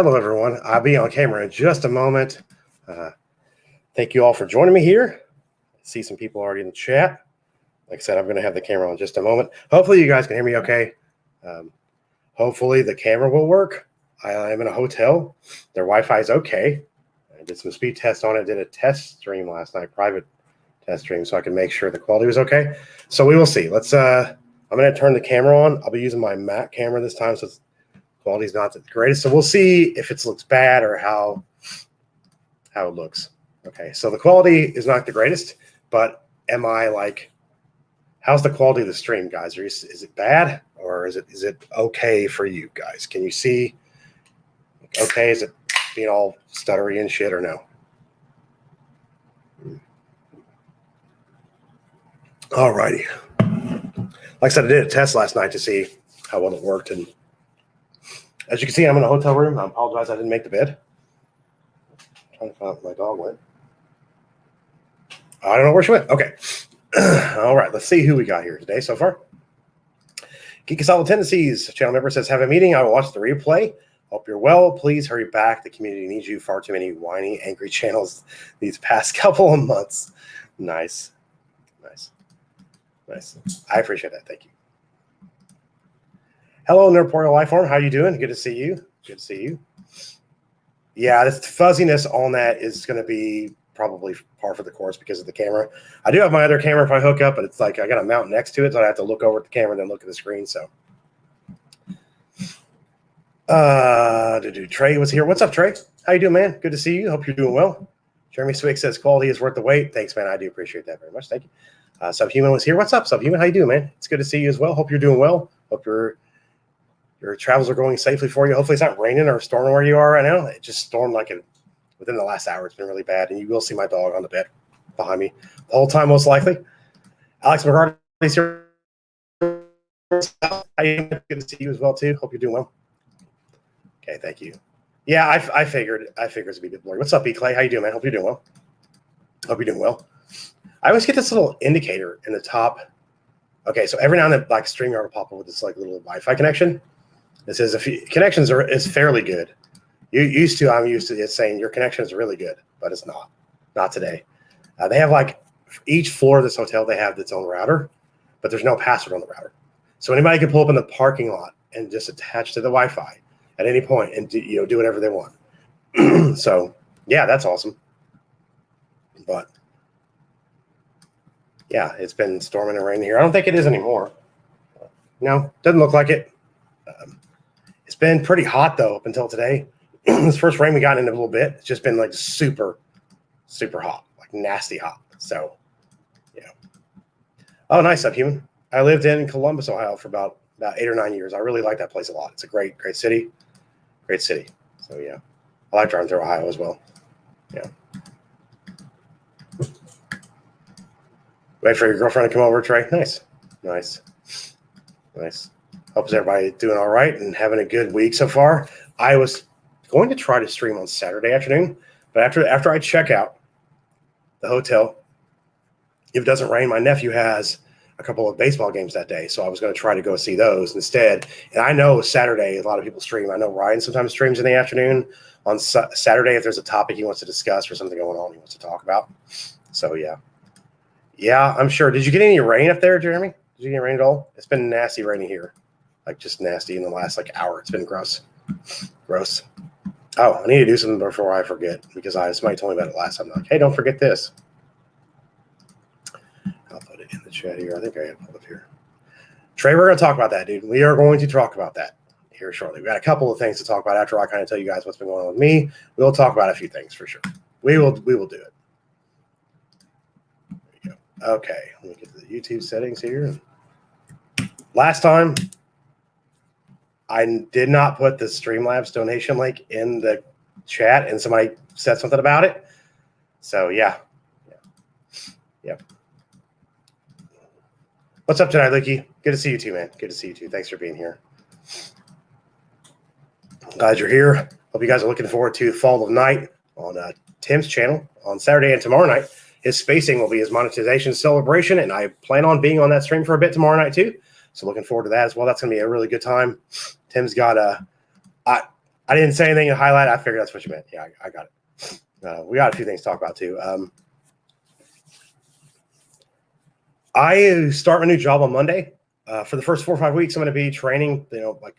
Hello, everyone. I'll be on camera in just a moment. Thank you all for joining me here. I see some people already in the chat. Like I said, I'm going to have the camera on in just a moment. Hopefully, you guys can hear me okay. Hopefully, the camera will work. I am in a hotel. Their Wi-Fi is okay. I did some speed tests on it. Did a test stream last night, private test stream, so I can make sure the quality was okay. So we will see. Let's. I'm going to turn the camera on. I'll be using my Mac camera this time, so quality's not the greatest. So we'll see if it looks bad or how it looks. Okay, so the quality is not the greatest, but am I like, how's the quality of the stream, guys? Is it bad or is it okay for you guys? Can you see? Okay, is it being all stuttery and shit or no? All righty. Like I said, I did a test last night to see how well it worked, and as you can see, I'm in a hotel room. I apologize I didn't make the bed. I'm trying to find out where my dog went. I don't know where she went. Okay. All right, let's see who we got here today so far. Geeky Solid Tendencies channel member says, have a meeting. I will watch the replay. Hope you're well. Please hurry back. The community needs you. Far too many whiny, angry channels these past couple of months. Nice. Nice. Nice. I appreciate that. Thank you. Hello, Nerdporial Lifeform. How you doing? Good to see you. Good to see you. Yeah, this fuzziness on that is going to be probably par for the course because of the camera. I do have my other camera if I hook up, but it's like I got a mount next to it, so I have to look over at the camera and then look at the screen. So, Trey was here. What's up, Trey? How you doing, man? Good to see you. Hope you're doing well. Jeremy Swick says quality is worth the wait. Thanks, man. I do appreciate that very much. Thank you. Subhuman was here. What's up, Subhuman? How you doing, man? It's good to see you as well. Hope you're doing well. Hope your travels are going safely for you. Hopefully it's not raining or storming where you are right now. It just stormed like within the last hour. It's been really bad, and you will see my dog on the bed behind me the whole time, most likely. Alex McCarthy's here. Good to see you as well, too. Hope you're doing well. Okay, thank you. Yeah, I figured it's be a bit blurry. What's up, B. Clay? How you doing, man? Hope you're doing well. Hope you're doing well. I always get this little indicator in the top. Okay, so every now and then, like StreamYard will pop up with this like little Wi-Fi connection. It says if connections is fairly good. I'm used to it saying your connection is really good, but it's not. Not today. They have like each floor of this hotel, they have its own router, but there's no password on the router. So anybody can pull up in the parking lot and just attach to the Wi-Fi at any point and do whatever they want. So yeah, that's awesome. But yeah, it's been storming and raining here. I don't think it is anymore. No, doesn't look like it. It's been pretty hot though up until today. This first rain we got in a little bit, it's just been like super, super hot, like nasty hot. So, yeah. Oh, nice, Subhuman. I lived in Columbus, Ohio for about 8 or 9 years. I really like that place a lot. It's a great city. Great city. So, yeah. I like driving through Ohio as well. Yeah. Wait for your girlfriend to come over, Trey. Nice. Nice. Nice. Hope everybody doing all right and having a good week so far. I was going to try to stream on Saturday afternoon, but after I check out the hotel, if it doesn't rain, my nephew has a couple of baseball games that day, so I was going to try to go see those instead. And I know Saturday a lot of people stream. I know Ryan sometimes streams in the afternoon on Saturday if there's a topic he wants to discuss or something going on he wants to talk about. So yeah. Yeah, I'm sure. Did you get any rain up there, Jeremy? Did you get rain at all? It's been nasty raining here. Like just nasty in the last hour. It's been gross. Gross. Oh, I need to do something before I forget because somebody told me about it last time. I'm like, hey, don't forget this. I'll put it in the chat here. I think I have it up here. Trey, we're going to talk about that, dude. We are going to talk about that here shortly. We got a couple of things to talk about after I kind of tell you guys what's been going on with me. We'll talk about a few things for sure. We will do it. There you go. Okay, let me get to the YouTube settings here. Last time, I did not put the Streamlabs donation link in the chat, and somebody said something about it. So, yeah. What's up, Jedi Licky? Good to see you too, man. Good to see you too. Thanks for being here. Glad you're here. Hope you guys are looking forward to Fall of Night on Tim's channel on Saturday and tomorrow night. His spacing will be his monetization celebration, and I plan on being on that stream for a bit tomorrow night too. So looking forward to that as well. That's going to be a really good time. Tim's got I I didn't say anything to highlight. I figured that's what you meant. Yeah, I got it. We got a few things to talk about too. I start a new job on Monday. For the first 4 or 5 weeks, I'm going to be training, like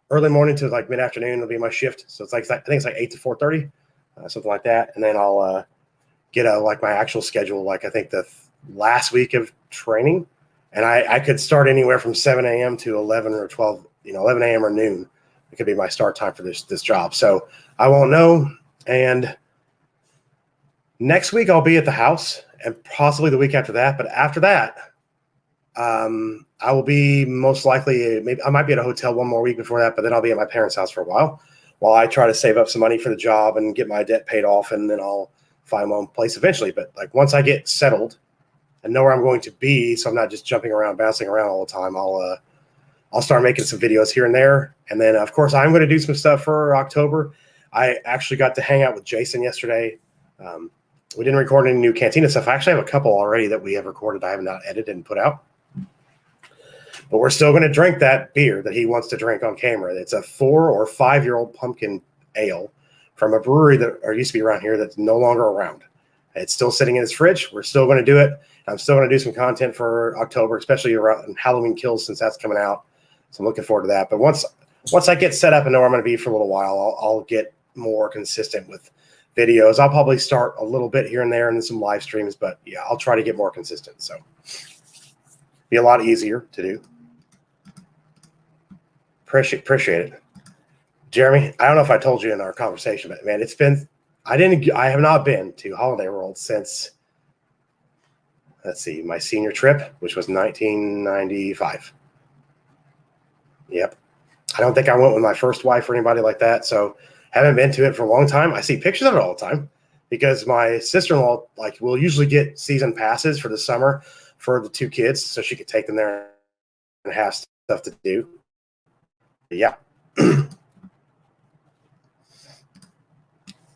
early morning to like mid-afternoon will be my shift. So it's like, I think it's like 8 to 4:30, something like that. And then I'll get like my actual schedule, like I think the last week of training. And I could start anywhere from 7 a.m. to 11 or 12, 11 a.m. or noon. It could be my start time for this job. So I won't know. And next week I'll be at the house, and possibly the week after that. But after that, I will be most likely, maybe I might be at a hotel one more week before that, but then I'll be at my parents' house for a while I try to save up some money for the job and get my debt paid off, and then I'll find my own place eventually. But like once I get settled and know where I'm going to be, so I'm not just jumping around, bouncing around all the time, I'll start making some videos here and there. And then of course I'm going to do some stuff for October. I actually got to hang out with Jason yesterday. We didn't record any new Cantina stuff. I actually have a couple already that we have recorded. I have not edited and put out. But we're still going to drink that beer that he wants to drink on camera. It's a 4 or 5 year old pumpkin ale from a brewery that used to be around here that's no longer around. It's still sitting in his fridge. We're still going to do it. I'm still going to do some content for October, especially around Halloween Kills, since that's coming out. So I'm looking forward to that. But once I get set up and know where I'm going to be for a little while, I'll get more consistent with videos. I'll probably start a little bit here and there and then some live streams, but yeah, I'll try to get more consistent. So be a lot easier to do. Appreciate it. Jeremy, I don't know if I told you in our conversation, but man, I have not been to Holiday World since, let's see, my senior trip, which was 1995. Yep. I don't think I went with my first wife or anybody like that. So haven't been to it for a long time. I see pictures of it all the time because my sister-in-law will usually get season passes for the summer for the 2 kids, so she could take them there and have stuff to do. Yeah.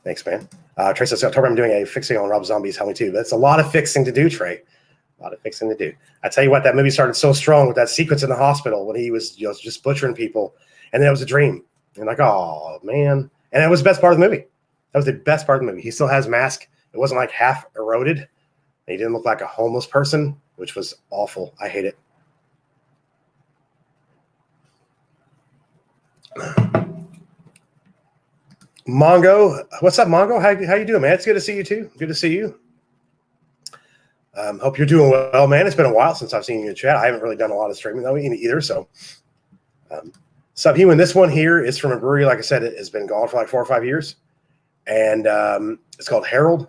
Thanks, man. Trey says, October, I'm doing a fixing on Rob Zombie's Halloween 2. That's a lot of fixing to do, Trey. A lot of fixing to do. I tell you what, that movie started so strong with that sequence in the hospital when he was just butchering people, and then it was a dream. And like, oh, man. And that was the best part of the movie. That was the best part of the movie. He still has mask. It wasn't like half eroded. He didn't look like a homeless person, which was awful. I hate it. Mongo, what's up, Mongo? How you doing, man? It's good to see you too. Good to see you. Hope you're doing well, man. It's been a while since I've seen you in chat. I haven't really done a lot of streaming though either. So, Subhuman, this one here is from a brewery. Like I said, it has been gone for like 4 or 5 years, and it's called Herald.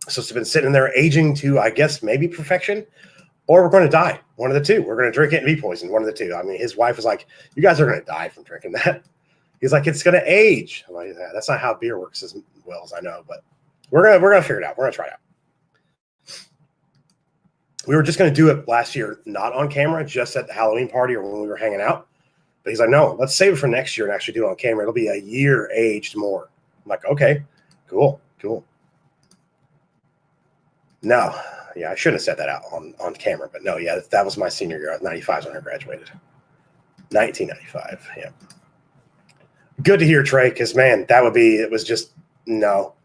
So it's been sitting there aging to, I guess, maybe perfection, or we're going to die. One of the two. We're going to drink it and be poisoned. One of the two. I mean, his wife was like, "You guys are going to die from drinking that." He's like, "It's going to age." I'm like, "That's not how beer works as well as I know, but we're gonna figure it out. We're gonna try it out." We were just going to do it last year, not on camera, just at the Halloween party or when we were hanging out. But he's like, "No, let's save it for next year and actually do it on camera. It'll be a year aged more." I'm like, "Okay, cool." No, yeah, I shouldn't have said that out on camera, but no, yeah, that was my senior year. I was 95 when I graduated. 1995, yeah. Good to hear, Trey, because, man, it was just, no,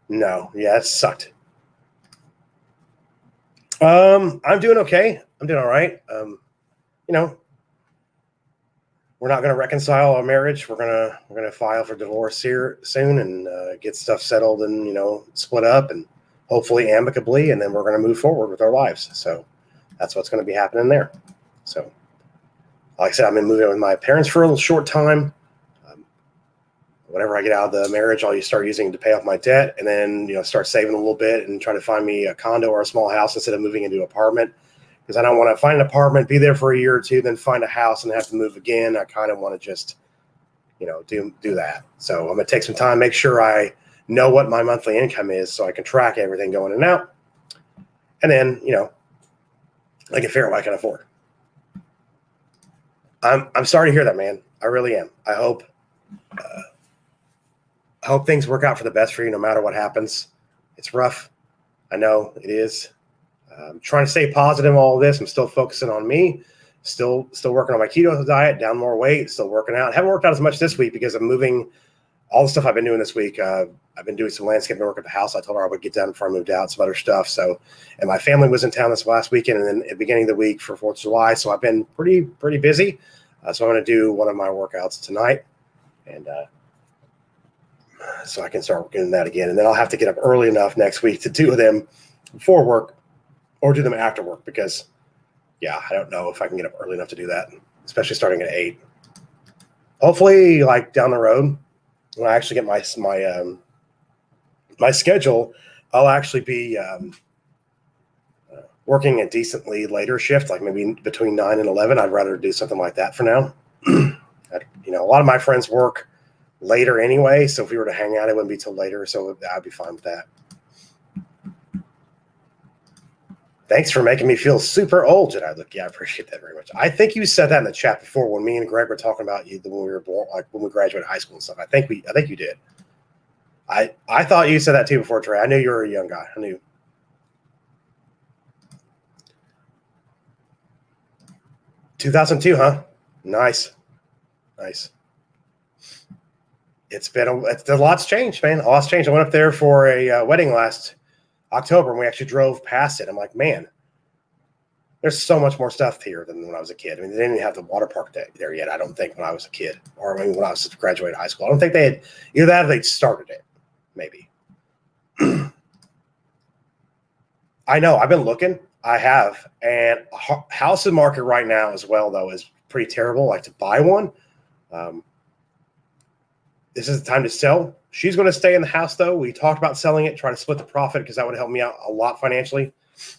yeah, it sucked. I'm doing okay. I'm doing all right. We're not going to reconcile our marriage. We're gonna file for divorce here soon and get stuff settled and split up and hopefully amicably, and then we're going to move forward with our lives. So that's what's going to be happening there. So, like I said, I've been moving with my parents for a little short time. Whenever I get out of the marriage, I'll start using to pay off my debt, and then start saving a little bit and try to find me a condo or a small house instead of moving into an apartment, because I don't want to find an apartment, be there for a year or two, then find a house and have to move again. I kind of want to just do that. So I'm going to take some time, make sure I know what my monthly income is so I can track everything going in and out, and then I can figure out what I can afford. I'm sorry to hear that, man. I really am. I hope things work out for the best for you no matter what happens. It's rough. I know it is. I'm trying to stay positive in all of this. I'm still focusing on me, Still working on my keto diet, down more weight, still working out. Haven't worked out as much this week because I'm moving all the stuff I've been doing this week. I've been doing some landscaping work at the house. I told her I would get done before I moved out, some other stuff. So, and my family was in town this last weekend and then at the beginning of the week for 4th of July. So I've been pretty busy. So I'm going to do one of my workouts tonight. And so I can start working that again. And then I'll have to get up early enough next week to do them before work or do them after work because, yeah, I don't know if I can get up early enough to do that, especially starting at 8. Hopefully, like down the road, when I actually get my schedule, I'll actually be working a decently later shift, like maybe between 9 and 11. I'd rather do something like that for now. A lot of my friends work later anyway, so if we were to hang out, it wouldn't be till later, so I'd be fine with that. Thanks for making me feel super old, Jedi. Look, yeah, I appreciate that very much. I think you said that in the chat before when me and Greg were talking about you when we were born, like when we graduated high school and stuff. I think you did. I thought you said that too before, Trey. I knew you were a young guy. I knew. 2002, huh? Nice. It's been a lot's changed, man. A lot's changed. I went up there for a wedding last October, and we actually drove past it. I'm like, man, there's so much more stuff here than when I was a kid. I mean, they didn't even have the water park there yet, I don't think, when I was a kid, or when I was graduating high school. I don't think they had either that or they started it, maybe. I know. I've been looking. I have. And house and market right now as well, though, is pretty terrible. Like to buy one. This is the time to sell. She's going to stay in the house, though. We talked about selling it, trying to split the profit because that would help me out a lot financially.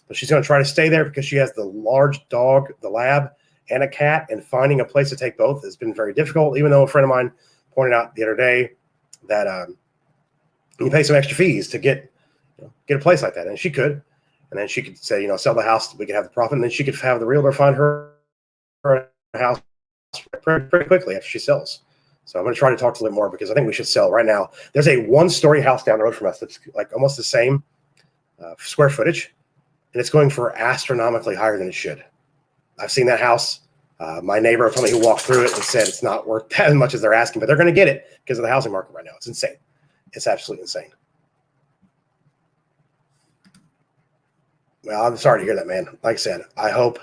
But she's going to try to stay there because she has the large dog, the lab, and a cat. And finding a place to take both has been very difficult, even though a friend of mine pointed out the other day that you pay some extra fees to get a place like that. And she could. And then she could say, sell the house. We could have the profit. And then she could have the realtor find her a house pretty quickly after she sells. So I'm going to try to talk to a little more because I think we should sell right now. There's a 1-story house down the road from us that's like almost the same square footage, and it's going for astronomically higher than it should. I've seen that house. My neighbor told me he walked through it and said it's not worth that as much as they're asking, but they're going to get it because of the housing market right now. It's insane. It's absolutely insane. Well, I'm sorry to hear that, man. Like I said, I hope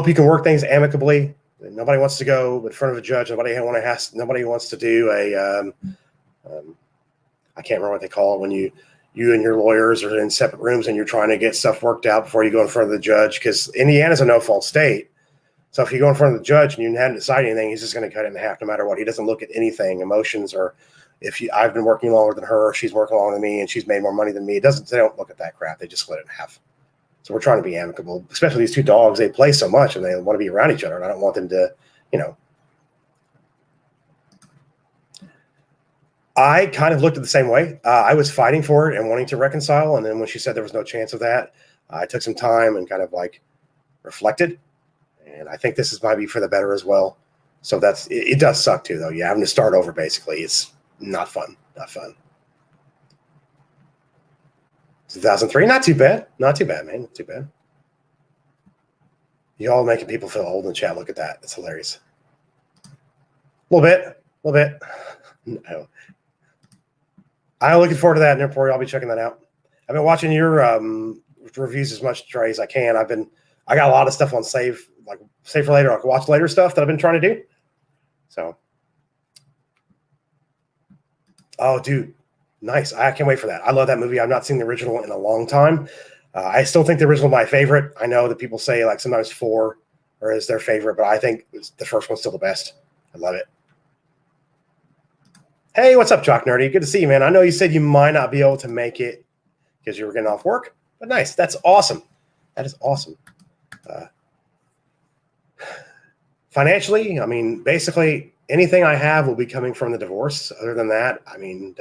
you can work things amicably. Nobody wants to go in front of a judge. Nobody wants to do a I can't remember what they call it when you and your lawyers are in separate rooms and you're trying to get stuff worked out before you go in front of the judge, because Indiana's a no-fault state. So if you go in front of the judge and you haven't decided anything, he's just going to cut it in half no matter what. He doesn't look at anything, emotions, or I've been working longer than her, she's working longer than me, and she's made more money than me. They don't look at that crap. They just split it in half. So we're trying to be amicable, especially these two dogs. They play so much and they want to be around each other. And I don't want them to, I kind of looked at the same way. I was fighting for it and wanting to reconcile. And then when she said there was no chance of that, I took some time and kind of like reflected. And I think this might be for the better as well. So it does suck too, though. You're having to start over, basically. It's not fun. 2003, not too bad, man. Not too bad. You all making people feel old in the chat. Look at that. It's hilarious. A little bit. No. I'm looking forward to that, and therefore I'll be checking that out. I've been watching your reviews as much, Trey, as I can. I got a lot of stuff on save for later, like watch later stuff that I've been trying to do. So, oh, dude. Nice. I can't wait for that. I love that movie. I've not seen the original in a long time. I still think the original is my favorite. I know that people say like sometimes 4 is their favorite, but I think the first one's still the best. I love it. Hey, what's up, Jock Nerdy? Good to see you, man. I know you said you might not be able to make it because you were getting off work, but nice. That's awesome. That is awesome. Financially, I mean, basically anything I have will be coming from the divorce. Other than that, I mean,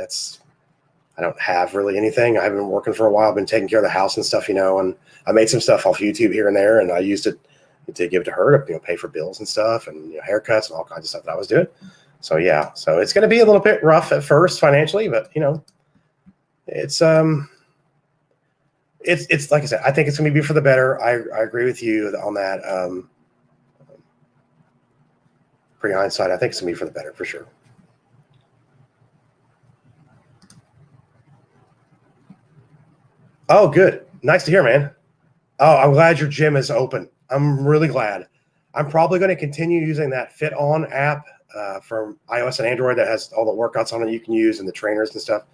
I don't have really anything. I've been working for a while. I've been taking care of the house and stuff, and I made some stuff off YouTube here and there, and I used it to give to her to pay for bills and stuff, and haircuts and all kinds of stuff that I was doing. So yeah, so it's going to be a little bit rough at first financially, but it's It's like I said, I think it's going to be for the better. I agree with you on that. Pre hindsight, I think it's going to be for the better for sure. Oh, good. Nice to hear, man. Oh, I'm glad your gym is open. I'm really glad. I'm probably going to continue using that Fit On app from iOS and Android that has all the workouts on it you can use and the trainers and stuff.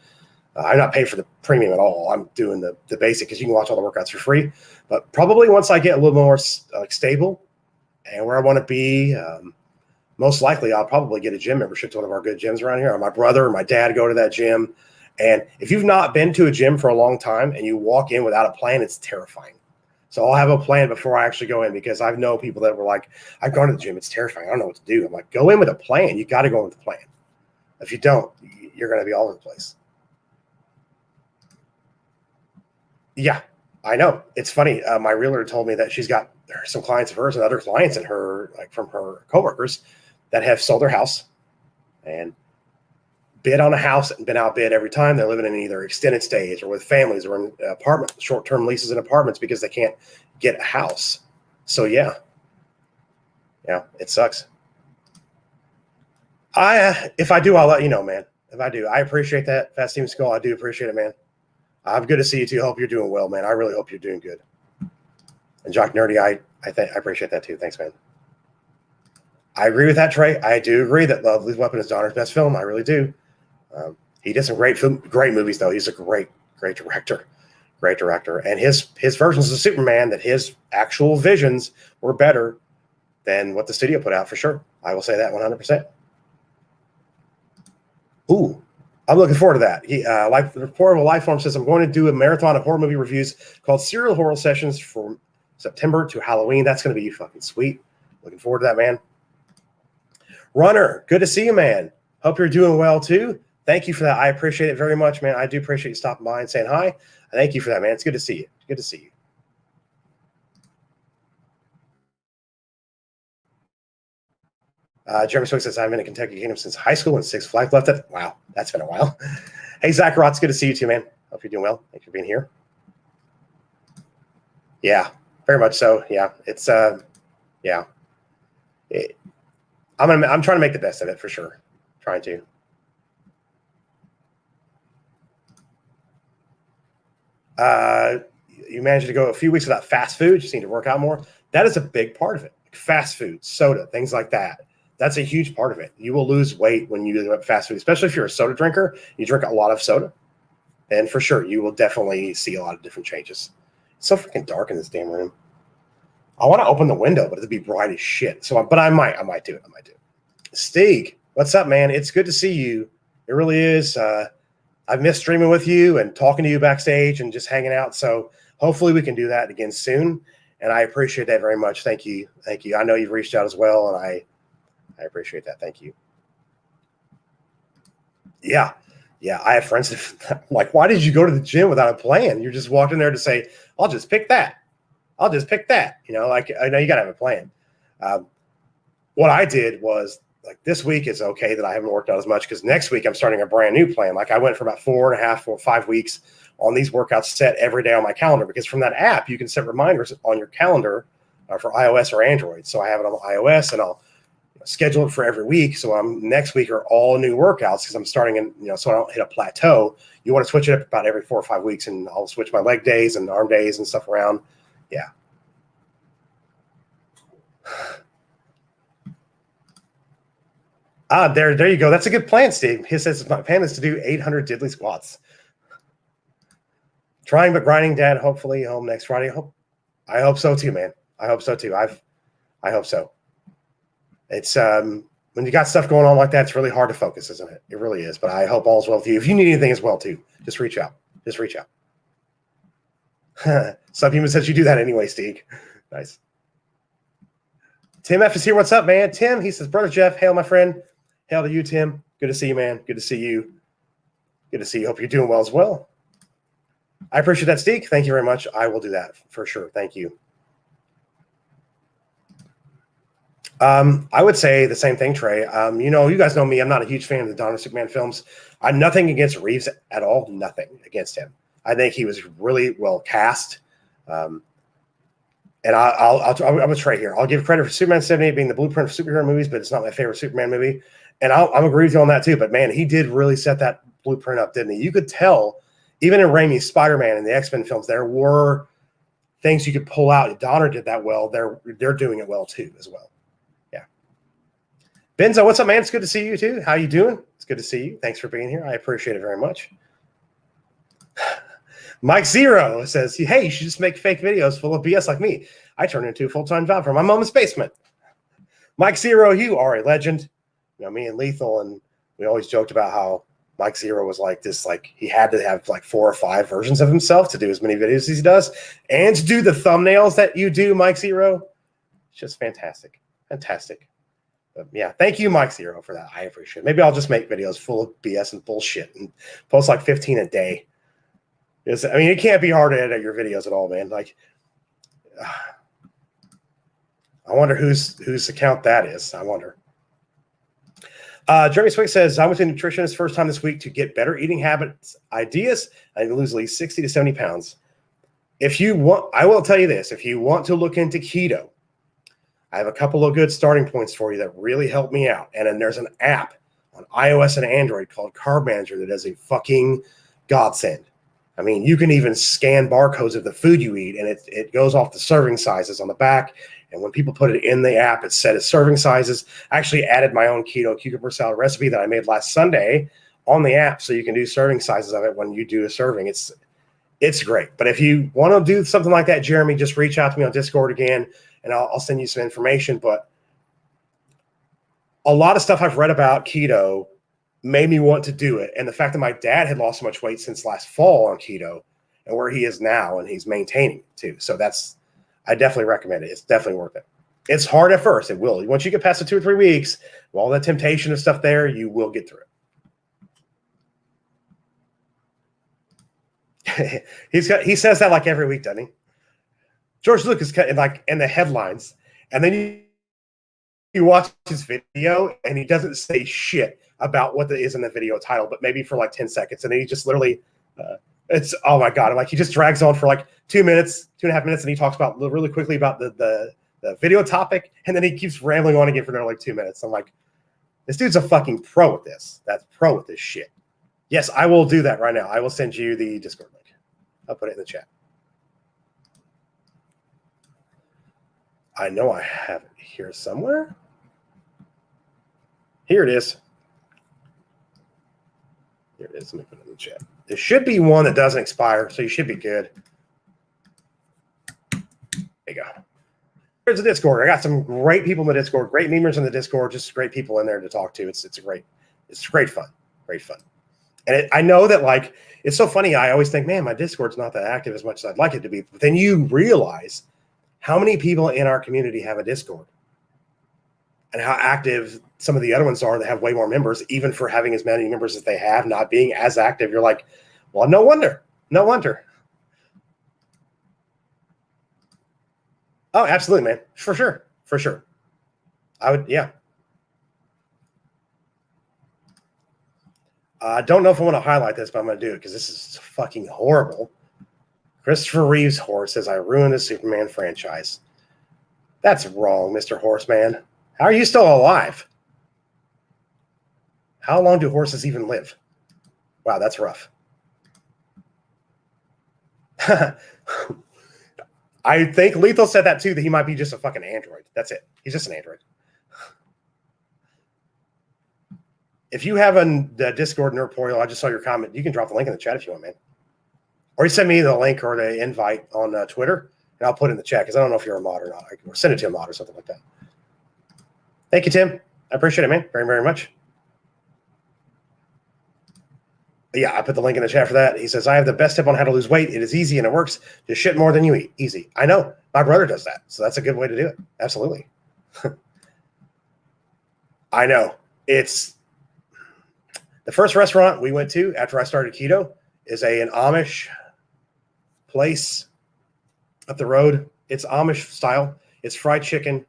I'm not paying for the premium at all. I'm doing the basic because you can watch all the workouts for free. But probably once I get a little more stable and where I want to be, most likely I'll probably get a gym membership to one of our good gyms around here. Or my brother or my dad go to that gym. And if you've not been to a gym for a long time and you walk in without a plan, it's terrifying. So I'll have a plan before I actually go in because I know people that were like, I've gone to the gym. It's terrifying. I don't know what to do. I'm like, go in with a plan. You got to go in with a plan. If you don't, you're going to be all over the place. Yeah, I know. It's funny. My realtor told me that she's got some clients of hers and other clients in her, like from her coworkers, that have sold their house and bid on a house and been outbid every time. They're living in either extended stays or with families or in apartments, short-term leases in apartments because they can't get a house. So yeah, it sucks. If I do, I'll let you know, man. If I do, I appreciate that. Fast Team Skull, I do appreciate it, man. I'm good to see you too. Hope you're doing well, man. I really hope you're doing good. And Jock Nerdy, I appreciate that too. Thanks, man. I agree with that, Trey. I do agree that Love Lethal Weapon is Donner's best film. I really do. He did some great movies, though. He's a great director. Great director. And his versions of Superman, that his actual visions were better than what the studio put out, for sure. I will say that 100%. Ooh, I'm looking forward to that. The Report of a Lifeform says, I'm going to do a marathon of horror movie reviews called Serial Horror Sessions from September to Halloween. That's going to be fucking sweet. Looking forward to that, man. Runner, good to see you, man. Hope you're doing well, too. Thank you for that. I appreciate it very much, man. I do appreciate you stopping by and saying hi. Thank you for that, man. It's good to see you. It's good to see you. Jeremy Swick says, I've been in Kentucky Kingdom since high school and 6 Flags left it. Wow, that's been a while. Hey, Zach Roth, it's good to see you too, man. Hope you're doing well. Thanks for being here. Yeah, very much so. Yeah, it's yeah. I'm trying to make the best of it for sure. Trying to. You managed to go a few weeks without fast food. You just need to work out more. That is a big part of it. Fast food, soda, things like that. That's a huge part of it. You will lose weight when you do fast food, especially if you're a soda drinker. You drink a lot of soda, and for sure, you will definitely see a lot of different changes. It's so freaking dark in this damn room. I want to open the window, but it'd be bright as shit. But I might do it. Steeg, what's up, man? It's good to see you. It really is. I've missed streaming with you and talking to you backstage and just hanging out. So hopefully we can do that again soon. And I appreciate that very much. Thank you. Thank you. I know you've reached out as well, and I appreciate that. Thank you. Yeah. Yeah. I have friends that like, why did you go to the gym without a plan? You just walked in there to say, I'll just pick that. Like, I know you got to have a plan. What I did was, like, this week is okay that I haven't worked out as much because next week I'm starting a brand new plan. Like, I went for about 4.5 or 5 weeks on these workouts set every day on my calendar, because from that app you can set reminders on your calendar for iOS or Android. So I have it on iOS, and I'll schedule it for every week. So next week are all new workouts because I'm starting in, so I don't hit a plateau. You want to switch it up about every 4 or 5 weeks, and I'll switch my leg days and arm days and stuff around. Yeah. There you go. That's a good plan, Steve. He says my plan is to do 800 diddly squats. Trying but grinding, Dad. Hopefully home next Friday. I hope so too, man. I hope so too. I hope so. It's when you got stuff going on like that, it's really hard to focus, isn't it? It really is. But I hope all's well with you. If you need anything as well too, just reach out. Subhuman says you do that anyway, Steve. Nice. Tim F is here. What's up, man? Tim, he says, Brother Jeff, hail, my friend. Hail to you, Tim. Good to see you, man. Good to see you. Good to see you. Hope you're doing well as well. I appreciate that, Steve. Thank you very much. I will do that for sure. Thank you. I would say the same thing, Trey. You guys know me. I'm not a huge fan of the Donner Superman films. I'm nothing against Reeves at all. Nothing against him. I think he was really well cast. And I'm going to trade here. I'll give credit for Superman 78 being the blueprint for superhero movies, but it's not my favorite Superman movie. And I'm agree with you on that too. But man, he did really set that blueprint up, didn't he? You could tell, even in Raimi's Spider-Man and the X-Men films, there were things you could pull out. Donner did that well. They're doing it well too, as well. Yeah. Benzo, what's up, man? It's good to see you too. How you doing? It's good to see you. Thanks for being here. I appreciate it very much. Mike Zero says, hey, you should just make fake videos full of BS like me. I turned into a full-time job from my mom's basement. Mike Zero, you are a legend. You know, me and Lethal, and we always joked about how Mike Zero was like this, like he had to have like 4 or 5 versions of himself to do as many videos as he does, and to do the thumbnails that you do, Mike Zero. It's just fantastic. Fantastic. But yeah, thank you, Mike Zero, for that. I appreciate it. Maybe I'll just make videos full of BS and bullshit and post like 15 a day. I mean, it can't be hard to edit your videos at all, man. Like, I wonder whose account that is. I wonder. Jeremy Swick says, I went to a nutritionist first time this week to get better eating habits, ideas. I need to lose at least 60 to 70 pounds. If you want, I will tell you this. If you want to look into keto, I have a couple of good starting points for you that really help me out. And then there's an app on iOS and Android called Carb Manager that is a fucking godsend. I mean, you can even scan barcodes of the food you eat, and it goes off the serving sizes on the back. And when people put it in the app, it's set as serving sizes. I actually added my own keto cucumber salad recipe that I made last Sunday on the app, so you can do serving sizes of it when you do a serving. It's great. But if you want to do something like that, Jeremy, just reach out to me on Discord again, and I'll send you some information. But a lot of stuff I've read about keto made me want to do it. And the fact that my dad had lost so much weight since last fall on keto and where he is now, and he's maintaining it too. So I definitely recommend it. It's definitely worth it. It's hard at first. It will. Once you get past the 2 or 3 weeks, with all the temptation and stuff there, you will get through it. He says that like every week, doesn't he? George Lucas like in the headlines, and then you watch his video and he doesn't say shit about what is in the video title, but maybe for like 10 seconds. And then he just literally, it's, oh my God. Like he just drags on for like 2 minutes, 2.5 minutes. And he talks about really quickly about the video topic. And then he keeps rambling on again for another like 2 minutes. I'm like, this dude's a fucking pro at this. That's pro at this shit. Yes, I will do that right now. I will send you the Discord link. I'll put it in the chat. I know I have it here somewhere. Here it is. Here it is. Let me put it in the chat. There should be one that doesn't expire, so you should be good. There you go. There's the Discord. I got some great people in the Discord, great memers in the Discord, just great people in there to talk to. It's great fun. Great fun. And I know that, like, it's so funny. I always think, man, my Discord's not that active as much as I'd like it to be. But then you realize how many people in our community have a Discord and how active some of the other ones are that have way more members, even for having as many members as they have, not being as active. You're like, well, no wonder. No wonder. Oh, absolutely, man. For sure. For sure. I would, yeah. I don't know if I want to highlight this, but I'm going to do it because this is fucking horrible. Christopher Reeves Horse says, I ruined the Superman franchise. That's wrong, Mr. Horseman. How are you still alive? How long do horses even live? Wow, that's rough. I think Lethal said that too, that he might be just a fucking android. That's it. He's just an android. If you have the Discord nerd portal, I just saw your comment. You can drop the link in the chat if you want, man. Or you send me the link or the invite on Twitter, and I'll put it in the chat because I don't know if you're a mod or not. Or send it to a mod or something like that. Thank you, Tim. I appreciate it, man. Very, very much. Yeah, I put the link in the chat for that. He says, I have the best tip on how to lose weight. It is easy and it works. Just shit more than you eat. Easy. I know. My brother does that. So that's a good way to do it. Absolutely. I know. It's the first restaurant we went to after I started keto is an Amish place up the road. It's Amish style. It's fried chicken,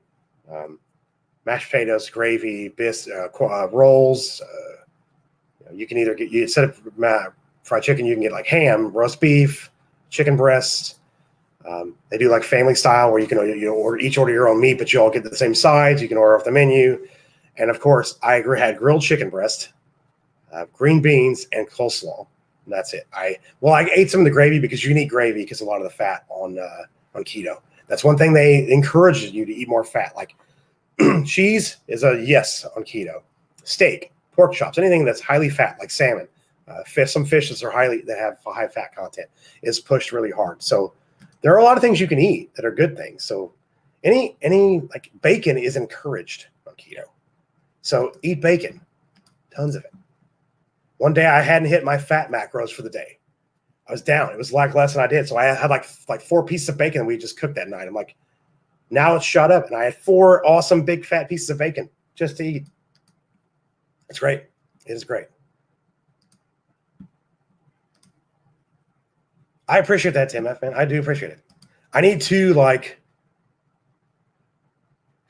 mashed potatoes, gravy, rolls. You can either get, you set up fried chicken, you can get like ham, roast beef, chicken breast. They do like family style where you can each order your own meat, but you all get the same sides. You can order off the menu. And of course, I had grilled chicken breast, green beans, and coleslaw. And that's it. I ate some of the gravy because you need gravy because a lot of the fat on keto. That's one thing they encourage you to eat more fat. Like cheese is a yes on keto. Steak, pork chops, anything that's highly fat, like salmon, fish. Some fishes that have high fat content is pushed really hard. So there are a lot of things you can eat that are good things. So any like bacon is encouraged on keto. So eat bacon, tons of it. One day I hadn't hit my fat macros for the day. I was down. It was like less than I did. So I had like 4 pieces of bacon we just cooked that night. I'm like, now it's shot up. And I had 4 awesome big fat pieces of bacon just to eat. It's great. It is great. I appreciate that, Tim F, man. I do appreciate it. I need to like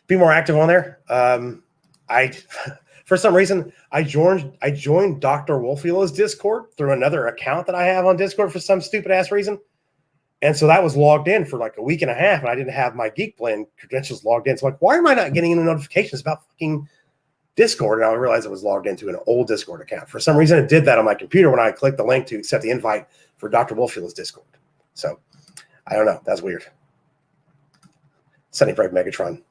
be more active on there. For some reason, I joined Dr. Wolfilo's Discord through another account that I have on Discord for some stupid ass reason. And so that was logged in for like a week and a half, and I didn't have my GeekBlend credentials logged in. So I'm like, why am I not getting any notifications about fucking Discord? And I realized it was logged into an old Discord account. For some reason, it did that on my computer when I clicked the link to accept the invite for Dr. Wolfilo's Discord. So I don't know. That's weird. Sunny Bright Megatron.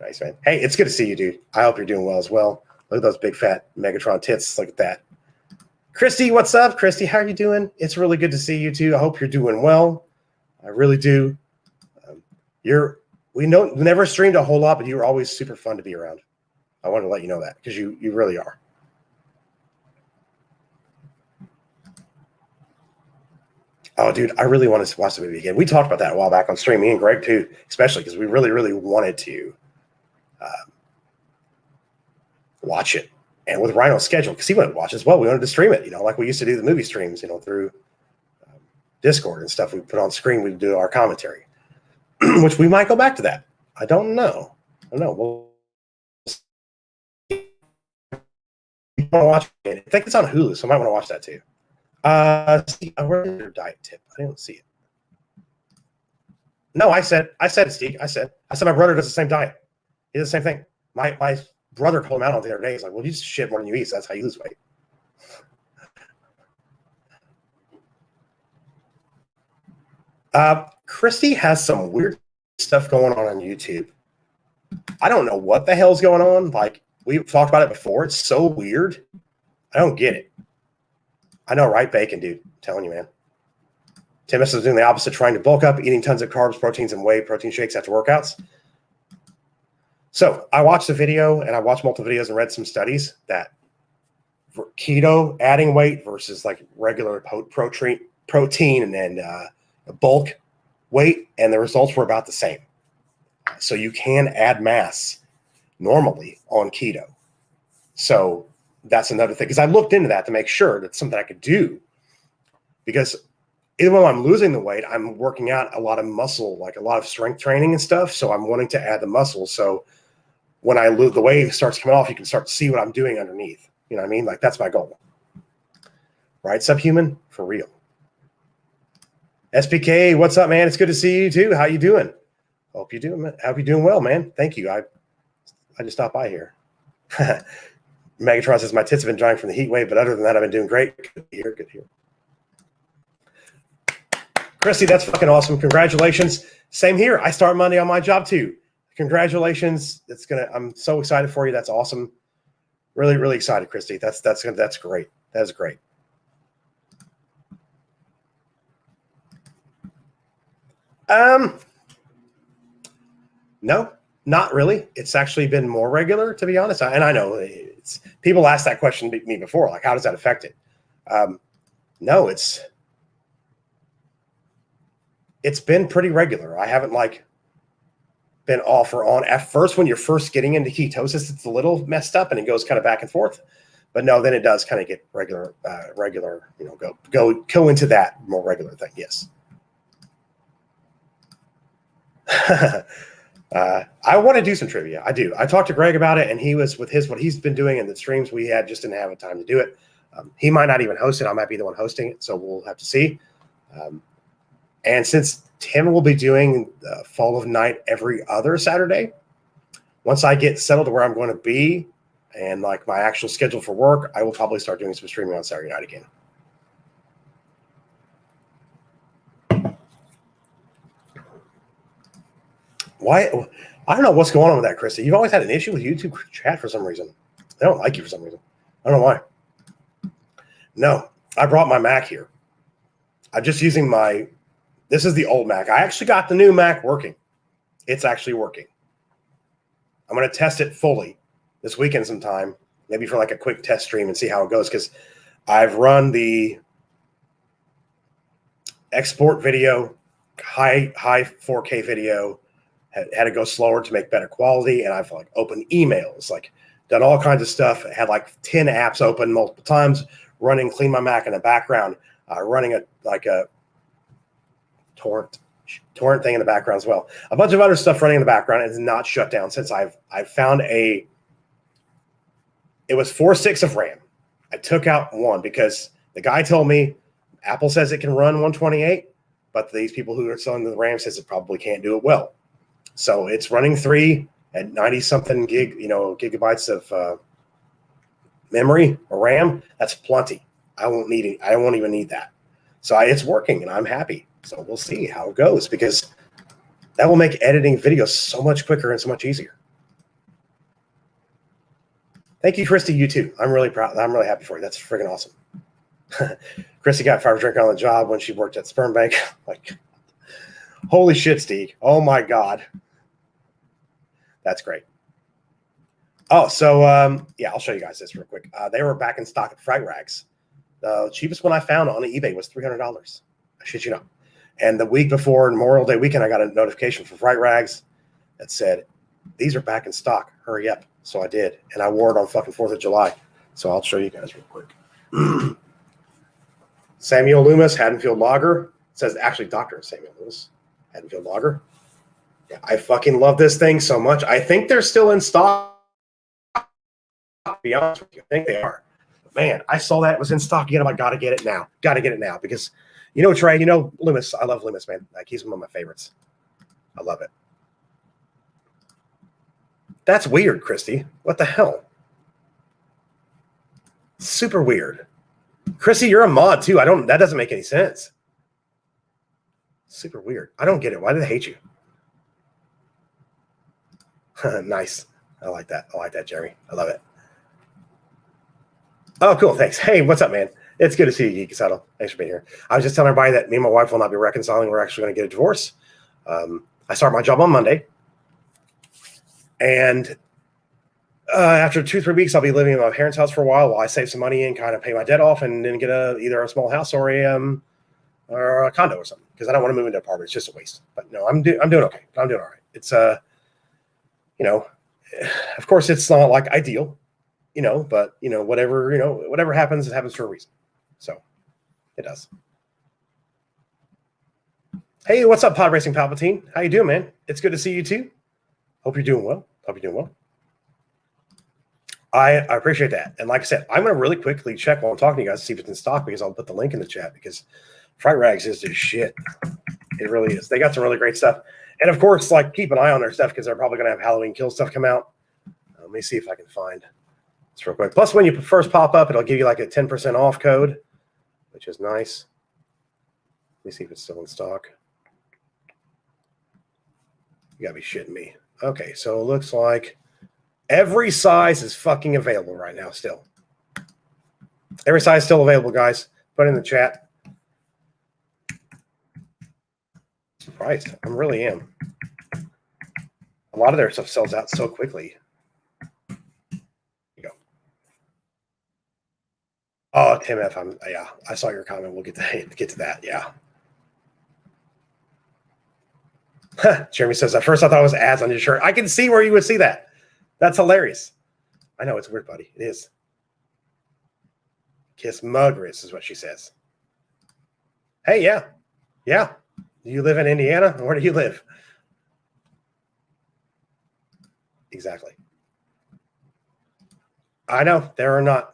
Nice, man. Hey, it's good to see you, dude. I hope you're doing well as well. Look at those big fat Megatron tits. Look at that. Christy, what's up? Christy, how are you doing? It's really good to see you too. I hope you're doing well. I really do. We never streamed a whole lot, but you were always super fun to be around. I want to let you know that because you really are. Oh, dude, I really want to watch the movie again. We talked about that a while back on stream, me and Greg too, especially because we really, really wanted to watch it. And with Rhino's schedule, because he wanted to watch it as well, we wanted to stream it, like we used to do the movie streams, through Discord and stuff. We put on screen, we do our commentary, which we might go back to that. I don't know. We'll want to watch it. I think it's on Hulu, so I might want to watch that too. Where's your diet tip? I didn't see it. No, I said it, Steve. I said my brother does the same diet. He does the same thing. My brother called him out on the other day. He's like, well, you just shit more than you eat, so that's how you lose weight. Christy has some weird stuff going on YouTube. I don't know what the hell's going on. Like, we've talked about it before. It's so weird. I don't get it. I know, right? Bacon, dude. I'm telling you, man. Timus is doing the opposite, trying to bulk up, eating tons of carbs, proteins, and whey protein shakes after workouts. So I watched the video, and I watched multiple videos and read some studies that for keto, adding weight versus like regular protein and then bulk weight, and the results were about the same. So you can add mass normally on keto. So that's another thing, because I looked into that to make sure that's something I could do, because even though I'm losing the weight, I'm working out a lot of muscle, like a lot of strength training and stuff. So I'm wanting to add the muscle. So when I lose the weight starts coming off, you can start to see what I'm doing underneath. You know what I mean? Like, that's my goal. Right, Subhuman? For real. SPK, what's up, man? It's good to see you too. How you doing? Hope you're doing well, man. Thank you. I just stopped by here. Megatron says my tits have been drying from the heat wave, but other than that, I've been doing great. Good to hear. Good to hear. Christy, that's fucking awesome. Congratulations. Same here. I start Monday on my job too. Congratulations. I'm so excited for you. That's awesome. Really, really excited, Christy. That's great. That is great. No, not really. It's actually been more regular, to be honest. And I know people asked that question to me before, like, how does that affect it? No, it's been pretty regular. I haven't been off or on. At first, when you're first getting into ketosis, it's a little messed up and it goes kind of back and forth. But no, then it does kind of get regular, go into that more regular thing. Yes. I want to do some trivia. I do. I talked to Greg about it, and he was with what he's been doing in the streams we had, just didn't have time to do it. He might not even host it. I might be the one hosting it, so we'll have to see. And since Tim will be doing the Fall of Night every other Saturday, once I get settled to where I'm going to be and like my actual schedule for work, I will probably start doing some streaming on Saturday night again. Why? I don't know what's going on with that, Christy. You've always had an issue with YouTube chat for some reason. They don't like you for some reason. I don't know why. No, I brought my Mac here. I'm just using my, this is the old Mac. I actually got the new Mac working. It's actually working. I'm going to test it fully this weekend sometime, maybe for like a quick test stream and see how it goes, because I've run the export video, high 4K video, had to go slower to make better quality, and I've like opened emails, like done all kinds of stuff. Had like 10 apps open multiple times, running Clean My Mac in the background, running a torrent thing in the background as well. A bunch of other stuff running in the background, and it's not shut down since I've found it was 4.6 of RAM. I took out one because the guy told me Apple says it can run 128, but these people who are selling the RAM says it probably can't do it well. So it's running 3 at 90 something gigabytes of memory or RAM. That's plenty. I won't need it. I won't even need that. So it's working, and I'm happy. So we'll see how it goes, because that will make editing videos so much quicker and so much easier. Thank you, Christy. You too. I'm really proud. I'm really happy for you. That's freaking awesome. Christy got fired for drinking on the job when she worked at Sperm Bank. Like, holy shit, Steve. Oh my God. That's great. Oh, so yeah, I'll show you guys this real quick. They were back in stock at Frag Rags. The cheapest one I found on eBay was $300. I shit you not. And the week before Memorial Day weekend, I got a notification from Frag Rags that said, these are back in stock. Hurry up. So I did. And I wore it on fucking 4th of July. So I'll show you guys real quick. Samuel Loomis, Haddonfield Lager. It says actually Dr. Samuel Loomis, Haddonfield Lager. Yeah, I fucking love this thing so much. I think they're still in stock. To be honest with you, I think they are. But man, I saw that it was in stock again. I'm like, gotta get it now. Gotta get it now, because Trey, Loomis. I love Loomis, man. Like, he's one of my favorites. I love it. That's weird, Christy. What the hell? Super weird. Chrissy, you're a mod too. That doesn't make any sense. Super weird. I don't get it. Why do they hate you? Nice. I like that. I like that, Jeremy. I love it. Oh, cool. Thanks. Hey, what's up, man? It's good to see you, Geeky Saddle. Thanks for being here. I was just telling everybody that me and my wife will not be reconciling. We're actually going to get a divorce. I start my job on Monday. And after 2-3 weeks, I'll be living in my parents' house for a while I save some money and kind of pay my debt off, and then get either a small house or a condo or something, because I don't want to move into an apartment. It's just a waste. But no, I'm doing okay. I'm doing all right. It's of course it's not like ideal, but whatever happens, it happens for a reason. So it does. Hey, what's up, Pod Racing Palpatine? How you doing, man? It's good to see you too. Hope you're doing well. I appreciate that. And like I said, I'm going to really quickly check while I'm talking to you guys to see if it's in stock, because I'll put the link in the chat, because Frag Rags is just shit. It really is. They got some really great stuff. And of course, like, keep an eye on their stuff, because they're probably going to have Halloween Kill stuff come out. Let me see if I can find this real quick. Plus, when you first pop up, it'll give you like a 10% off code, which is nice. Let me see if it's still in stock. You gotta be shitting me. Okay, so it looks like every size is fucking available right now still. Every size is still available, guys. Put it in the chat. Surprised. I really am. A lot of their stuff sells out so quickly. Here you go. Oh, Tim F. Yeah, I saw your comment. We'll get to that. Yeah. Jeremy says, at first I thought it was ads on your shirt. I can see where you would see that. That's hilarious. I know, it's weird, buddy. It is. Kiss Mugris is what she says. Hey, yeah. Yeah. Do you live in Indiana? Where do you live? Exactly. I know. There are not.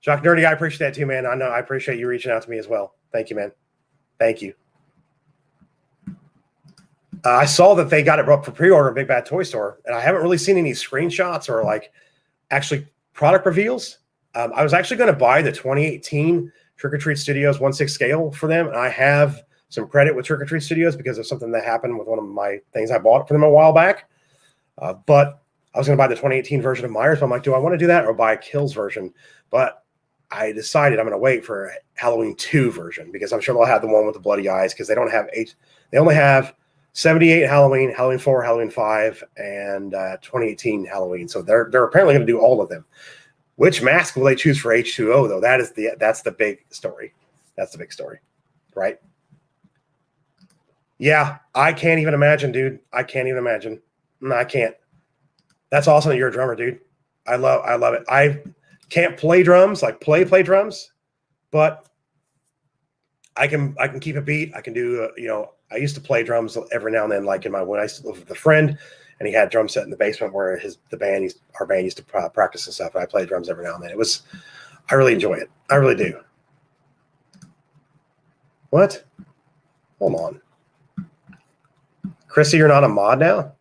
Jock Nerdy, I appreciate that too, man. I know I appreciate you reaching out to me as well. Thank you, man. Thank you. I saw that they got it up for pre-order in Big Bad Toy Store, and I haven't really seen any screenshots or like actually product reveals. I was actually going to buy the 2018 Trick or Treat Studios 1/6 scale for them, and I have some credit with Trick or Treat Studios because of something that happened with one of my things I bought for them a while back. But I was going to buy the 2018 version of Meyers, but I'm like, do I want to do that or buy a Kills version? But I decided I'm going to wait for Halloween 2 version because I'm sure they'll have the one with the bloody eyes because they don't have 8. They only have 78 Halloween, Halloween 4, Halloween 5, and 2018 Halloween. So they're apparently going to do all of them. Which mask will they choose for H2O though? That's the big story. That's the big story, right? Yeah, I can't even imagine, dude. I can't even imagine. No, I can't. That's awesome that you're a drummer, dude. I love it. I can't play drums, like play drums, but I can keep a beat. I can do I used to play drums every now and then, like when I used to live with a friend, and he had a drum set in the basement where our band used to practice and stuff. And I played drums every now and then. I really enjoy it. I really do. What? Hold on. Chrissy, you're not a mod now?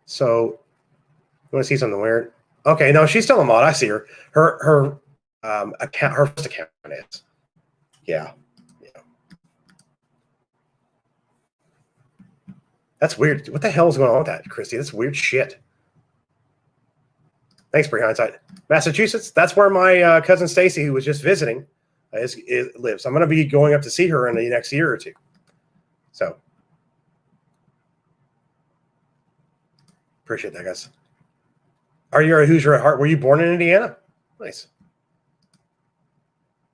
So you want to see something weird? Okay, no, she's still a mod. I see her. Her account, her first account is. Yeah. That's weird. What the hell is going on with that, Christy? That's weird shit. Thanks for your hindsight. Massachusetts, that's where my cousin Stacy, who was just visiting, lives. I'm going to be going up to see her in the next year or two. So, appreciate that, guys. Are you a Hoosier at heart? Were you born in Indiana? Nice.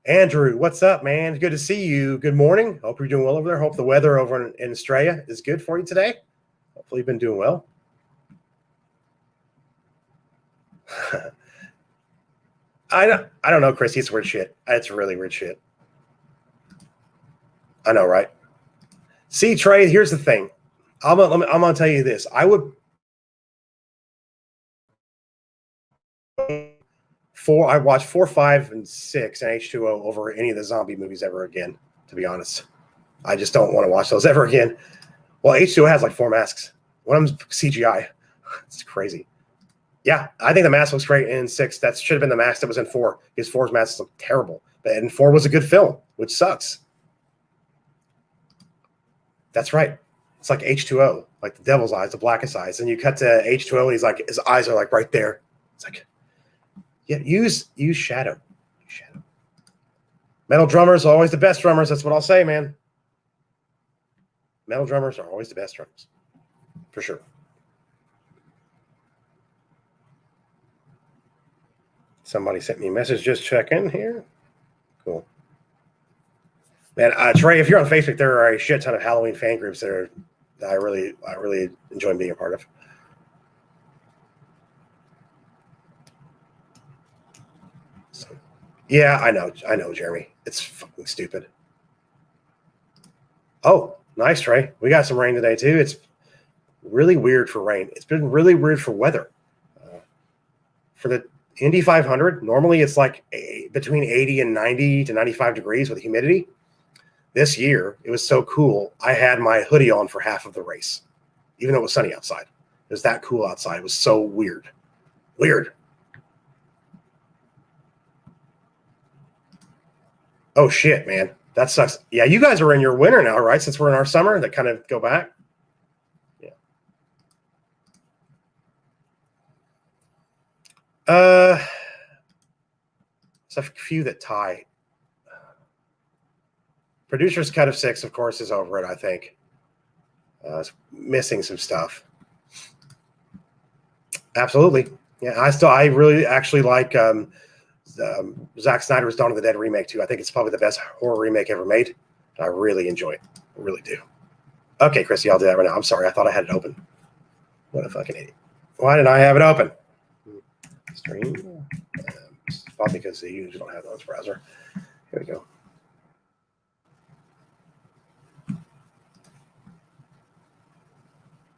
Andrew, what's up, man? Good to see you. Good morning. Hope you're doing well over there. Hope the weather over in Australia is good for you today. Hopefully you've been doing well. I don't know, Chrissy. It's weird shit. It's really weird shit. I know, right? See, Trey, here's the thing. I'm gonna tell you this. I watched 4, 5, and 6 and H2O over any of the zombie movies ever again, to be honest. I just don't want to watch those ever again. Well, H2O has like 4 masks. One of them's CGI. It's crazy. Yeah, I think the mask looks great in 6. That should have been the mask that was in 4 because 4's masks look terrible. But in 4 was a good film, which sucks. That's right. It's like H2O, like the devil's eyes, the blackest eyes. And you cut to H2O and he's like, his eyes are like right there. It's like, yeah, use shadow. Shadow. Metal drummers are always the best drummers. That's what I'll say, man. Metal drummers are always the best drummers. For sure. Somebody sent me a message. Just check in here. Cool. Man, Trey, if you're on Facebook, there are a shit ton of Halloween fan groups that I really enjoy being a part of. So, yeah, I know, Jeremy. It's fucking stupid. Oh, nice, Trey. We got some rain today too. It's really weird for rain. It's been really weird for weather. For the Indy 500, normally it's like between 80 and 90 to 95 degrees with humidity. This year, it was so cool. I had my hoodie on for half of the race, even though it was sunny outside. It was that cool outside. It was so weird. Weird. Oh, shit, man. That sucks. Yeah, you guys are in your winter now, right? Since we're in our summer, that kind of go back. Yeah. There's a few that tie. Producer's cut of 6, of course, is over it, I think. It's missing some stuff. Absolutely. Yeah, I really actually like Zack Snyder's Dawn of the Dead remake, too. I think it's probably the best horror remake ever made. I really enjoy it. I really do. Okay, Chrissy, I'll do that right now. I'm sorry. I thought I had it open. What a fucking idiot. Why did I have it open? Stream. Probably because they usually don't have those browser. Here we go.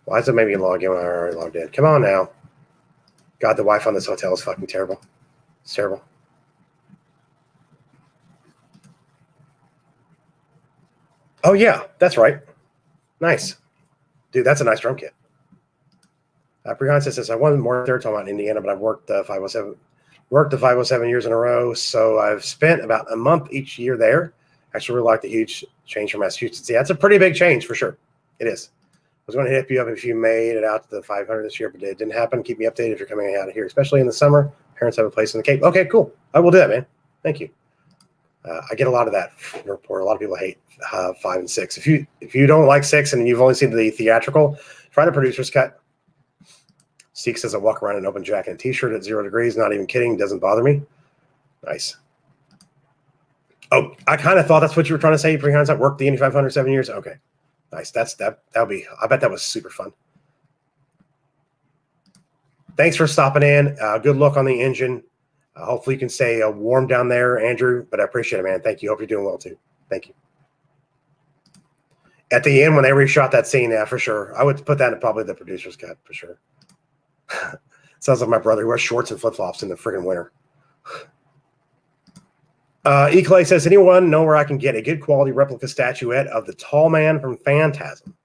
Why does it make me log in when I already logged in? Come on now. God, the Wi-Fi on this hotel is fucking terrible. It's terrible. Oh, yeah, that's right. Nice. Dude, that's a nice drum kit. Prehan says, I wanted more there talking about Indiana, but I've worked 507. Worked the 507 years in a row, so I've spent about a month each year there. Actually, really like the huge change from Massachusetts. Yeah, it's a pretty big change for sure. It is. I was going to hit you up if you made it out to the 500 this year, but it didn't happen. Keep me updated if you're coming out of here, especially in the summer. Parents have a place in the Cape. Okay, cool. I will do that, man. Thank you. I get a lot of that report. A lot of people hate 5 and 6. If you don't like 6 and you've only seen the theatrical, try the producer's cut. Seek says I walk around in an open jacket and t-shirt at 0 degrees. Not even kidding. Doesn't bother me. Nice. Oh, I kind of thought that's what you were trying to say. Pre-Hines, I worked the Indy 500 7 years. Okay. Nice. That'll be, I bet that was super fun. Thanks for stopping in. Good luck on the engine. Hopefully you can stay warm down there, Andrew, but I appreciate it, man. Thank you. Hope you're doing well too. Thank you. At the end, when they reshot that scene, yeah, for sure. I would put that in probably the producer's cut for sure. Sounds like my brother who wears shorts and flip-flops in the friggin' winter. E-Clay says, anyone know where I can get a good quality replica statuette of the tall man from Phantasm?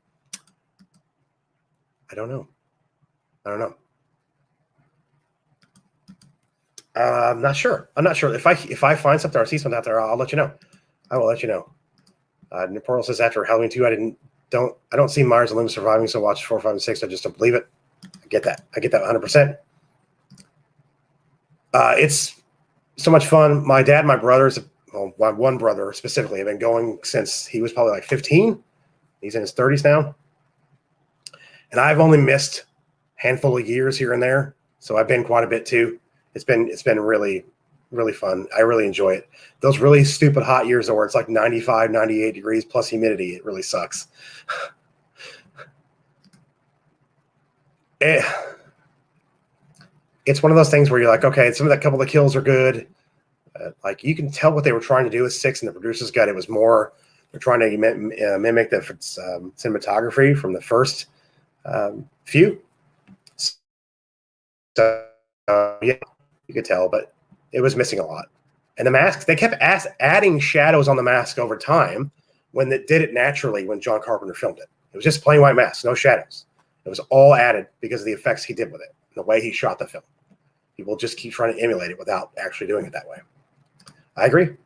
I don't know. I'm not sure. If I find something or see something out there, I'll let you know. I will let you know. Portal says after Halloween 2, I don't see Meyers and Lim surviving, so watch 4, 5, and 6. I just don't believe it. I get that 100%. It's so much fun. My dad, my brothers, well, my one brother specifically, have been going since he was probably like 15. He's in his 30s now. And I've only missed a handful of years here and there. So I've been quite a bit too. It's been really, really fun. I really enjoy it. Those really stupid hot years where it's like 95, 98 degrees plus humidity, it really sucks. It's one of those things where you're like, okay, some of that couple of kills are good. Like you can tell what they were trying to do with 6 in the producer's cut. It was more, they're trying to mimic the cinematography from the first few. So yeah, you could tell, but it was missing a lot. And the masks, they kept adding shadows on the mask over time when it did it naturally when John Carpenter filmed it. It was just plain white mask, no shadows. It was all added because of the effects he did with it, and the way he shot the film. People just keep trying to emulate it without actually doing it that way. I agree.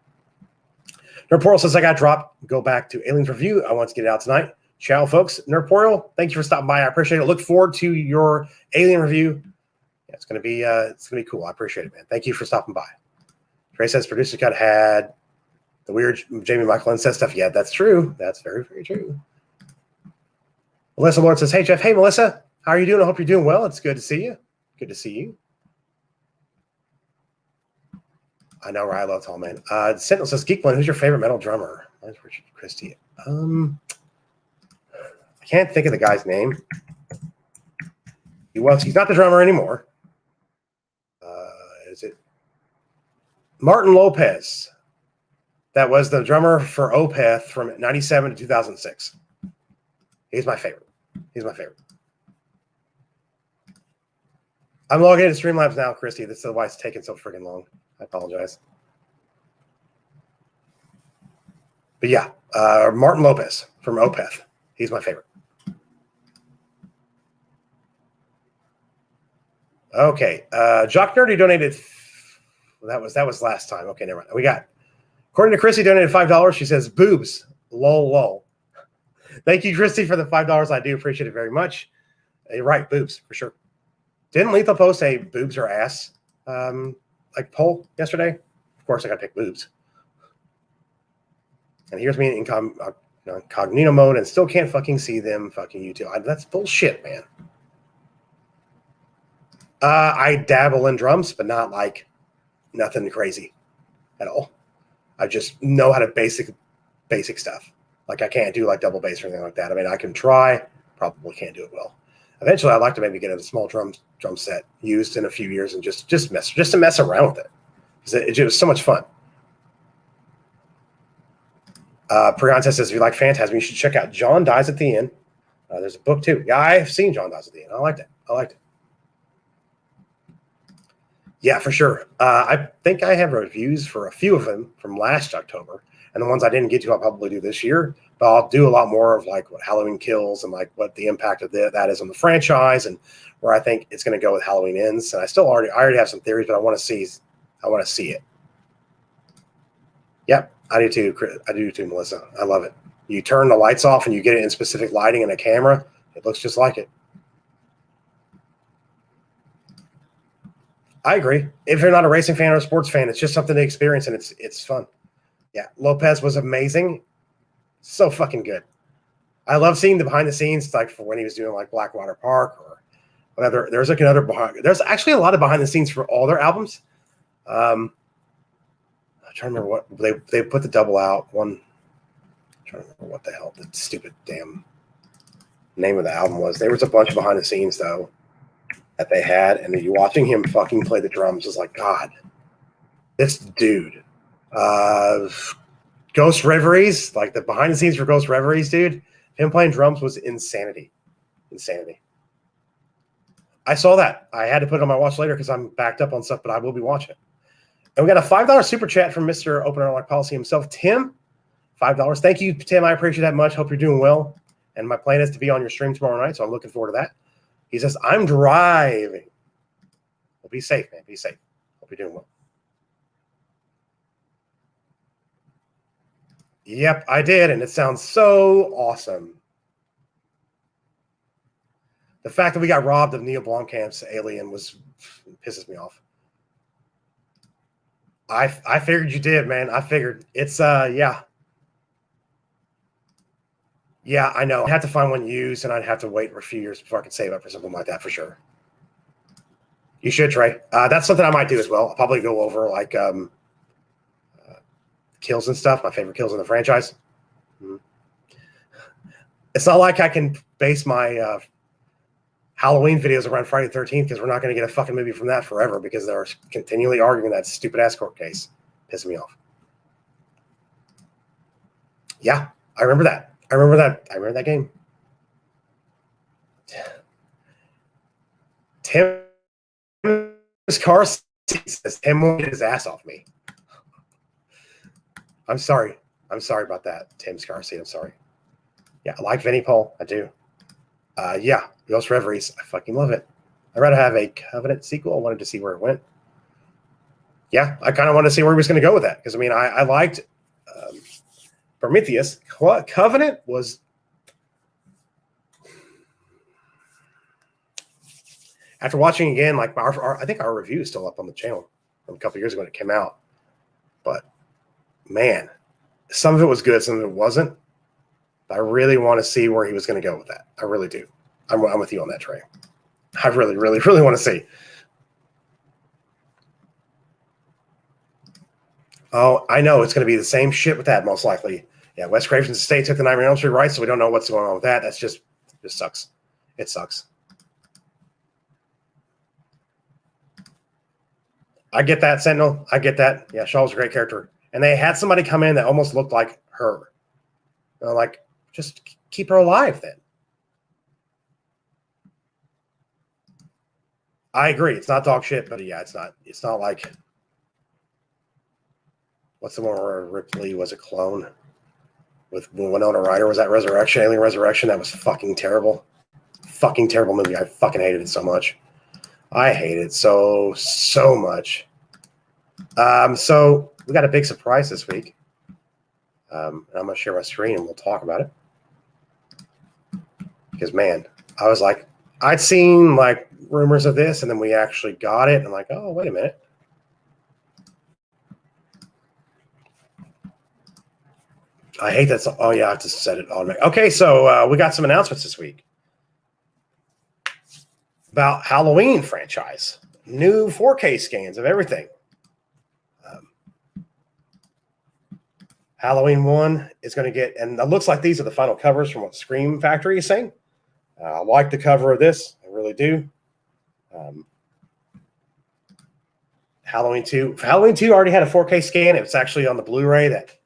Nerdportal says, I got dropped. Go back to Aliens Review. I want to get it out tonight. Ciao, folks. Nerdportal, thank you for stopping by. I appreciate it. Look forward to your Alien Review. Yeah, it's gonna be cool. I appreciate it, man. Thank you for stopping by. Trey says producer cut had the weird Jamie Michael and says stuff. Yeah, that's true. That's very, very true. Melissa Lord says, hey, Jeff. Hey, Melissa. How are you doing? I hope you're doing well. It's good to see you. Good to see you. I know, right? I love Tall Man. Sentinel says, GeekBlend, who's your favorite metal drummer? Mine's Richard Christie. I can't think of the guy's name. He's not the drummer anymore. Is it Martin Lopez? That was the drummer for Opeth from 97 to 2006. He's my favorite. I'm logging into Streamlabs now, Christy. This is why it's taking so freaking long. I apologize. But yeah, Martin Lopez from Opeth. He's my favorite. Okay. Jock Nerdy donated. That was last time. Okay, never mind. We got, according to Christy, donated $5. She says, boobs. Lol, lol. Thank you, Christy, for the $5. I do appreciate it very much. You're right, boobs, for sure. Didn't Lethal Post say boobs or ass like poll yesterday? Of course, I got to pick boobs. And here's me in incognito mode and still can't fucking see them fucking YouTube. That's bullshit, man. I dabble in drums, but not like nothing crazy at all. I just know how to basic stuff. Like I can't do like double bass or anything like that. I mean, I can try, probably can't do it well. Eventually, I'd like to maybe get a small drum set used in a few years and just to mess around with it. Because it was so much fun. Priyanka says, if you like Phantasm, you should check out John Dies at the End. There's a book too. Yeah, I've seen John Dies at the End. I liked it. Yeah, for sure. I think I have reviews for a few of them from last October, and the ones I didn't get to, I'll probably do this year. But I'll do a lot more of like what Halloween Kills and like what the impact of that is on the franchise, and where I think it's going to go with Halloween Ends. And I already have some theories, but I want to see it. Yep, I do too. I do too, Melissa. I love it. You turn the lights off and you get it in specific lighting and a camera. It looks just like it. I agree. If you're not a racing fan or a sports fan, it's just something to experience, and it's fun. Yeah, Lopez was amazing. So fucking good. I love seeing the behind the scenes, like for when he was doing like Blackwater Park or whatever. There's like another there's actually a lot of behind the scenes for all their albums. I'm trying to remember what they put the double out one. I'm trying to remember what the hell the stupid damn name of the album was. There was a bunch of behind the scenes though that they had, and you watching him fucking play the drums is like, God, this dude. Ghost Reveries, like the behind the scenes for Ghost Reveries, dude. Him playing drums was insanity. Insanity. I saw that. I had to put it on my watch later because I'm backed up on stuff, but I will be watching it. And we got a $5 super chat from Mr. Open Airlock Policy himself, Tim. $5. Thank you, Tim. I appreciate that much. Hope you're doing well. And my plan is to be on your stream tomorrow night, so I'm looking forward to that. He says, I'm driving. Well, be safe, man. Be safe. Hope you're doing well. Yep, I did, and it sounds so awesome. The fact that we got robbed of Neil Blomkamp's Alien pisses me off. I figured you did, man. I figured it's yeah. Yeah, I know. I'd have to find one used, and I'd have to wait for a few years before I could save up for something like that for sure. You should, Trey. That's something I might do as well. I'll probably go over like kills and stuff. My favorite kills in the franchise. It's not like I can base my Halloween videos around Friday the 13th because we're not going to get a fucking movie from that forever because they're continually arguing that stupid ass court case. Pissing me off. Yeah, I remember that. I remember that game. Tim's car says Tim won't get his ass off me. I'm sorry. I'm sorry about that, Tim Scarcy. I'm sorry. Yeah, I like Vinnie Paul. I do. Yeah, Ghost Reveries. I fucking love it. I'd rather have a Covenant sequel. I wanted to see where it went. Yeah, I kind of wanted to see where he was going to go with that. Because, I mean, I liked Prometheus. Covenant was... After watching again, like I think our review is still up on the channel from a couple years ago when it came out. But, man, some of it was good, some of it wasn't. I really want to see where he was going to go with that. I really do. I'm with you on that, Trey. I really, really, really want to see. Oh, I know. It's going to be the same shit with that, most likely. Yeah, Wes Craven's estate took the Nightmare on Elm Street rights, so we don't know what's going on with that. That's just sucks. It sucks. I get that, Sentinel. I get that. Yeah, Shaw was a great character. And they had somebody come in that almost looked like her. You know, like, just keep her alive then. I agree. It's not dog shit, but yeah, it's not like what's the one where Ripley was a clone with Winona Ryder? Was that Resurrection? Alien Resurrection? That was fucking terrible. Fucking terrible movie. I fucking hated it so much. I hate it so much. So we got a big surprise this week. And I'm gonna share my screen and we'll talk about it. Because man, I was like, I'd seen like rumors of this, and then we actually got it. And I'm like, oh, wait a minute. I hate that. Oh yeah, I just said it automatic. Okay, so we got some announcements this week about Halloween franchise, new 4K scans of everything. Halloween 1 is going to get, and it looks like these are the final covers from what Scream Factory is saying. I like the cover of this. I really do. Halloween 2. Halloween 2 already had a 4K scan. It's actually on the Blu-ray that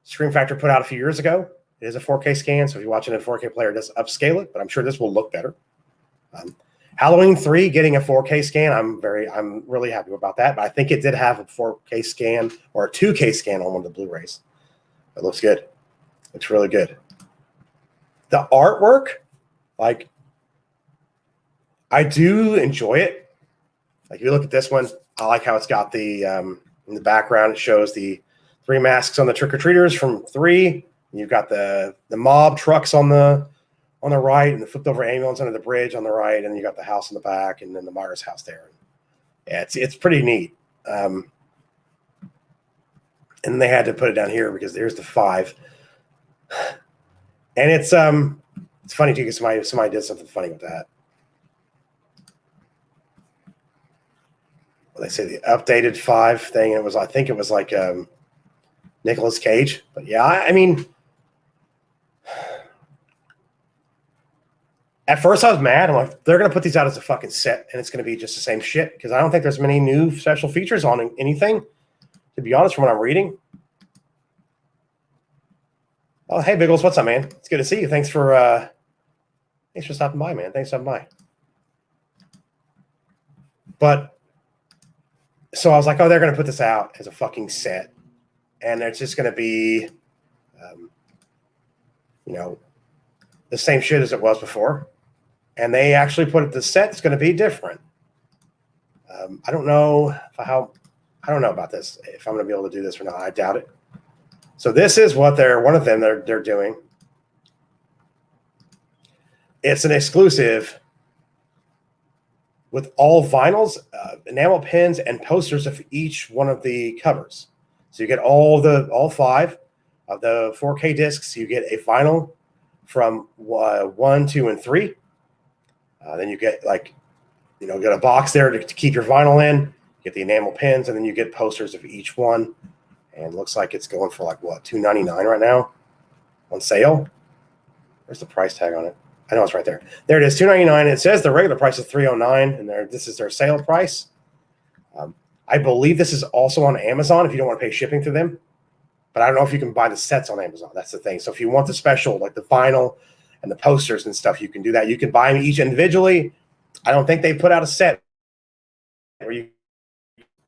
Scream Factory put out a few years ago. It is a 4K scan, so if you're watching a 4K player, it does upscale it, but I'm sure this will look better. Halloween 3 getting a 4K scan. I'm really happy about that. But I think it did have a 4K scan or a 2K scan on one of the Blu-rays. It looks good. Looks really good. The artwork, like, I do enjoy it. Like, if you look at this one, I like how it's got the in the background. It shows the 3 masks on the trick-or-treaters from 3. You've got the mob trucks on the right, and the flipped over ambulance under the bridge on the right, and then you got the house in the back, and then the Meyers house there. Yeah, it's pretty neat. And they had to put it down here because there's the 5. And it's funny too because somebody did something funny with that. Well, they say the updated 5 thing. It was, I think it was like Nicolas Cage. But yeah, I mean, at first I was mad. I'm like, they're going to put these out as a fucking set, and it's going to be just the same shit because I don't think there's many new special features on anything, to be honest, from what I'm reading. Oh, hey, Biggles, what's up, man? It's good to see you. Thanks for stopping by, man. Thanks for stopping by. But so I was like, oh, they're going to put this out as a fucking set, and it's just going to be, you know, the same shit as it was before. And they actually put it, the set's going to be different. I don't know I don't know about this, if I'm going to be able to do this or not. I doubt it. So this is what one of them they're doing. It's an exclusive with all vinyls, enamel pins, and posters of each one of the covers. So you get all 5 of the 4K discs. You get a vinyl from 1, 2, and 3. Then you get, like, you know, get a box there to keep your vinyl in. Get the enamel pins, and then you get posters of each one. And it looks like it's going for, like, what, $2.99 right now on sale. Where's the price tag on it? I know it's right there. There it is, $2.99. It says the regular price is $3.09, and this is their sale price. I believe this is also on Amazon if you don't want to pay shipping to them. But I don't know if you can buy the sets on Amazon. That's the thing. So if you want the special, like the vinyl and the posters and stuff, you can do that. You can buy them each individually. I don't think they put out a set where you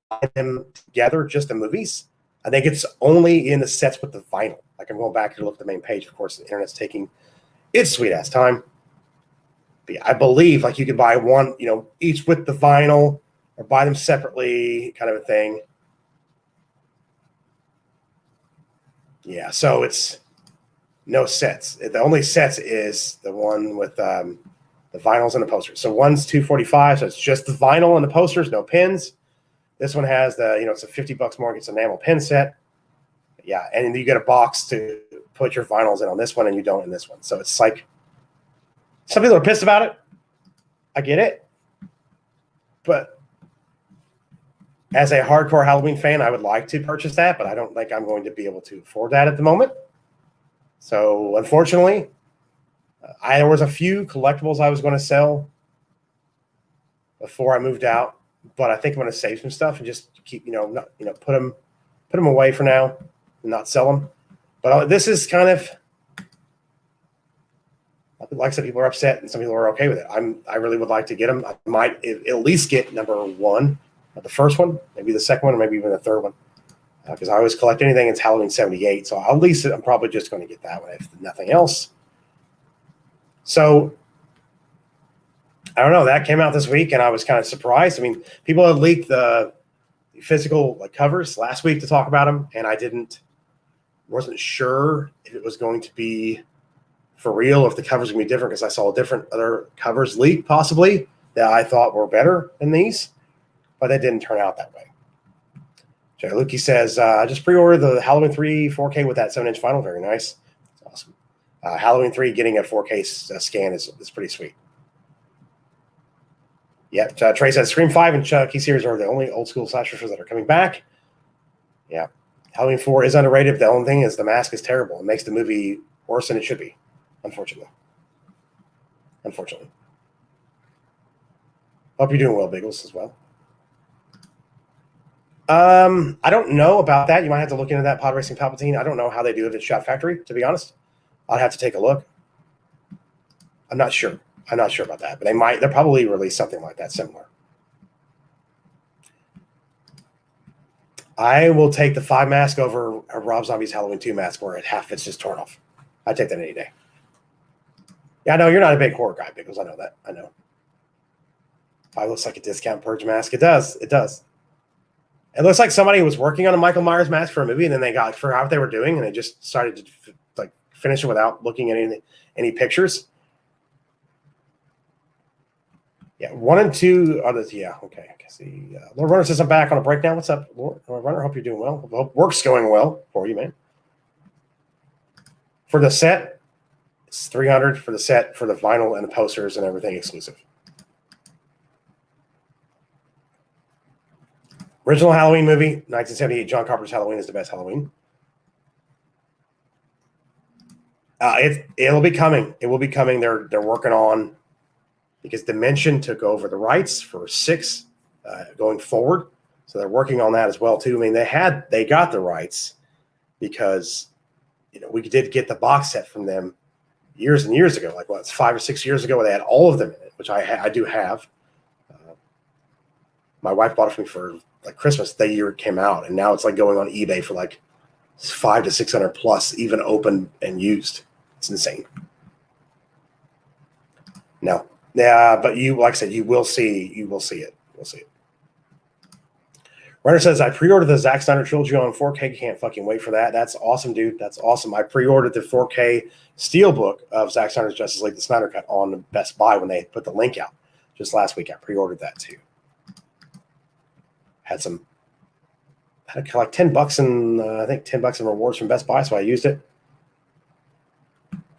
buy them together, just the movies. I think it's only in the sets with the vinyl. Like, I'm going back to look at the main page. Of course, the internet's taking its sweet-ass time. But yeah, I believe, like, you can buy one, you know, each with the vinyl or buy them separately, kind of a thing. Yeah, so it's no sets. The only sets is the one with the vinyls and the posters. So one's $245, so it's just the vinyl and the posters, no pins. This one has the, you know, it's a $50 more. It's an enamel pin set. Yeah, and you get a box to put your vinyls in on this one, and you don't in this one. So it's like, some people are pissed about it. I get it. But as a hardcore Halloween fan, I would like to purchase that, but I don't think I'm going to be able to afford that at the moment. So unfortunately, there was a few collectibles I was going to sell before I moved out, but I think I'm going to save some stuff and just keep, put them away for now and not sell them. But this is kind of, like some people are upset and some people are okay with it. I really would like to get them. I might at least get number 1, the first one, maybe the second one, or maybe even the third one, because I always collect anything. It's Halloween 78, so at least I'm probably just going to get that one if nothing else. So I don't know. That came out this week, and I was kind of surprised. I mean, people had leaked the physical covers last week to talk about them, and I wasn't sure if it was going to be for real, if the covers are going to be different, because I saw different other covers leak possibly that I thought were better than these, but that didn't turn out that way. Jay Lukey says, I just pre-ordered the Halloween 3 4K with that 7-inch vinyl. Very nice. It's awesome. Halloween 3 getting a 4K scan is pretty sweet. Yeah, Trey says Scream 5 and Chucky series are the only old school slashers that are coming back. Yeah. Halloween 4 is underrated. The only thing is the mask is terrible. It makes the movie worse than it should be, unfortunately. Hope you're doing well, Biggles, as well. I don't know about that. You might have to look into that Pod Racing Palpatine. I don't know how they do it at Shot Factory, to be honest. I'll have to take a look. I'm not sure. I'm not sure about that, but they'll probably release something like that similar. I will take the 5 mask over a Rob Zombie's Halloween 2 mask where half it's just torn off. I'd take that any day. Yeah, I know you're not a big horror guy, Biggles. I know that. I know. 5 looks like a discount purge mask. It does. It does. It looks like somebody was working on a Michael Myers mask for a movie, and then they forgot what they were doing, and they just started to like finish it without looking at any pictures. Yeah, 1 and 2 are the okay. I can see. Lord Runner says I'm back on a break now. What's up, Lord Runner? Hope you're doing well. Hope work's going well for you, man. For the set, it's $300 for the set for the vinyl and the posters and everything exclusive. Original Halloween movie, 1978. John Carpenter's Halloween is the best Halloween. It'll be coming. It will be coming. They're working on, because Dimension took over the rights for 6 going forward, so they're working on that as well too. I mean, they got the rights because we did get the box set from them years and years ago, like it's 5 or 6 years ago, where they had all of them in it, which I do have. My wife bought it for me for like Christmas the year it came out, and now it's like going on eBay for like $500 to $600 plus, even open and used. It's insane. No, yeah, but like I said, you will see it. We'll see it. Runner says I pre-ordered the Zack Snyder trilogy on 4K. Can't fucking wait for that. That's awesome, dude. That's awesome. I pre-ordered the 4K Steelbook of Zack Snyder's Justice League, the Snyder Cut, on Best Buy when they put the link out just last week. I pre-ordered that too. Had like $10 in I think $10 in rewards from Best Buy, so I used it.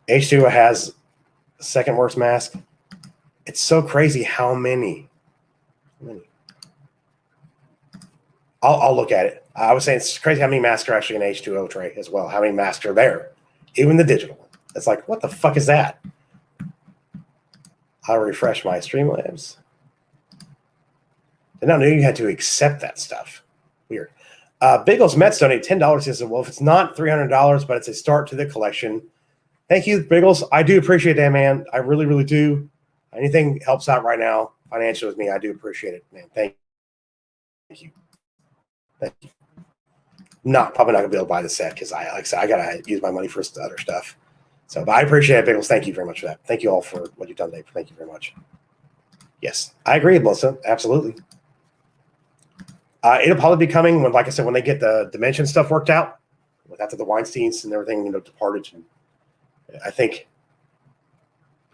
H2O has the second worst mask. It's so crazy how many. I'll look at it. I was saying it's crazy how many masks are actually in H2O tray as well. How many masks are there? Even the digital one. It's like, what the fuck is that? I'll refresh my Streamlabs. I never knew you had to accept that stuff. Weird. Biggles Mets donate $10. He says, well, if it's not $300, but it's a start to the collection. Thank you, Biggles. I do appreciate that, man. I really, really do. Anything helps out right now financially with me. I do appreciate it, man. Thank you. Thank you. Probably not gonna be able to buy the set because like I said, I gotta use my money for other stuff. So, but I appreciate it, Biggles. Thank you very much for that. Thank you all for what you've done today. Thank you very much. Yes, I agree, Melissa. Absolutely. It'll probably be coming when, like I said, when they get the Dimension stuff worked out, after the Weinsteins and everything, departed. And I think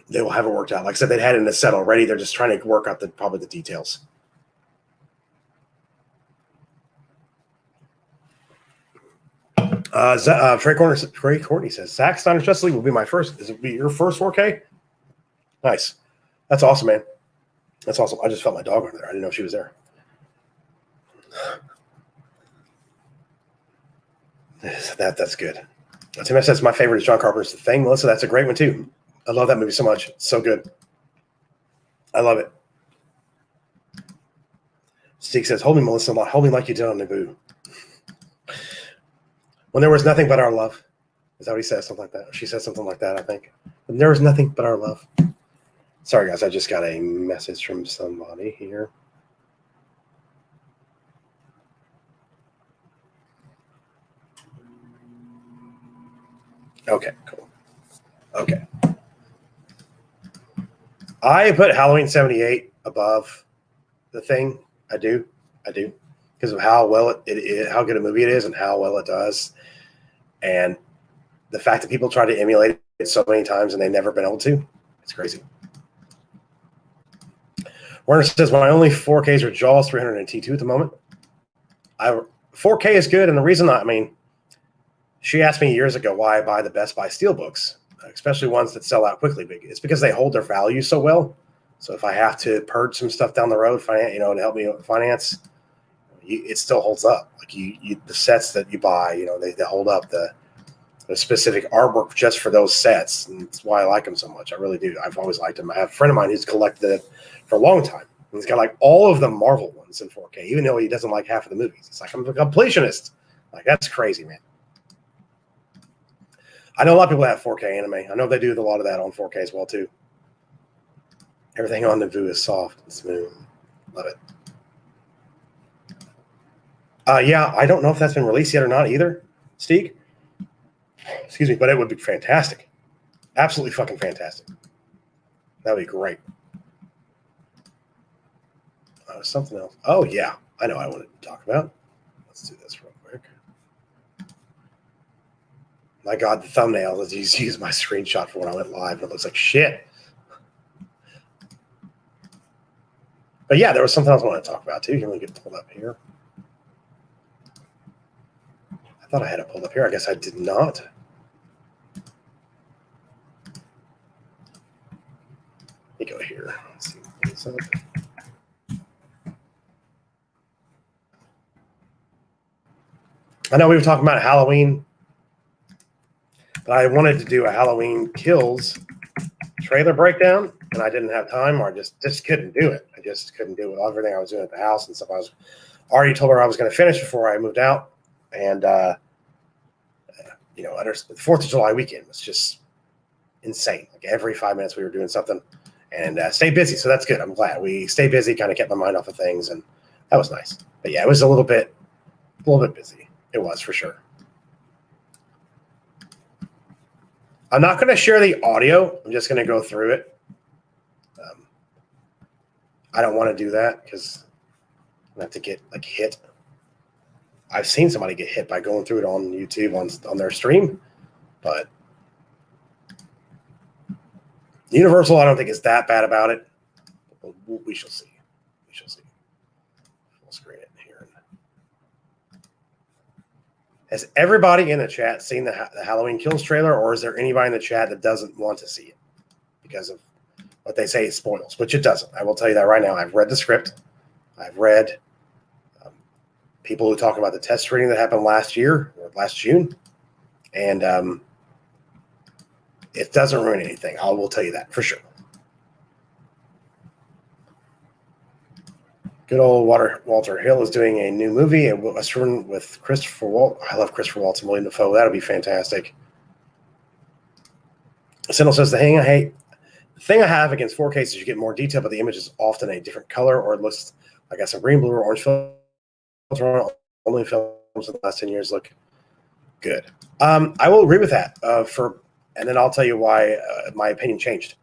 they will have it worked out. Like I said, they had it in the set already. They're just trying to work out probably the details. Trey Courtney says, Zack Snyder's Justice League will be my first. Is it be your first 4K? Nice. That's awesome, man. That's awesome. I just felt my dog over there. I didn't know she was there. That's good. Tim says my favorite is John Carpenter's The Thing. Melissa, that's a great one too. I love that movie so much. It's so good. I love it. Steve says, hold me, Melissa. Hold me like you did on Naboo. When there was nothing but our love. Is that what he says? Something like that. She says something like that, I think. When there was nothing but our love. Sorry, guys. I just got a message from somebody here. Okay, cool. Okay. I put Halloween 78 above The Thing. I do. Because of how well it is, how good a movie it is, and how well it does. And the fact that people try to emulate it so many times and they've never been able to, it's crazy. Warner says, my only 4Ks are Jaws 300 and T2 at the moment. 4K is good, and the reason, she asked me years ago why I buy the Best Buy Steelbooks, especially ones that sell out quickly. It's because they hold their value so well. So if I have to purge some stuff down the road, to help me finance, it still holds up. Like the sets that you buy, they hold up the specific artwork just for those sets, and that's why I like them so much. I really do. I've always liked them. I have a friend of mine who's collected it for a long time. He's got like all of the Marvel ones in 4K, even though he doesn't like half of the movies. It's like, I'm a completionist. Like, that's crazy, man. I know a lot of people have 4K anime. I know they do a lot of that on 4K as well, too. Everything on the Vu is soft and smooth. Love it. Yeah, I don't know if that's been released yet or not either, Steve. Excuse me, but it would be fantastic. Absolutely fucking fantastic. That would be great. Something else. Oh, yeah. I know I wanted to talk about. Let's do this real quick. My God, the thumbnail is use my screenshot for when I went live. It looks like shit. But yeah, there was something else I wanted to talk about too. Here, let me get pulled up here. I thought I had it pulled up here. I guess I did not. Let me go here. Let's see what's up. I know we were talking about Halloween, but I wanted to do a Halloween Kills trailer breakdown, and I didn't have time, or just couldn't do it. I just couldn't do it. Everything I was doing at the house and stuff. I was already told her I was going to finish before I moved out, and you know, the 4th of July weekend was just insane. Like every 5 minutes we were doing something, and stay busy. So that's good. I'm glad we stayed busy. Kind of kept my mind off of things, and that was nice. But yeah, it was a little bit busy. It was for sure. I'm not going to share the audio. I'm just going to go through it. I don't want to do that because I have to get like hit. I've seen somebody get hit by going through it on YouTube on their stream, but Universal, I don't think is that bad about it. We shall see. We shall see. We'll screen it here. Has everybody in the chat seen the Halloween Kills trailer, or is there anybody in the chat that doesn't want to see it because of what they say it spoils, which it doesn't. I will tell you that right now. I've read the script. I've read people who talk about the test screening that happened last year or last June, and it doesn't ruin anything. I will tell you that for sure. Good old Walter Hill is doing a new movie, a Western with Christopher Waltz. I love Christopher Waltz and William Dafoe. That'll be fantastic. Sindel says, the thing I have against 4K is you get more detail, but the image is often a different color, or it looks like I got some green, blue, or orange filter. Only films in the last 10 years look good. I will agree with that. And then I'll tell you why my opinion changed.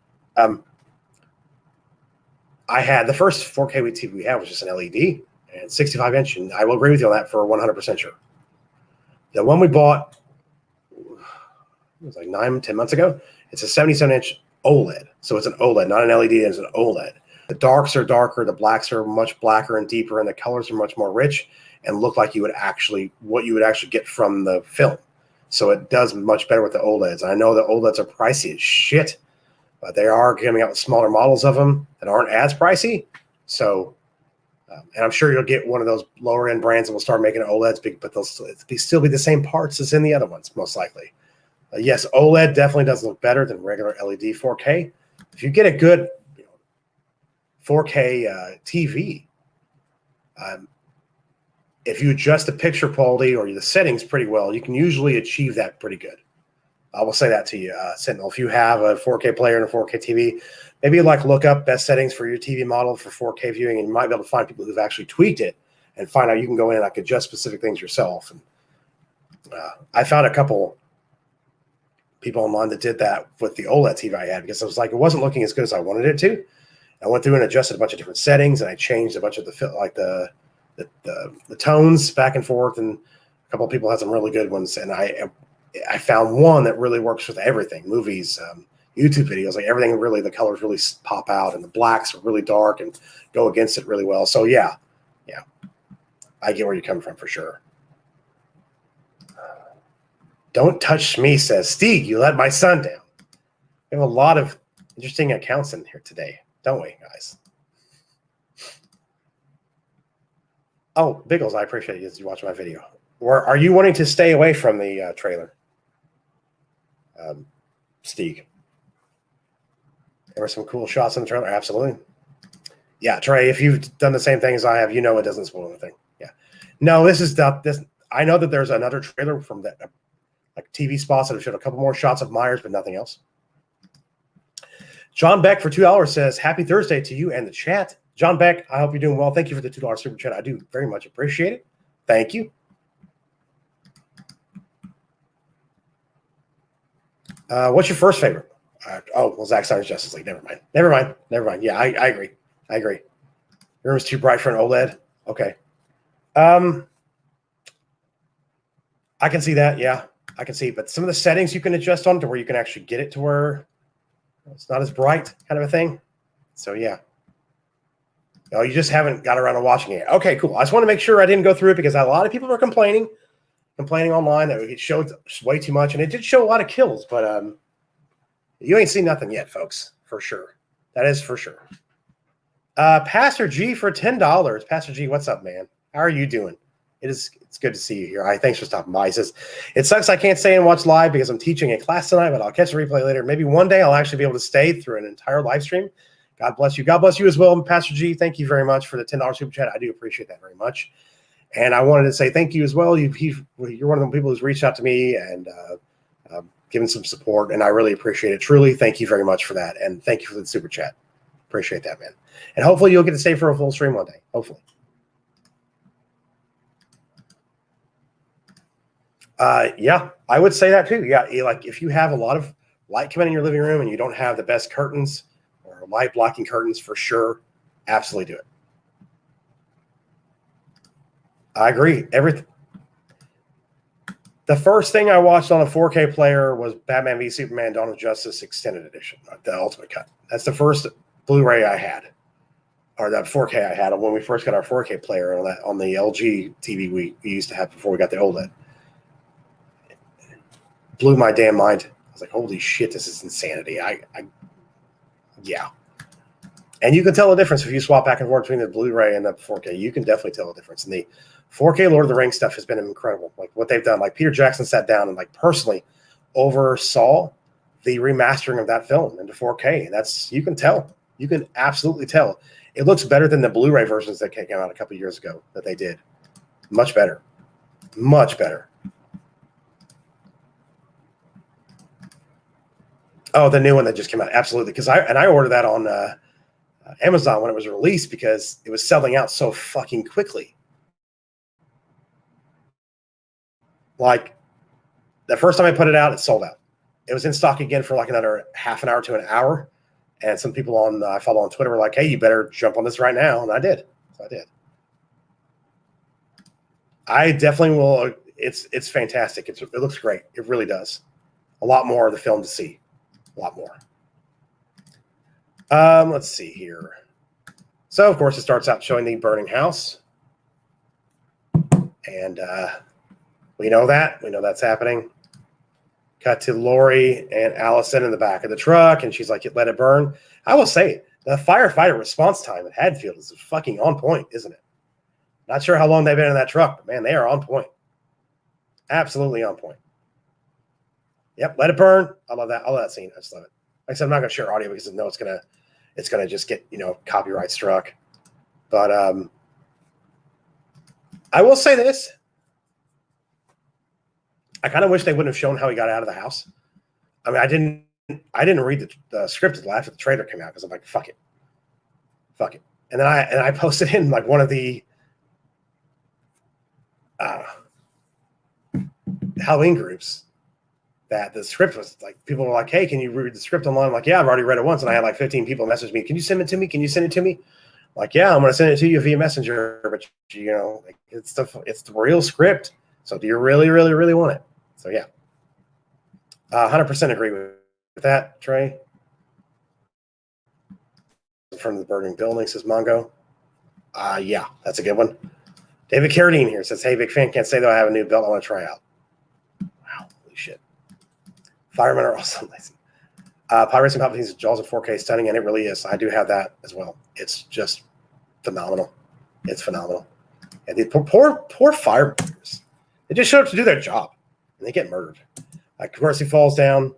I had the first 4K TV we had was just an LED and 65-inch, and I will agree with you on that for 100% sure. The one we bought, it was like 9-10 months ago. It's a 77-inch OLED, so it's an OLED, not an LED. It's an OLED. The darks are darker, the blacks are much blacker and deeper, and the colors are much more rich and look like what you would actually get from the film. So it does much better with the OLEDs. And I know the OLEDs are pricey as shit, but they are coming out with smaller models of them that aren't as pricey. So, and I'm sure you'll get one of those lower end brands that will start making OLEDs, but they'll still be the same parts as in the other ones, most likely. Yes, OLED definitely does look better than regular LED 4K. If you get a good 4K TV, if you adjust the picture quality or the settings pretty well, you can usually achieve that pretty good. I will say that to you, Sentinel. If you have a 4K player and a 4K TV, maybe look up best settings for your TV model for 4K viewing, and you might be able to find people who've actually tweaked it and find out you can go in and adjust specific things yourself. And I found a couple people online that did that with the OLED TV I had, because I was like, it wasn't looking as good as I wanted it to. I went through and adjusted a bunch of different settings, and I changed a bunch of the tones back and forth, and a couple of people had some really good ones, and I found one that really works with everything: movies, YouTube videos, like everything. Really, the colors really pop out, and the blacks are really dark and go against it really well. So yeah, I get where you're coming from for sure. Don't touch me, says Steve. You let my son down. We have a lot of interesting accounts in here today, don't we, guys? Oh, Biggles, I appreciate you watching my video. Or are you wanting to stay away from the trailer, Steve? There were some cool shots in the trailer. Absolutely. Yeah, Trey, if you've done the same thing as I have, you know it doesn't spoil anything. Yeah. No, this is not this. I know that there's another trailer from that, like TV spots that have showed a couple more shots of Meyers, but nothing else. John Beck for $2 says, happy Thursday to you and the chat. John Beck, I hope you're doing well. Thank you for the $2 super chat. I do very much appreciate it. Thank you. What's your first favorite? Zack Snyder's Justice League. Never mind. Yeah, I agree. The room is too bright for an OLED. Okay. I can see that. Yeah, I can see. But some of the settings you can adjust on to where you can actually get it to where it's not as bright, kind of a thing. So yeah. No, you just haven't got around to watching it. Okay, cool. I just want to make sure I didn't go through it because a lot of people are complaining online that it showed way too much, and it did show a lot of kills, but you ain't seen nothing yet, folks, for sure. That is for sure. Pastor G for $10. Pastor G, what's up, man? How are you doing? It's good to see you here. Thanks for stopping by. He says, it sucks I can't stay and watch live because I'm teaching a class tonight, but I'll catch the replay later. Maybe one day I'll actually be able to stay through an entire live stream. God bless you. God bless you as well, Pastor G. Thank you very much for the $10 super chat. I do appreciate that very much. And I wanted to say thank you as well. You're one of the people who's reached out to me and given some support, and I really appreciate it. Truly, thank you very much for that. And thank you for the super chat. Appreciate that, man. And hopefully you'll get to stay for a full stream one day. Hopefully. Yeah, I would say that too. Yeah, like if you have a lot of light coming in your living room and you don't have the best curtains or light blocking curtains, for sure, absolutely do it. I agree. The first thing I watched on a 4K player was Batman v Superman: Dawn of Justice Extended Edition, the Ultimate Cut. That's the first Blu-ray I had, or that 4K I had when we first got our 4K player on the LG TV we used to have before we got the OLED. Blew my damn mind. I was like, holy shit, this is insanity. Yeah. And you can tell the difference if you swap back and forth between the Blu-ray and the 4K. You can definitely tell the difference. And the 4K Lord of the Rings stuff has been incredible. Like what they've done. Like Peter Jackson sat down and like personally oversaw the remastering of that film into 4K. And you can tell. You can absolutely tell. It looks better than the Blu-ray versions that came out a couple of years ago that they did. Much better. Much better. Oh, the new one that just came out. Absolutely. Because I ordered that on Amazon when it was released because it was selling out so fucking quickly. Like the first time I put it out, it sold out. It was in stock again for like another half an hour to an hour. And some people I follow on Twitter were like, hey, you better jump on this right now. And I did. So I did. I definitely will. It's fantastic. It looks great. It really does. A lot more of the film to see. A lot more. Let's see here. So, of course, it starts out showing the burning house. And we know that. We know that's happening. Cut to Lori and Allison in the back of the truck, and she's like, let it burn. I will say, the firefighter response time at Hadfield is fucking on point, isn't it? Not sure how long they've been in that truck, but, man, they are on point. Absolutely on point. Yep, let it burn. I love that. I love that scene. I just love it. Like I said, I'm not going to share audio because I know it's gonna just get copyright struck. But I will say this: I kind of wish they wouldn't have shown how he got out of the house. I mean, I didn't read the script until after the trailer came out because I'm like, fuck it. And then I posted in like one of the Halloween groups that the script was like, people were like, hey, can you read the script online? I'm like, yeah, I've already read it once. And I had like 15 people message me, can you send it to me? Can you send it to me? Like, yeah, I'm going to send it to you via Messenger, but like, it's the real script. So do you really, really, really want it? So yeah, 100% agree with that, Trey. From the burning building, says Mongo. Yeah, that's a good one. David Carradine here says, hey, big fan, can't say though I have a new belt I want to try out. Wow, holy shit. Firemen are also lazy. Pirates and Puppets Jaws in 4K stunning, and it really is. I do have that as well. It's just phenomenal. It's phenomenal. And the poor firefighters, they just show up to do their job, and they get murdered. Of course, he falls down.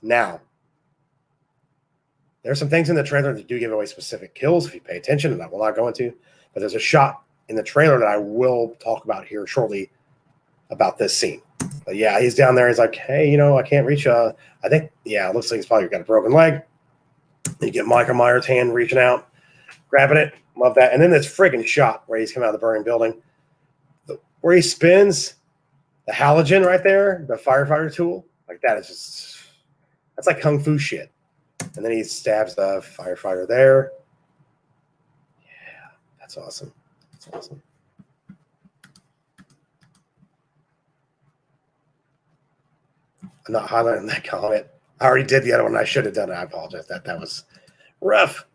Now, there's some things in the trailer that do give away specific kills if you pay attention, and I will not go into. But there's a shot in the trailer that I will talk about here shortly about this scene. But yeah, he's down there. He's like, hey, I can't reach. I think, yeah, it looks like he's probably got a broken leg. You get Michael Myers' hand reaching out, grabbing it. Love that. And then this friggin' shot where he's coming out of the burning building, where he spins the halogen right there, the firefighter tool. Like that is just, that's like kung fu shit. And then he stabs the firefighter there. Yeah, that's awesome. That's awesome. I'm not highlighting that comment. I already did the other one. I should have done it. I apologize. That was rough.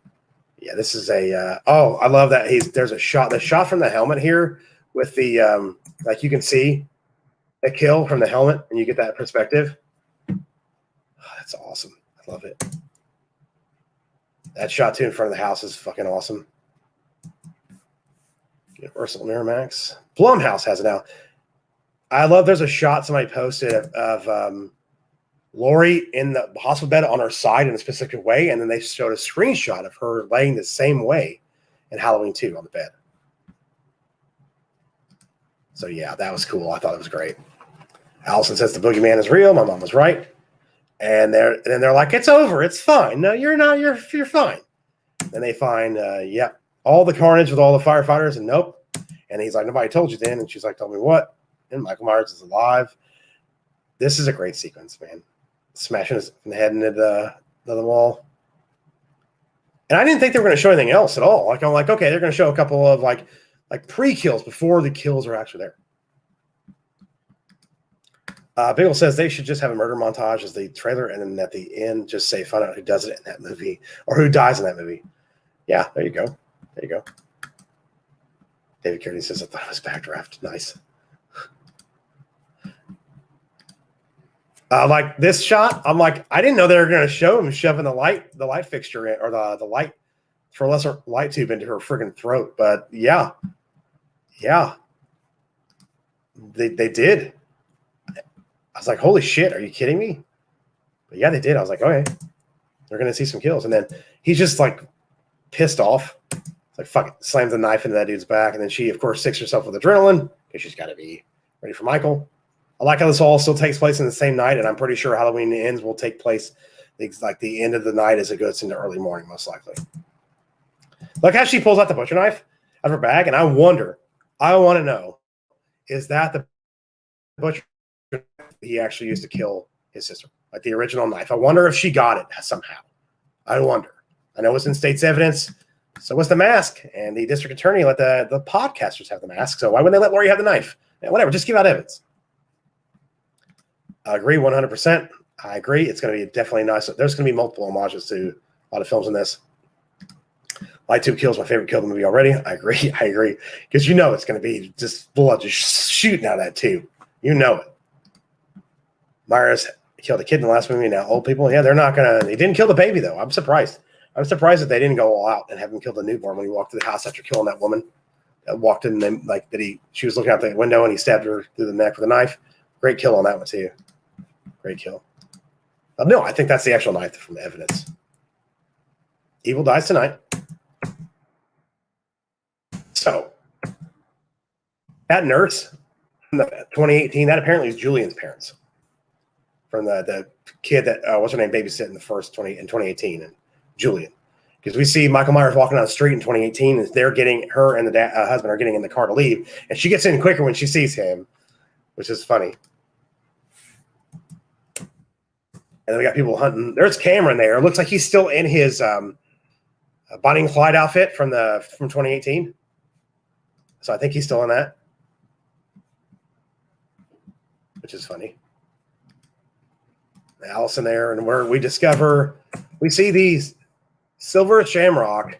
Yeah, this is a oh, I love that. There's a shot. The shot from the helmet here with the like you can see the kill from the helmet, and you get that perspective. Oh, that's awesome. I love it. That shot too in front of the house is fucking awesome. Universal Miramax. Blumhouse has it now. I love. There's a shot somebody posted of Lori in the hospital bed on her side in a specific way, and then they showed a screenshot of her laying the same way in Halloween 2 on the bed. So yeah, that was cool. I thought it was great. Allison says the boogeyman is real. My mom was right. And they're like, it's over. It's fine. No, you're not. You're fine. And they find, yeah, all the carnage with all the firefighters, and nope. And he's like, nobody told you then. And she's like, tell me what? And Michael Myers is alive. This is a great sequence, man. Smashing his head into the wall. And I didn't think they were going to show anything else at all. Like I'm like, okay, they're going to show a couple of like pre-kills before the kills are actually there. Biggle says they should just have a murder montage as the trailer, and then at the end, just say find out who does it in that movie or who dies in that movie. Yeah, there you go. There you go. David Carey says I thought it was backdraft. Nice. Like this shot, I'm like, I didn't know they were going to show him shoving the light fixture in, or the light for lesser light tube into her friggin' throat. But yeah, they did. I was like, holy shit, are you kidding me? But yeah, they did. I was like, okay, they're going to see some kills. And then he's just like pissed off. It's like, fuck it, slams the knife into that dude's back. And then she, of course, sicks herself with adrenaline because she's got to be ready for Michael. I like how this all still takes place in the same night, and I'm pretty sure Halloween Ends will take place like the end of the night as it goes into early morning, most likely. Look how she pulls out the butcher knife out of her bag, and I want to know, is that the butcher knife he actually used to kill his sister, like the original knife? I wonder if she got it somehow. I wonder. I know it's in state's evidence. So was the mask, and the district attorney let the podcasters have the mask. So why wouldn't they let Lori have the knife? Yeah, whatever, just give out evidence. I agree 100%. I agree. It's going to be definitely nice. There's going to be multiple homages to a lot of films in this. Light Tube Kill is my favorite kill of the movie already. I agree. I agree. Because you know it's going to be just blood just shooting out of that tube. You know it. Myers killed a kid in the last movie. Now old people, yeah, they're not going to. He didn't kill the baby, though. I'm surprised. I'm surprised that they didn't go all out and have him kill the newborn when he walked to the house after killing that woman that walked in. And like that, she was looking out the window and he stabbed her through the neck with a knife. Great kill on that one, too. Great kill. No, I think that's the actual knife from the evidence. Evil dies tonight. So, that nurse from the 2018, that apparently is Julian's parents. From the kid that, what's her name, babysitting in the first in 2018, and Julian. Because we see Michael Myers walking down the street in 2018, and they're getting, her and the husband are getting in the car to leave, and she gets in quicker when she sees him, which is funny. And then we got people hunting. There's Cameron there. It looks like he's still in his Bonnie and Clyde outfit from 2018. So I think he's still in that, which is funny. Allison there, and where we see these Silver Shamrock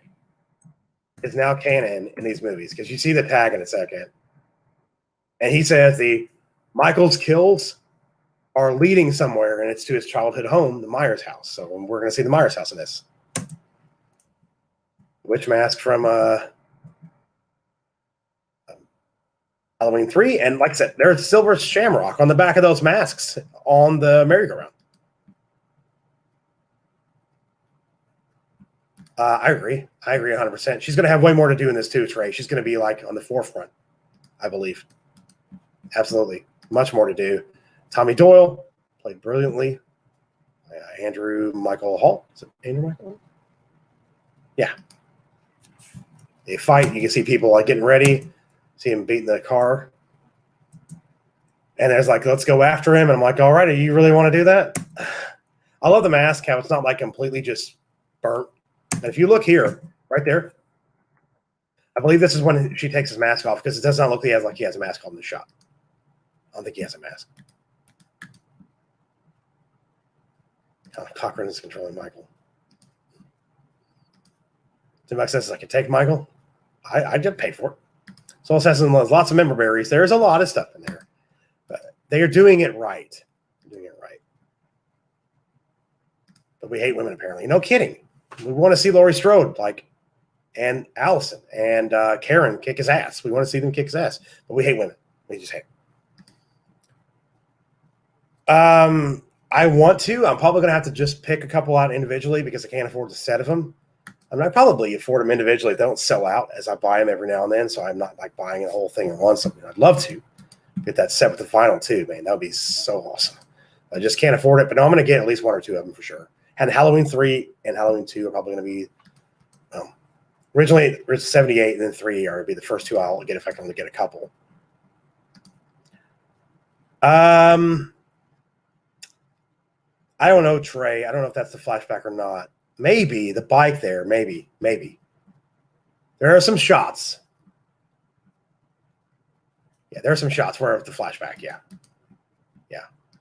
is now canon in these movies because you see the tag in a second, and he says the Michael's kills are leading somewhere, and it's to his childhood home, the Myers house. So we're going to see the Myers house in this. Witch mask from Halloween 3. And like I said, there's Silver Shamrock on the back of those masks on the merry-go-round. I agree. I agree 100%. She's going to have way more to do in this too, Trey. She's going to be like on the forefront, I believe. Absolutely. Much more to do. Tommy Doyle played brilliantly. Andrew Michael Hall. Is it Andrew Michael? Yeah. They fight. You can see people like getting ready. See him beating the car. And there's like, let's go after him. And I'm like, all right, do you really want to do that? I love the mask, how it's not like completely just burnt. And if you look here, right there, I believe this is when she takes his mask off because it does not look like he has a mask on the shot. I don't think he has a mask. Oh, Cochran is controlling Michael. Tim says, I can take Michael. I did pay for it. Soul Assassin loves lots of member berries. There's a lot of stuff in there. But they are doing it right. Doing it right. But we hate women, apparently. No kidding. We want to see Laurie Strode, and Allison and Karen kick his ass. We want to see them kick his ass. But we hate women. We just hate them. I want to. I'm probably going to have to just pick a couple out individually because I can't afford a set of them. I mean, I probably afford them individually. They don't sell out as I buy them every now and then, so I'm not like buying the whole thing at once. I mean, I'd love to get that set with the final too, man. That would be so awesome. I just can't afford it, but no, I'm going to get at least one or two of them for sure. And Halloween 3 and Halloween 2 are probably going to be originally it was 78 and then 3 are going to be the first two I'll get if I can only get a couple. I don't know, Trey. I don't know if that's the flashback or not. Maybe the bike there. Maybe. There are some shots. Yeah, there are some shots where the flashback. Yeah.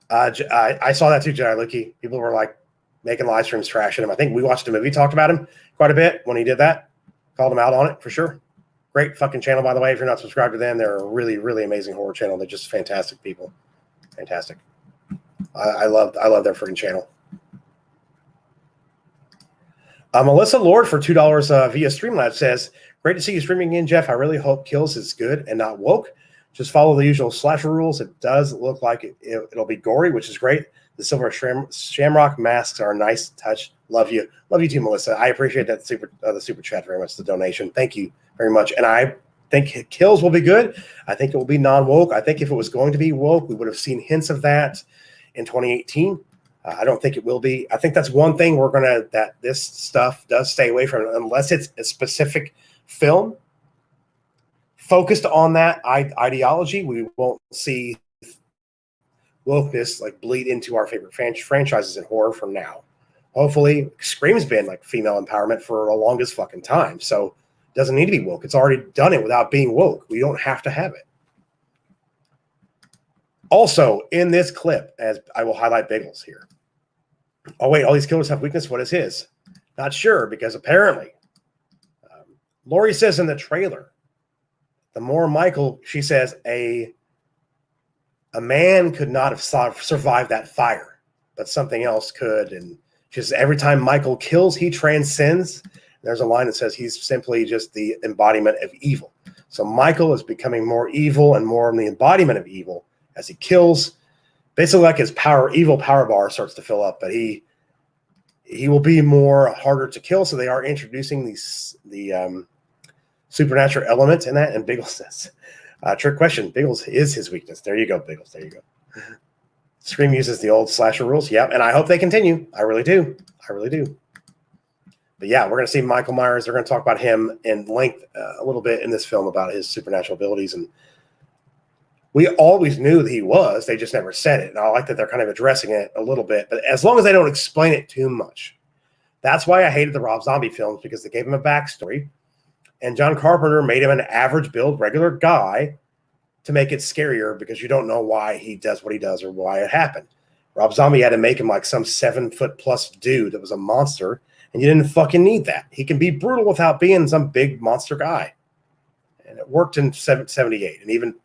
I saw that too, Jedi Luki. People were like making live streams trashing him. I think we watched a movie, talked about him quite a bit when he did that. Called him out on it for sure. Great fucking channel, by the way. If you're not subscribed to them, they're a really, really amazing horror channel. They're just fantastic people. Fantastic. I love their freaking channel. Melissa Lord for $2 via Streamlabs says, great to see you streaming again, Jeff. I really hope Kills is good and not woke. Just follow the usual slasher rules. It does look like it'll be gory, which is great. The silver shamrock masks are a nice touch. Love you. Love you too, Melissa. I appreciate that the super chat very much, the donation. Thank you very much. And I think Kills will be good. I think it will be non-woke. I think if it was going to be woke, we would have seen hints of that in 2018. I don't think it will be. I think that's one thing that this stuff does stay away from, unless it's a specific film focused on that ideology. We won't see wokeness bleed into our favorite franchises in horror from now. Hopefully, Scream's been female empowerment for the longest fucking time, so it doesn't need to be woke. It's already done it without being woke. We don't have to have it. Also, in this clip, as I will highlight Biggles here. Oh, wait, all these killers have weakness. What is his? Not sure, because apparently, Laurie says in the trailer, the more Michael, she says, a man could not have survived that fire, but something else could. And she says, every time Michael kills, he transcends. There's a line that says he's simply just the embodiment of evil. So Michael is becoming more evil and more in the embodiment of evil as he kills. Basically, his evil power bar starts to fill up, but he will be more harder to kill. So they are introducing the supernatural element in that. And Biggles says, trick question, Biggles is his weakness. There you go, Biggles. There you go. Scream uses the old slasher rules. Yep, and I hope they continue. I really do. But yeah, we're going to see Michael Myers. They're going to talk about him in length a little bit in this film about his supernatural abilities. And we always knew that he was. They just never said it. And I like that they're kind of addressing it a little bit. But as long as they don't explain it too much. That's why I hated the Rob Zombie films, because they gave him a backstory. And John Carpenter made him an average build, regular guy to make it scarier, because you don't know why he does what he does or why it happened. Rob Zombie had to make him some 7-foot-plus dude that was a monster. And you didn't fucking need that. He can be brutal without being some big monster guy. And it worked in 78. And even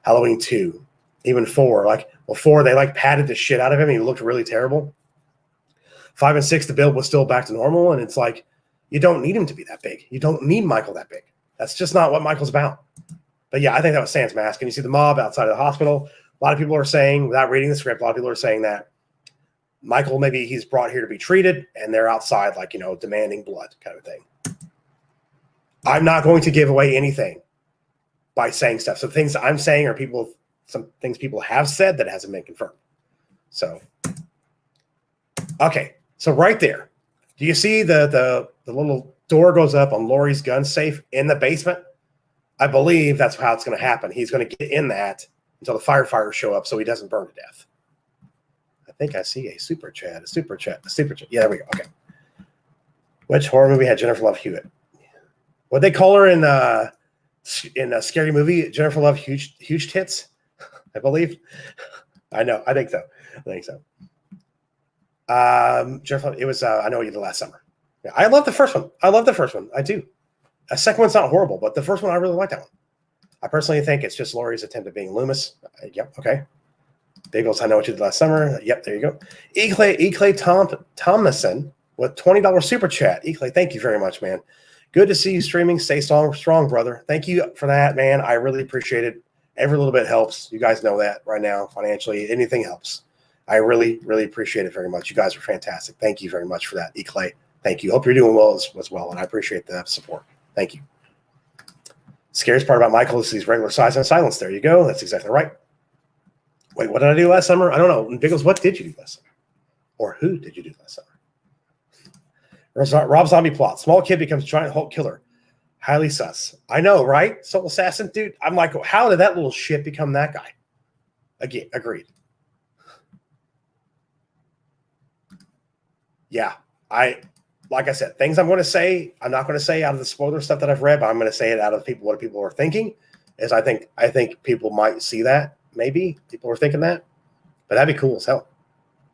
Halloween 2, even 4. 4, they padded the shit out of him. And he looked really terrible. 5 and 6, the build was still back to normal. And it's you don't need him to be that big. You don't need Michael that big. That's just not what Michael's about. But yeah, I think that was Sam's mask. And you see the mob outside of the hospital. A lot of people are saying, without reading the script, a lot of people are saying that Michael, maybe he's brought here to be treated, and they're outside, demanding blood kind of thing. I'm not going to give away anything by saying stuff. So things I'm saying are some things people have said that hasn't been confirmed. So, okay. So right there, Do you see the little door goes up on Lori's gun safe in the basement? I believe that's how it's going to happen. He's going to get in that until the firefighters show up so he doesn't burn to death. I think I see a super chat. Yeah, there we go. Okay. Which horror movie had Jennifer Love Hewitt? What they call her in a scary movie? Jennifer Love huge tits, I believe. I know. I think so. Jennifer, it was I Know What You Did Last Summer. Yeah, I love the first one. I do. A second one's not horrible, but the first one I really like that one. I personally think it's just Laurie's attempt at being Loomis. Yep. Okay. Bagels, I Know What You Did Last Summer. Yep, there you go. Eclay Thomason with $20 super chat. Eclay, thank you very much, man. Good to see you streaming. Stay strong, brother. Thank you for that, man. I really appreciate it. Every little bit helps. You guys know that right now. Financially, anything helps. I really, really appreciate it very much. You guys are fantastic. Thank you very much for that, Eclay. Thank you. Hope you're doing well as well, and I appreciate the support. Thank you. Scariest part about Michael is he's regular size and silence. There you go. That's exactly right. Wait, what did I do last summer? I don't know. Biggles, what did you do last summer? Or who did you do last summer? Rob Zombie plot. Small kid becomes giant Hulk killer. Highly sus. I know, right? Soul Assassin, dude. I'm like, how did that little shit become that guy? Again, agreed. Yeah, like I said, things I'm going to say, I'm not going to say out of the spoiler stuff that I've read, but I'm going to say it out of what people are thinking. Is I think people might see that. Maybe people are thinking that, but that'd be cool as hell.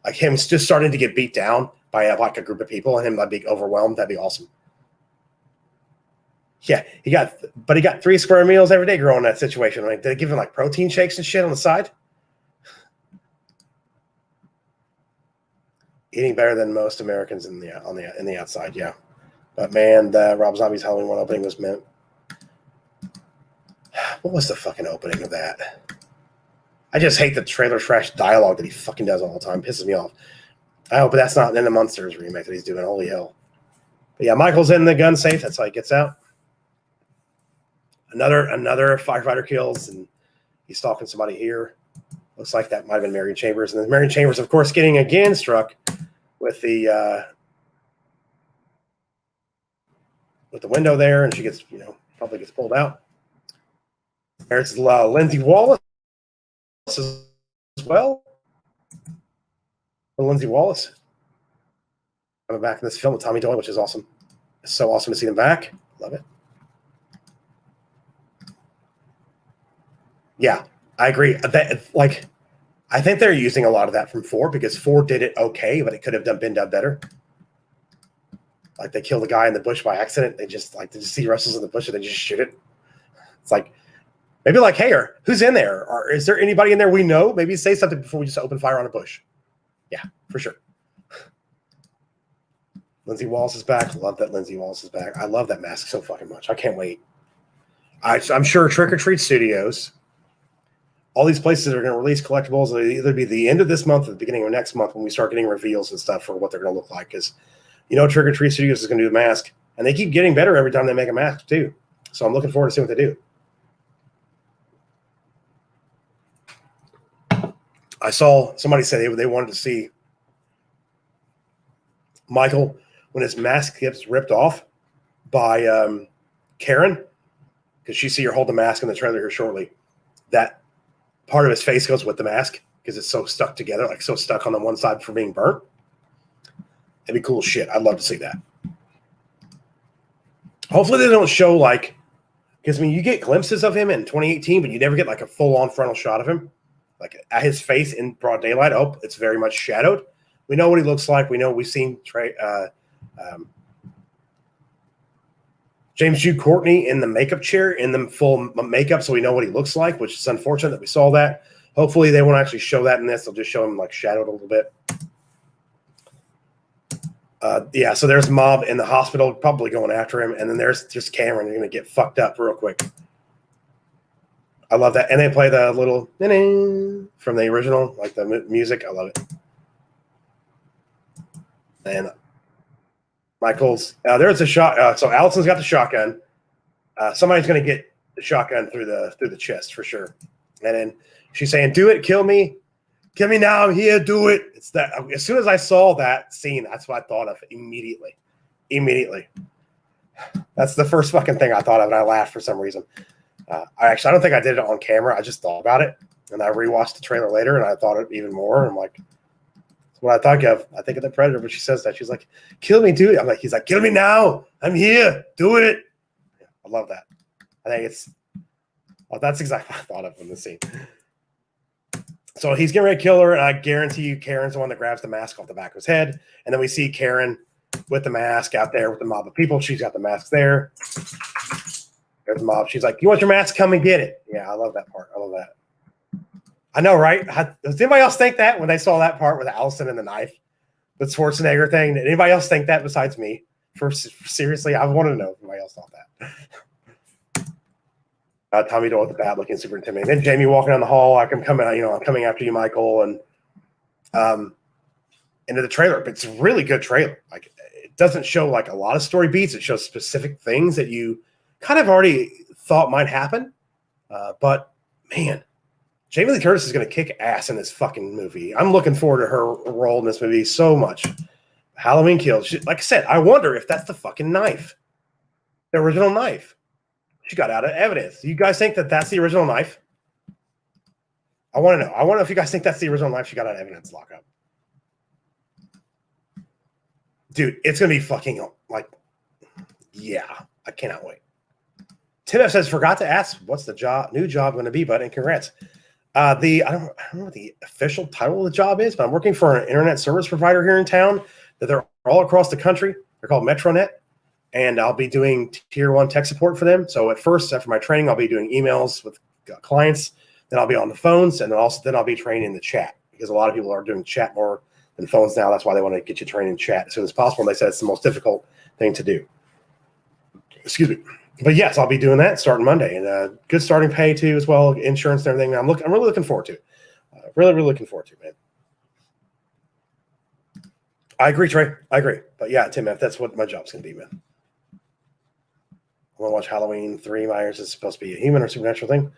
Like him just starting to get beat down by like a group of people and him like being overwhelmed. That'd be awesome. Yeah, he got 3 square meals every day growing that situation. Like they give him like protein shakes and shit on the side. Eating better than most Americans in the outside, yeah. But man, the Rob Zombie's Halloween 1 opening was meant. What was the fucking opening of that? I just hate the trailer trash dialogue that he fucking does all the time. Pisses me off. I hope that's not in the Monsters remake that he's doing. Holy hell. But yeah, Michael's in the gun safe. That's how he gets out. Another firefighter kills, and he's stalking somebody here. Looks like that might have been Marion Chambers. And then Marion Chambers, of course, getting again struck with the window there, and she gets, probably gets pulled out. There's Lindsay Wallace as well. Lindsay Wallace coming back in this film with Tommy Doyle, which is awesome. It's so awesome to see them back. Love it. Yeah, I agree. I think they're using a lot of that from 4 because 4 did it okay, but it could have been done better. Like they kill the guy in the bush by accident. They just see wrestles in the bush and they just shoot it. It's like maybe like, hey, who's in there? Or is there anybody in there we know? Maybe say something before we just open fire on a bush. Yeah, for sure. Lindsay Wallace is back. Love that Lindsay Wallace is back. I love that mask so fucking much. I can't wait. I'm sure Trick or Treat Studios, all these places are going to release collectibles. It'll either be the end of this month or the beginning of next month when we start getting reveals and stuff for what they're going to look like. Because, Trick or Treat Studios is going to do the mask. And they keep getting better every time they make a mask, too. So I'm looking forward to seeing what they do. I saw somebody say they wanted to see Michael when his mask gets ripped off by Karen, because you see her hold the mask in the trailer here shortly. That part of his face goes with the mask because it's so stuck together, like so stuck on the one side for being burnt. It'd be cool shit. I'd love to see that. Hopefully they don't show because you get glimpses of him in 2018, but you never get like a full-on frontal shot of him. Like at his face in broad daylight. Oh, it's very much shadowed. We know what he looks like. We know we've seen James Jude Courtney in the makeup chair in the full makeup, so we know what he looks like, which is unfortunate that we saw that. Hopefully they won't actually show that in this. They'll just show him shadowed a little bit. Yeah, so there's Mob in the hospital probably going after him, and then there's just Cameron. You're going to get fucked up real quick. I love that. And they play the little from the original, like the music. I love it. And Michael's there's a shot. So Allison's got the shotgun. Somebody's going to get the shotgun through the chest for sure. And then she's saying, "Do it, kill me, Kill me now. I'm here. Do it. It's that. As soon as I saw that scene, that's what I thought of immediately. Immediately. That's the first fucking thing I thought of, and I laughed for some reason. I don't think I did it on camera. I just thought about it, and I rewatched the trailer later, and I thought it even more. I'm like, that's what I thought of. I think of the Predator, but she says that. She's like, kill me, dude. I'm like, he's like, kill me now. I'm here. Do it. Yeah, I love that. I think that's exactly what I thought of in the scene. So he's getting ready to kill her, and I guarantee you Karen's the one that grabs the mask off the back of his head. And then we see Karen with the mask out there with the mob of people. She's got the mask there. There's the mob. She's like, you want your mask? Come and get it. Yeah, I love that part. I love that. I know, right? Does anybody else think that when they saw that part with Allison and the knife, the Schwarzenegger thing? Did anybody else think that besides me? Seriously, I wanted to know if anybody else thought that. Tommy Doyle with the bat looking super intimidating. Then Jamie walking down the hall. I'm coming after you, Michael. And into the trailer. But it's a really good trailer. Like, it doesn't show like a lot of story beats. It shows specific things that you kind of already thought might happen. But man, Jamie Lee Curtis is going to kick ass in this fucking movie. I'm looking forward to her role in this movie so much. Halloween Kills. Like I said, I wonder if that's the fucking knife. The original knife. She got out of evidence. Do you guys think that that's the original knife? I want to know. I want to know if you guys think that's the original knife she got out of evidence lockup. Dude, it's going to be fucking like, yeah, I cannot wait. Tim F says, forgot to ask, what's the new job going to be, bud? And congrats. I don't know what the official title of the job is, but I'm working for an internet service provider here in town that they're all across the country. They're called Metronet, and I'll be doing tier 1 tech support for them. So at first, after my training, I'll be doing emails with clients. Then I'll be on the phones, and then I'll be training the chat, because a lot of people are doing chat more than phones now. That's why they want to get you trained in chat as soon as possible. And they said it's the most difficult thing to do. Excuse me. But yes, I'll be doing that starting Monday, and good starting pay too, as well, insurance and everything. I'm really looking forward to. Really looking forward to, man. I agree, Trey. I agree. But yeah, Tim F, that's what my job's gonna be, man. I want to watch Halloween 3. Meyers is supposed to be a human or supernatural thing.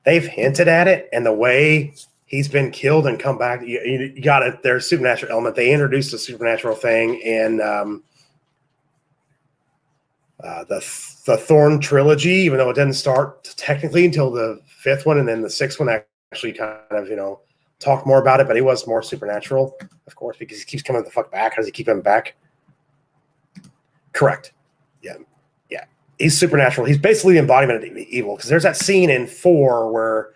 They've hinted at it, and the way he's been killed and come back, you got it. There's a supernatural element. They introduced a supernatural thing in the Thorn trilogy, even though it didn't start technically until the 5th one, and then the 6th one actually kind of, talk more about it, but he was more supernatural, of course, because he keeps coming the fuck back. How does he keep him back? Correct. Yeah. He's supernatural. He's basically the embodiment of evil, because there's that scene in 4 where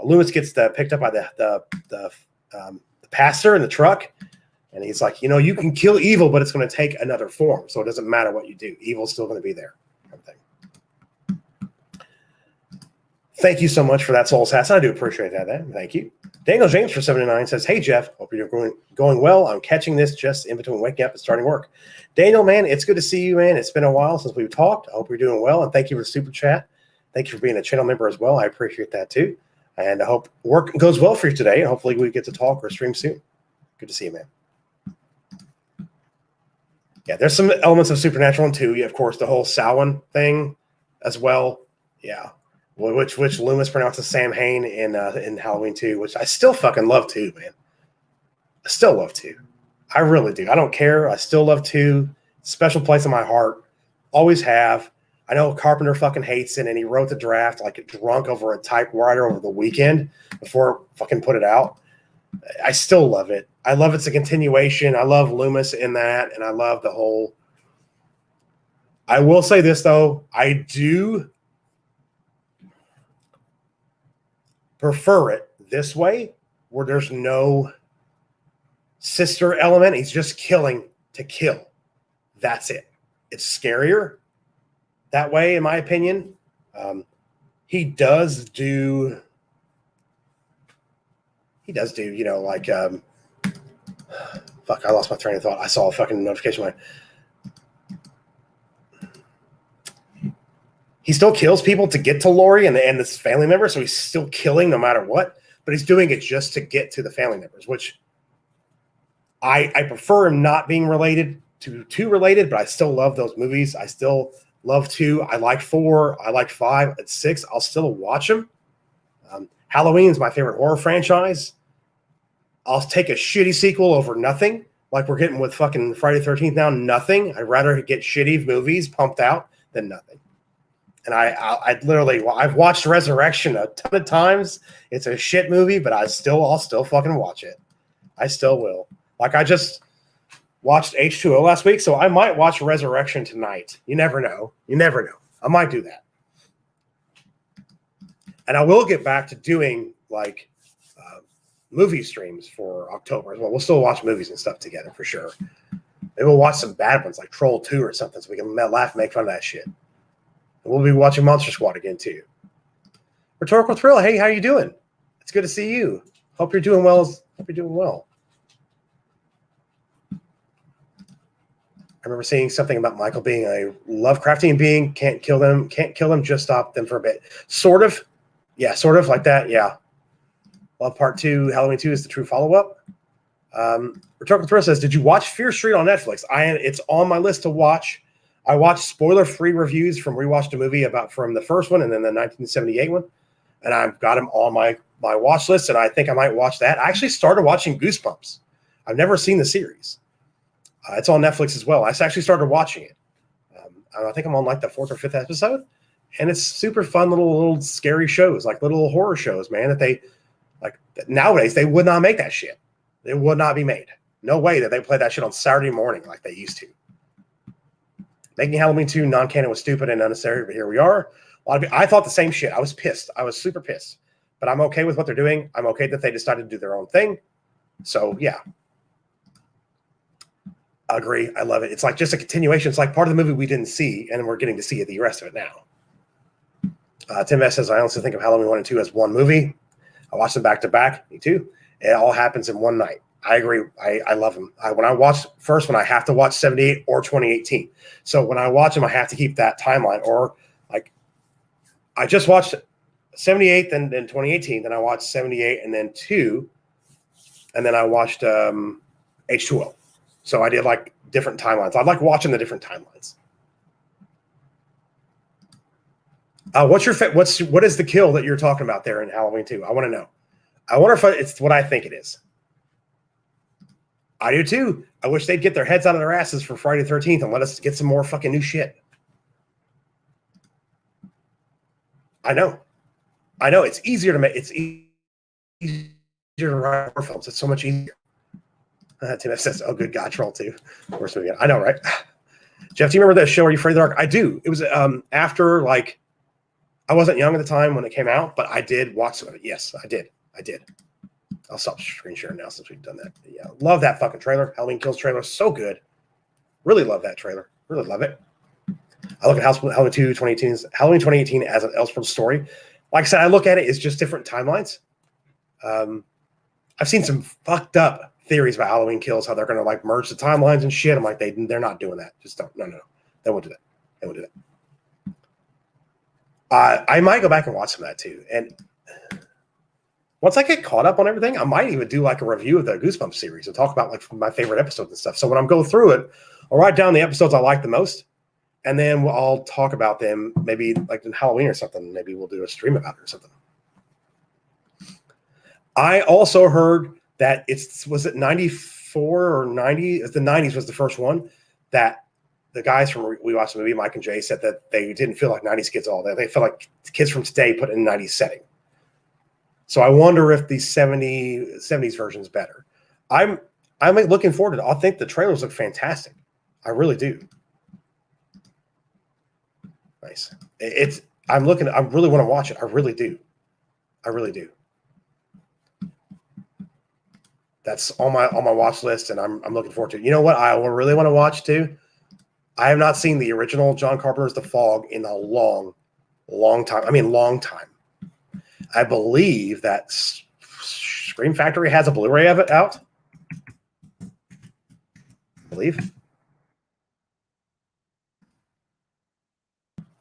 Loomis gets picked up by the pastor in the truck. And he's like, you can kill evil, but it's going to take another form. So it doesn't matter what you do. Evil's still going to be there. Thank you so much for that, Soul Assassin. I do appreciate that. Thank you. Daniel James for 79 says, hey, Jeff. Hope you're going well. I'm catching this just in between waking up and starting work. Daniel, man, it's good to see you, man. It's been a while since we've talked. I hope you're doing well. And thank you for the super chat. Thank you for being a channel member as well. I appreciate that, too. And I hope work goes well for you today. And hopefully we get to talk or stream soon. Good to see you, man. Yeah, there's some elements of supernatural in 2. Of course, the whole Samhain thing as well. Yeah, which Loomis pronounces Sam Hain in Halloween 2, which I still fucking love 2, man. I still love 2. I really do. I don't care. I still love 2. Special place in my heart. Always have. I know Carpenter fucking hates it, and he wrote the draft like drunk over a typewriter over the weekend before fucking put it out. I still love it. I love it's a continuation. I love Loomis in that, and I love the whole. I will say this, though. I do prefer it this way, where there's no sister element. He's just killing to kill. That's it. It's scarier that way, in my opinion. He does do, like, fuck, I lost my train of thought. I saw a fucking notification. He still kills people to get to Lori and this family member, so he's still killing no matter what, but he's doing it just to get to the family members, which I prefer him not being related to too related, but I still love those movies. I still love 2. I like 4. I like 5. At 6, I'll still watch them. Halloween's my favorite horror franchise. I'll take a shitty sequel over nothing, like we're getting with fucking Friday the 13th now. Nothing. I'd rather get shitty movies pumped out than nothing. And I literally, I've watched Resurrection a ton of times. It's a shit movie, but I'll still fucking watch it. I still will. Like I just watched H2O last week, so I might watch Resurrection tonight. You never know. You never know. I might do that. And I will get back to doing like movie streams for October as well. We'll still watch movies and stuff together for sure. Maybe we'll watch some bad ones like Troll 2 or something so we can laugh and make fun of that shit. And we'll be watching Monster Squad again too. Rhetorical Thrill, hey, how you doing? It's good to see you. Hope you're doing well. Hope you're doing well. I remember seeing something about Michael being a Lovecraftian being. Can't kill them. Just stop them for a bit. Sort of. Yeah, sort of like that. Yeah. Love Part 2, Halloween 2 is the true follow-up. Rhetorical Thrill says, did you watch Fear Street on Netflix? It's on my list to watch. I watched spoiler-free reviews from rewatched a movie from the first one and then the 1978 one. And I've got them on my watch list, and I think I might watch that. I actually started watching Goosebumps. I've never seen the series. It's on Netflix as well. I actually started watching it. I think I'm on like the 4th or 5th episode. And it's super fun little scary shows, like little horror shows, man, that they like nowadays they would not make that shit. It would not be made. No way that they play that shit on Saturday morning like they used to. Making Halloween 2 non-canon was stupid and unnecessary, but here we are. I thought the same shit. I was pissed. I was super pissed. But I'm okay with what they're doing. I'm okay that they decided to do their own thing. So yeah. I agree. I love it. It's like just a continuation. It's like part of the movie we didn't see, and we're getting to see the rest of it now. Tim S says, I honestly think of Halloween 1 and 2 as one movie. I watched them back to back. Me too. It all happens in one night. I agree. I love them. When I watch first one, I have to watch 78 or 2018. So when I watch them, I have to keep that timeline. Or like, I just watched 78 and then 2018. Then I watched 78 and then 2. And then I watched H2O. So I did like different timelines. I like watching the different timelines. What is the kill that you're talking about there in Halloween 2? I want to know. I wonder if it's what I think it is. I do too. I wish they'd get their heads out of their asses for Friday the 13th and let us get some more fucking new shit. I know. It's easier to make. It's easier to write horror films. It's so much easier. Tim F says, "Oh, good God, Troll 2." Worst movie. I know, right? Jeff, do you remember that show? Are You Afraid of the Dark? I do. It was after like. I wasn't young at the time when it came out, but I did watch some of it. Yes, I did. I'll stop screen sharing now since we've done that. Yeah, love that fucking trailer. Halloween Kills trailer. So good. Really love that trailer. Really love it. I look at Halloween 2018 as an Elseworlds story. Like I said, I look at it as just different timelines. I've seen some fucked up theories about Halloween Kills, how they're going to like merge the timelines and shit. I'm like, they're not doing that. Just don't. No. They won't do that. They won't do that. I might go back and watch some of that too. And once I get caught up on everything, I might even do like a review of the Goosebumps series and talk about like my favorite episodes and stuff. So when I'm going through it, I'll write down the episodes I like the most, and then I'll talk about them maybe like in Halloween or something. Maybe we'll do a stream about it or something. I also heard that was it 94 or 90? The 90s was the first one that the guys from We Watched the Movie, Mike and Jay, said that they didn't feel like 90s kids all day. They felt like kids from today put in a 90s setting. So I wonder if the 70s version is better. I'm looking forward to it. I think the trailers look fantastic. I really do. Nice. I really want to watch it. I really do. That's on my watch list, and I'm looking forward to it. You know what I really want to watch too? I have not seen the original John Carpenter's The Fog in a long time. I mean, long time. I believe that Scream Factory has a Blu-ray of it out. I believe.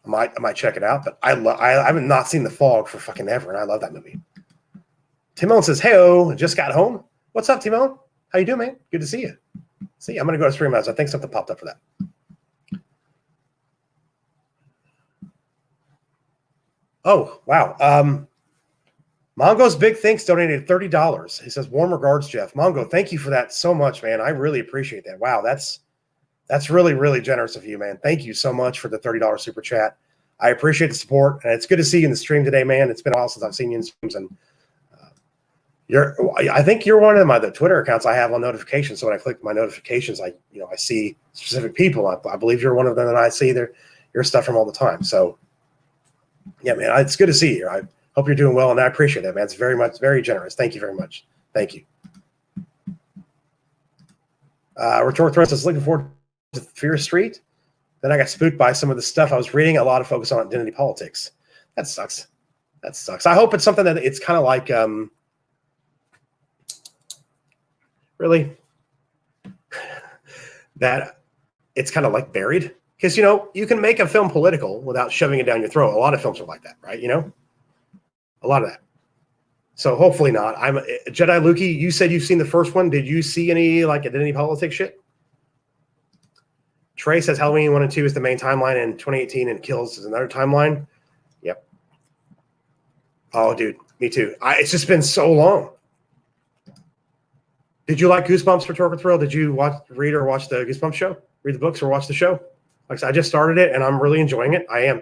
I might check it out, but I haven't not seen The Fog for fucking ever, and I love that movie. Timon says, "Hey-o, just got home." What's up, Timon? How you doing, man? Good to see you. See, I'm going to go to Stream House. I think something popped up for that. Oh, wow. Mongo's Big Thanks donated $30. He says, warm regards, Jeff. Mongo, thank you for that so much, man. I really appreciate that. Wow, that's really, really generous of you, man. Thank you so much for the $30 super chat. I appreciate the support, and it's good to see you in the stream today, man. It's been a while since I've seen you in streams, and I think you're one of the Twitter accounts I have on notifications. So when I click my notifications, I see specific people. I believe you're one of them, and I see your stuff from all the time. So yeah, man, it's good to see you. I hope you're doing well, and I appreciate that, man. It's very generous. Thank you very much. Thank you. Rhetorical Thrill says, looking forward to Fear Street. Then I got spooked by some of the stuff I was reading. A lot of focus on identity politics. That sucks. That sucks. I hope it's something that it's kind of like, really, that it's kind of like buried. Because, you can make a film political without shoving it down your throat. A lot of films are like that, right? A lot of that. So hopefully not. I'm Jedi Lukey. You said you've seen the first one. Did you see any like identity politics shit? Trey says Halloween 1 and 2 is the main timeline, and 2018 and Kills is another timeline. Yep. Oh, dude, me too. It's just been so long. Did you like Goosebumps for Rhetorical Thrill? Did you read or watch the Goosebumps show? Read the books or watch the show? Like I said, I just started it, and I'm really enjoying it. I am.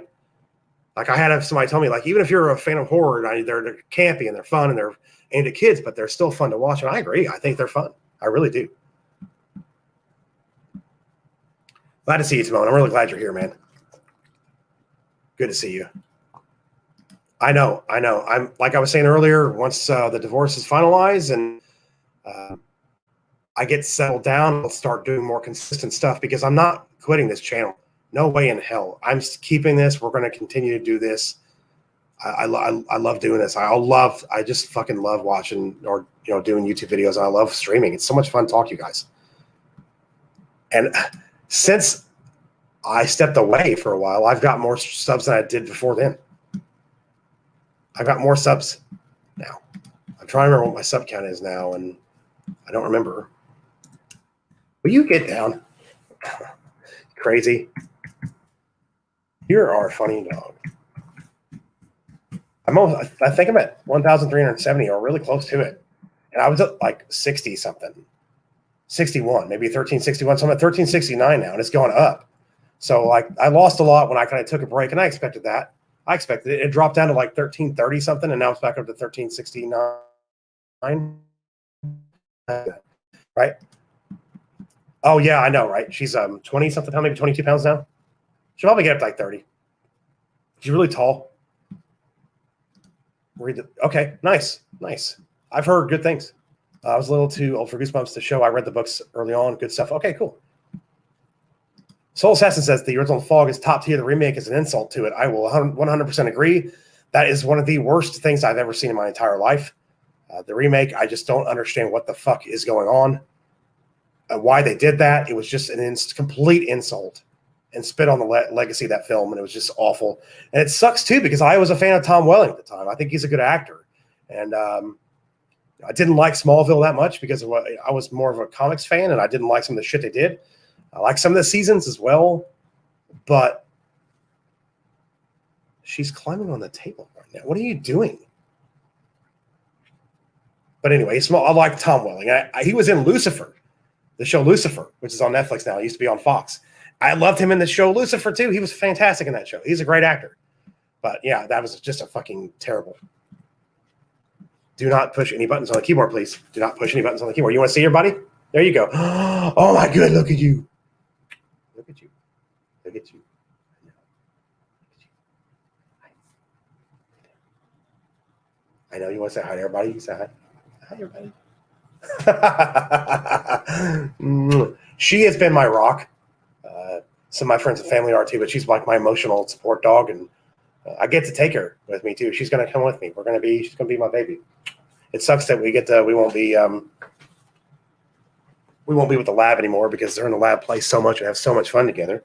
Like I had somebody tell me, like, even if you're a fan of horror, they're campy and they're fun and they're aimed at kids, but they're still fun to watch. And I agree. I think they're fun. I really do. Glad to see you, Timon. I'm really glad you're here, man. Good to see you. I know. I'm like I was saying earlier, once the divorce is finalized and I get settled down, I'll start doing more consistent stuff because I'm not quitting this channel. No way in hell. I'm keeping this. We're going to continue to do this. I love doing this. I just fucking love watching or doing YouTube videos. And I love streaming. It's so much fun to talk to you guys. And since I stepped away for a while, I've got more subs than I did before then. I've got more subs now. I'm trying to remember what my sub count is now, and I don't remember. Will you get down? Crazy. You're our funny dog. I think I'm at 1,370 or really close to it. And I was at like 60 something. 61, maybe 1361. So I'm at 1369 now, and it's going up. So like I lost a lot when I kind of took a break, and I expected that. I expected it. It dropped down to like 1330 something, and now it's back up to 1369. Right? Oh yeah, I know, right? She's 20 something pounds, maybe 22 pounds now. She'll probably get up to like 30. She's really tall. Okay, nice. I've heard good things. I was a little too old for Goosebumps to show. I read the books early on. Good stuff. Okay, cool. Soul Assassin says the original Fog is top tier. The remake is an insult to it. I will 100% agree. That is one of the worst things I've ever seen in my entire life. The remake, I just don't understand what the fuck is going on. Why they did that. It was just an complete insult and spit on the legacy of that film, and it was just awful. And it sucks too because I was a fan of Tom Welling at the time. I think he's a good actor, and I didn't like Smallville that much because I was more of a comics fan, and I didn't like some of the shit they did. I like some of the seasons as well, but she's climbing on the table right now. What are you doing? But anyway, I like Tom Welling. He was in Lucifer, the show Lucifer, which is on Netflix now. It used to be on Fox. I loved him in the show Lucifer too. He was fantastic in that show. He's a great actor. But yeah, that was just a fucking terrible. Do not push any buttons on the keyboard, please. Do not push any buttons on the keyboard. You want to see your buddy? There you go. Oh my God, look at you. Look at you. Look at you. I know you want to say hi to everybody. You say hi. Hi, everybody. She has been my rock. Some of my friends and family are too, but she's like my emotional support dog, and I get to take her with me too. She's going to come with me. She's going to be my baby. It sucks that we won't be with the lab anymore because they're in the lab, play so much and have so much fun together.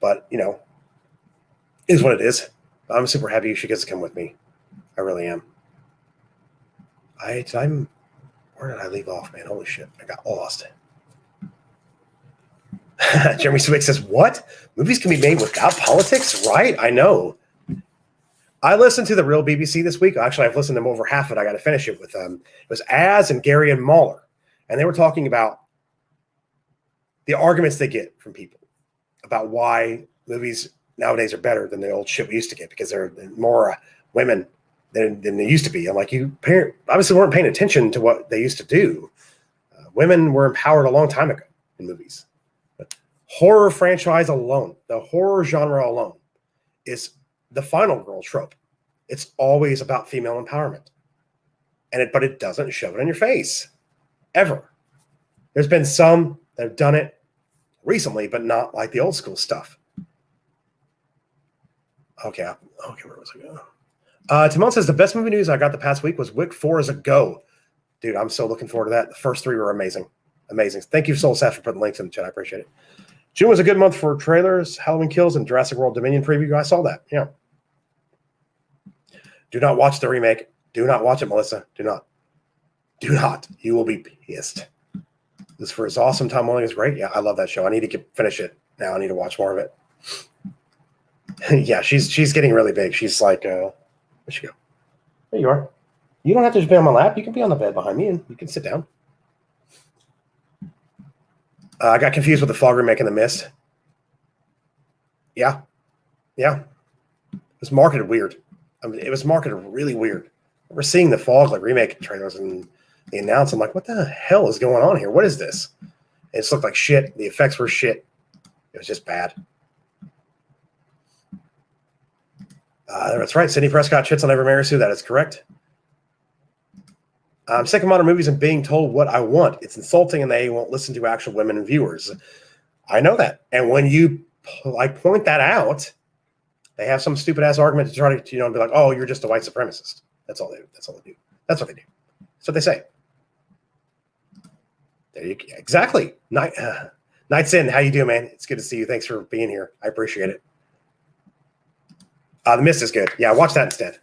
But it is what it is. I'm super happy she gets to come with me. I really am. I'm where did I leave off, man? Holy shit, I got lost. Jeremy Swick says, what? Movies can be made without politics? Right, I know. I listened to the real BBC this week. Actually, I've listened to over half of it. I got to finish it with it was Az and Gary and Mahler, and they were talking about the arguments they get from people about why movies nowadays are better than the old shit we used to get because there are more women than they used to be. I'm like, you obviously weren't paying attention to what they used to do. Women were empowered a long time ago in movies. But horror franchise alone, the horror genre alone, is the final girl trope. It's always about female empowerment. But it doesn't shove it in your face. Ever. There's been some that have done it recently, but not like the old school stuff. Okay, where was I going? Timon says the best movie news I got the past week was Wick 4 is a go. Dude, I'm so looking forward to that. The first 3 were amazing. Amazing. Thank you, Soul Seth, for putting links in the chat. I appreciate it. June was a good month for trailers, Halloween Kills, and Jurassic World Dominion preview. I saw that. Yeah. Do not watch the remake. Do not watch it, Melissa. Do not. Do not. You will be pissed. Lucifer is awesome. Tom Welling is great. Yeah, I love that show. I need to finish it now. I need to watch more of it. Yeah, she's getting really big. She's like, where'd she go? There you are. You don't have to just be on my lap. You can be on the bed behind me, and you can sit down. I got confused with the Fog remake in The Mist. Yeah. Yeah. It was marketed weird. I mean, it was marketed really weird. We're seeing the Fog remake trailers and they announce. I'm like, what the hell is going on here? What is this? It just looked like shit. The effects were shit. It was just bad. That's right. Sidney Prescott shits on every Marisu. That is correct. I'm sick of modern movies and being told what I want. It's insulting, and they won't listen to actual women and viewers. I know that. And when you point that out, they have some stupid ass argument to try to be like, "Oh, you're just a white supremacist." That's all they do. That's all they do. That's what they do. That's what they say. There you go. Exactly. Night's in. How you doing, man? It's good to see you. Thanks for being here. I appreciate it. The Mist is good. Yeah, watch that instead.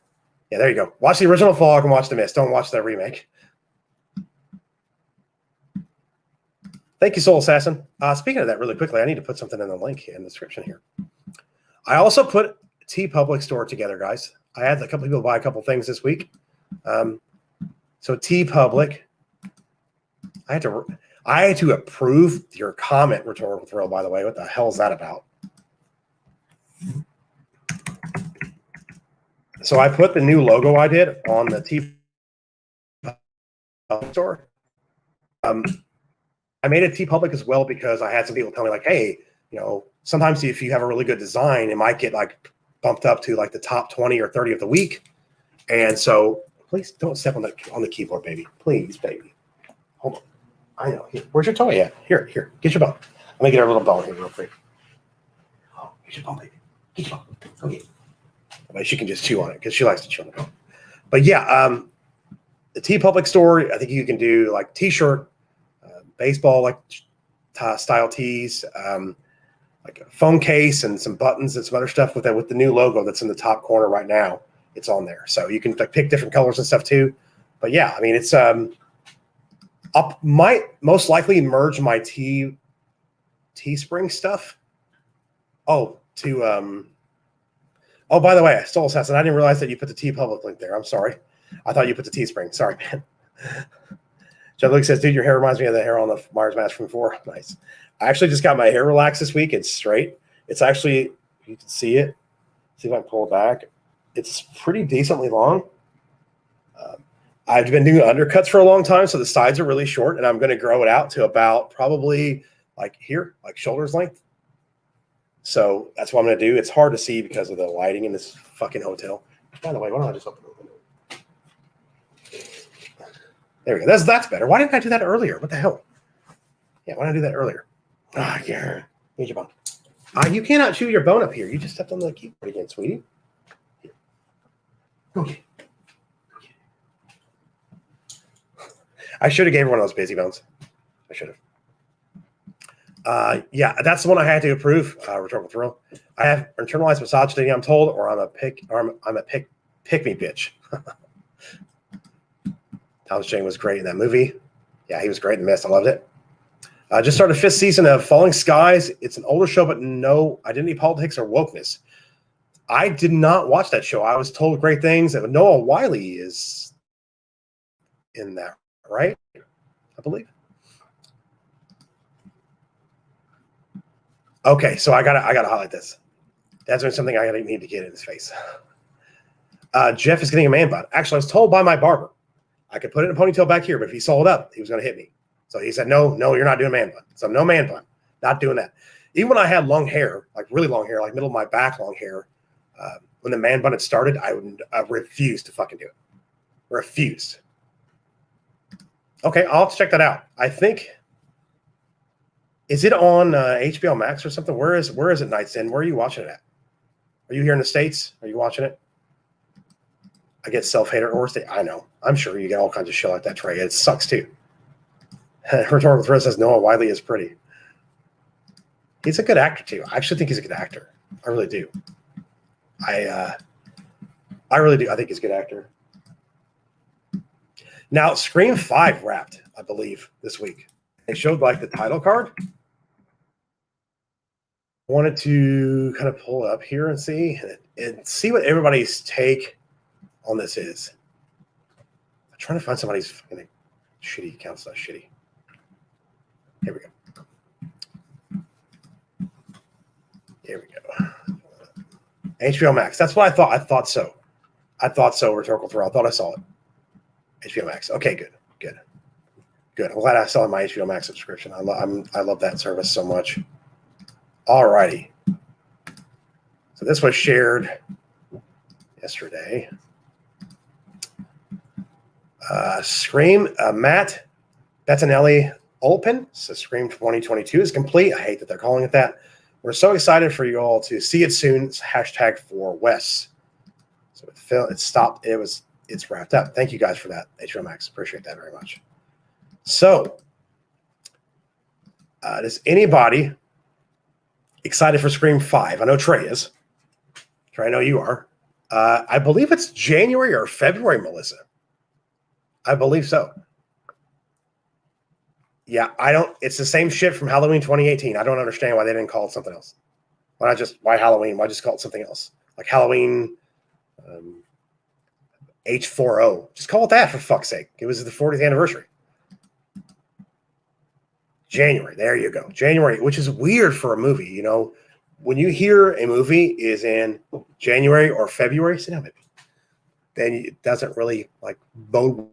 Yeah, there you go. Watch the original Fog and watch The Mist. Don't watch that remake. Thank you, Soul Assassin. Speaking of that, really quickly, I need to put something in the link in the description here. I also put TeePublic store together, guys. I had a couple people buy a couple things this week. So TeePublic, I had to approve your comment, Rhetorical Thrill, by the way. What the hell is that about? So I put the new logo I did on the TeePublic store. I made it TeePublic as well because I had some people tell me like, hey, sometimes if you have a really good design, it might get bumped up to the top 20 or 30 of the week. And so please don't step on the keyboard, baby. Please, baby. Hold on. I know. Here. Where's your toy at? Here. Get your bone. Let me get our little bone here real quick. Oh, get your bone, baby. Get your bone. Go get it. But she can just chew on it because she likes to chew on the bone. But yeah, the TeePublic store, I think you can do t-shirt, baseball style tees, like a phone case and some buttons and some other stuff with the new logo that's in the top corner right now. It's on there, so you can pick different colors and stuff too. But yeah, I mean, it's I might most likely merge my Teespring stuff. Oh, by the way, Soul Assassin, I didn't realize that you put the TeePublic link there. I'm sorry. I thought you put the Teespring. Sorry, man. John Luke says, dude, your hair reminds me of the hair on the Myers mask from before. Nice. I actually just got my hair relaxed this week. It's straight. It's actually, you can see it. See if I can pull it back. It's pretty decently long. I've been doing undercuts for a long time, so the sides are really short, and I'm going to grow it out to about probably here, shoulders length. So that's what I'm going to do. It's hard to see because of the lighting in this fucking hotel. By the way, why don't I just open the window? There we go. That's better. Why didn't I do that earlier? What the hell? Yeah, why didn't I do that earlier? Yeah. Here's your bone. You cannot chew your bone up here. You just stepped on the keyboard again, sweetie. Here. Okay. I should have gave her one of those busy bones. I should have. Yeah, that's the one I had to approve. Rhetorical Thrill. I have internalized misogyny, I'm told, or I'm a pick me bitch. Thomas Jane was great in that movie. Yeah, he was great in The Mist. I loved it. Just started 5th season of Falling Skies. It's an older show, but no identity politics or wokeness. I did not watch that show. I was told great things. That Noah Wyle is in that, right? I believe. Okay, so I gotta highlight this. That's something I need to get in his face. Jeff is getting a man bun. Actually, I was told by my barber I could put it in a ponytail back here, but if he saw it up, he was going to hit me. So he said, no, you're not doing man bun. So no man bun. Not doing that. Even when I had long hair, like really long hair, like middle of my back long hair, when the man bun had started, I refused to fucking do it. Refused. Okay, I'll have to check that out. I think, is it on HBO Max or something? Where is it, Night's End? Where are you watching it at? Are you here in the States? Are you watching it? I get self-hater or state. I know. I'm sure you get all kinds of shit like that, Trey. It sucks too. Rhetorical Thrill says Noah Wyle is pretty. He's a good actor too. I actually think he's a good actor. I really do. I really do. I think he's a good actor. Now, Scream 5 wrapped, I believe, this week. They showed like the title card. I wanted to kind of pull it up here and see what everybody's take on this is. I'm trying to find somebody's fucking shitty account. It's not shitty. Here we go. Here we go. HBO Max. That's what I thought. I thought so. Rhetorical Thrill. I thought I saw it. HBO Max. Okay, good. I'm glad I saw my HBO Max subscription. I love that service so much. Alrighty. So this was shared yesterday. Scream, Matt Bettinelli Olpin. So Scream 2022 is complete. I hate that they're calling it that. We're so excited for you all to see it soon. It's hashtag for Wes. So it stopped. It's wrapped up. Thank you guys for that, HBO Max. Appreciate that very much. So, does anybody excited for Scream 5? I know Trey is. Trey, I know you are. I believe it's January or February, Melissa. I believe so. Yeah, it's the same shit from Halloween 2018. I don't understand why they didn't call it something else. Why Halloween? Why just call it something else? Like Halloween H40. Just call it that for fuck's sake. It was the 40th anniversary. January. There you go. January, which is weird for a movie. You know, when you hear a movie is in January or February, sit down, baby, then it doesn't really like bode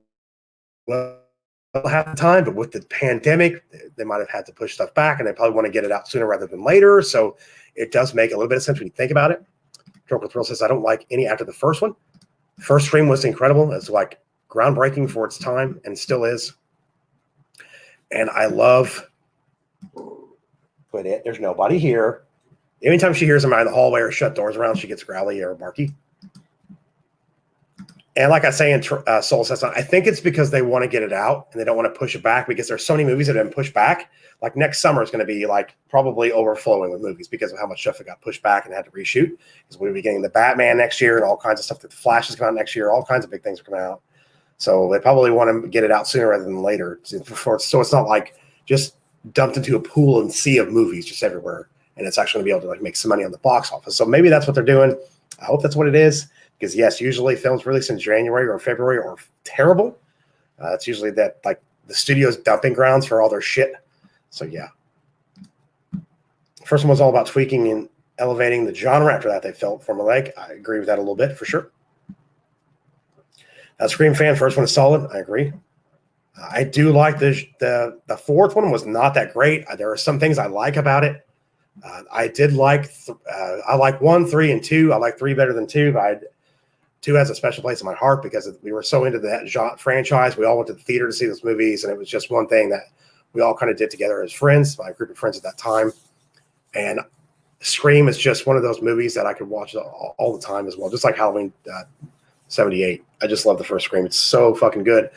well half the time. But with the pandemic, they might have had to push stuff back, and they probably want to get it out sooner rather than later. So it does make a little bit of sense when you think about it. Rhetorical Thrill says, I don't like any after the first one. The first Scream was incredible. It's like groundbreaking for its time and still is. And I love it. There's nobody here. Anytime she hears somebody in the hallway or shut doors around, she gets growly or barky. And like I say in Soul Says, I think it's because they want to get it out and they don't want to push it back because there's so many movies that have been pushed back. Like next summer is going to be like probably overflowing with movies because of how much stuff that got pushed back and had to reshoot. Because we'll be getting the Batman next year and all kinds of stuff. The Flash is coming out next year. All kinds of big things are coming out. So they probably want to get it out sooner rather than later. So it's not like just dumped into a pool and sea of movies just everywhere. And it's actually going to be able to like make some money on the box office. So maybe that's what they're doing. I hope that's what it is. Because yes, usually films released in January or February are terrible. It's usually that like the studio's dumping grounds for all their shit. So yeah. First one was all about tweaking and elevating the genre. After that, they felt formulaic. I agree with that a little bit for sure. Scream fan, first one is solid. I agree. I do like the fourth one was not that great. There are some things I like about it. I did like I like 1, 3, and 2. I like 3 better than 2. But 2 has a special place in my heart because we were so into that genre franchise. We all went to the theater to see those movies, and it was just one thing that we all kind of did together as friends, my group of friends at that time. And Scream is just one of those movies that I could watch all the time as well, just like Halloween 78. I just love the first Scream. It's so fucking good.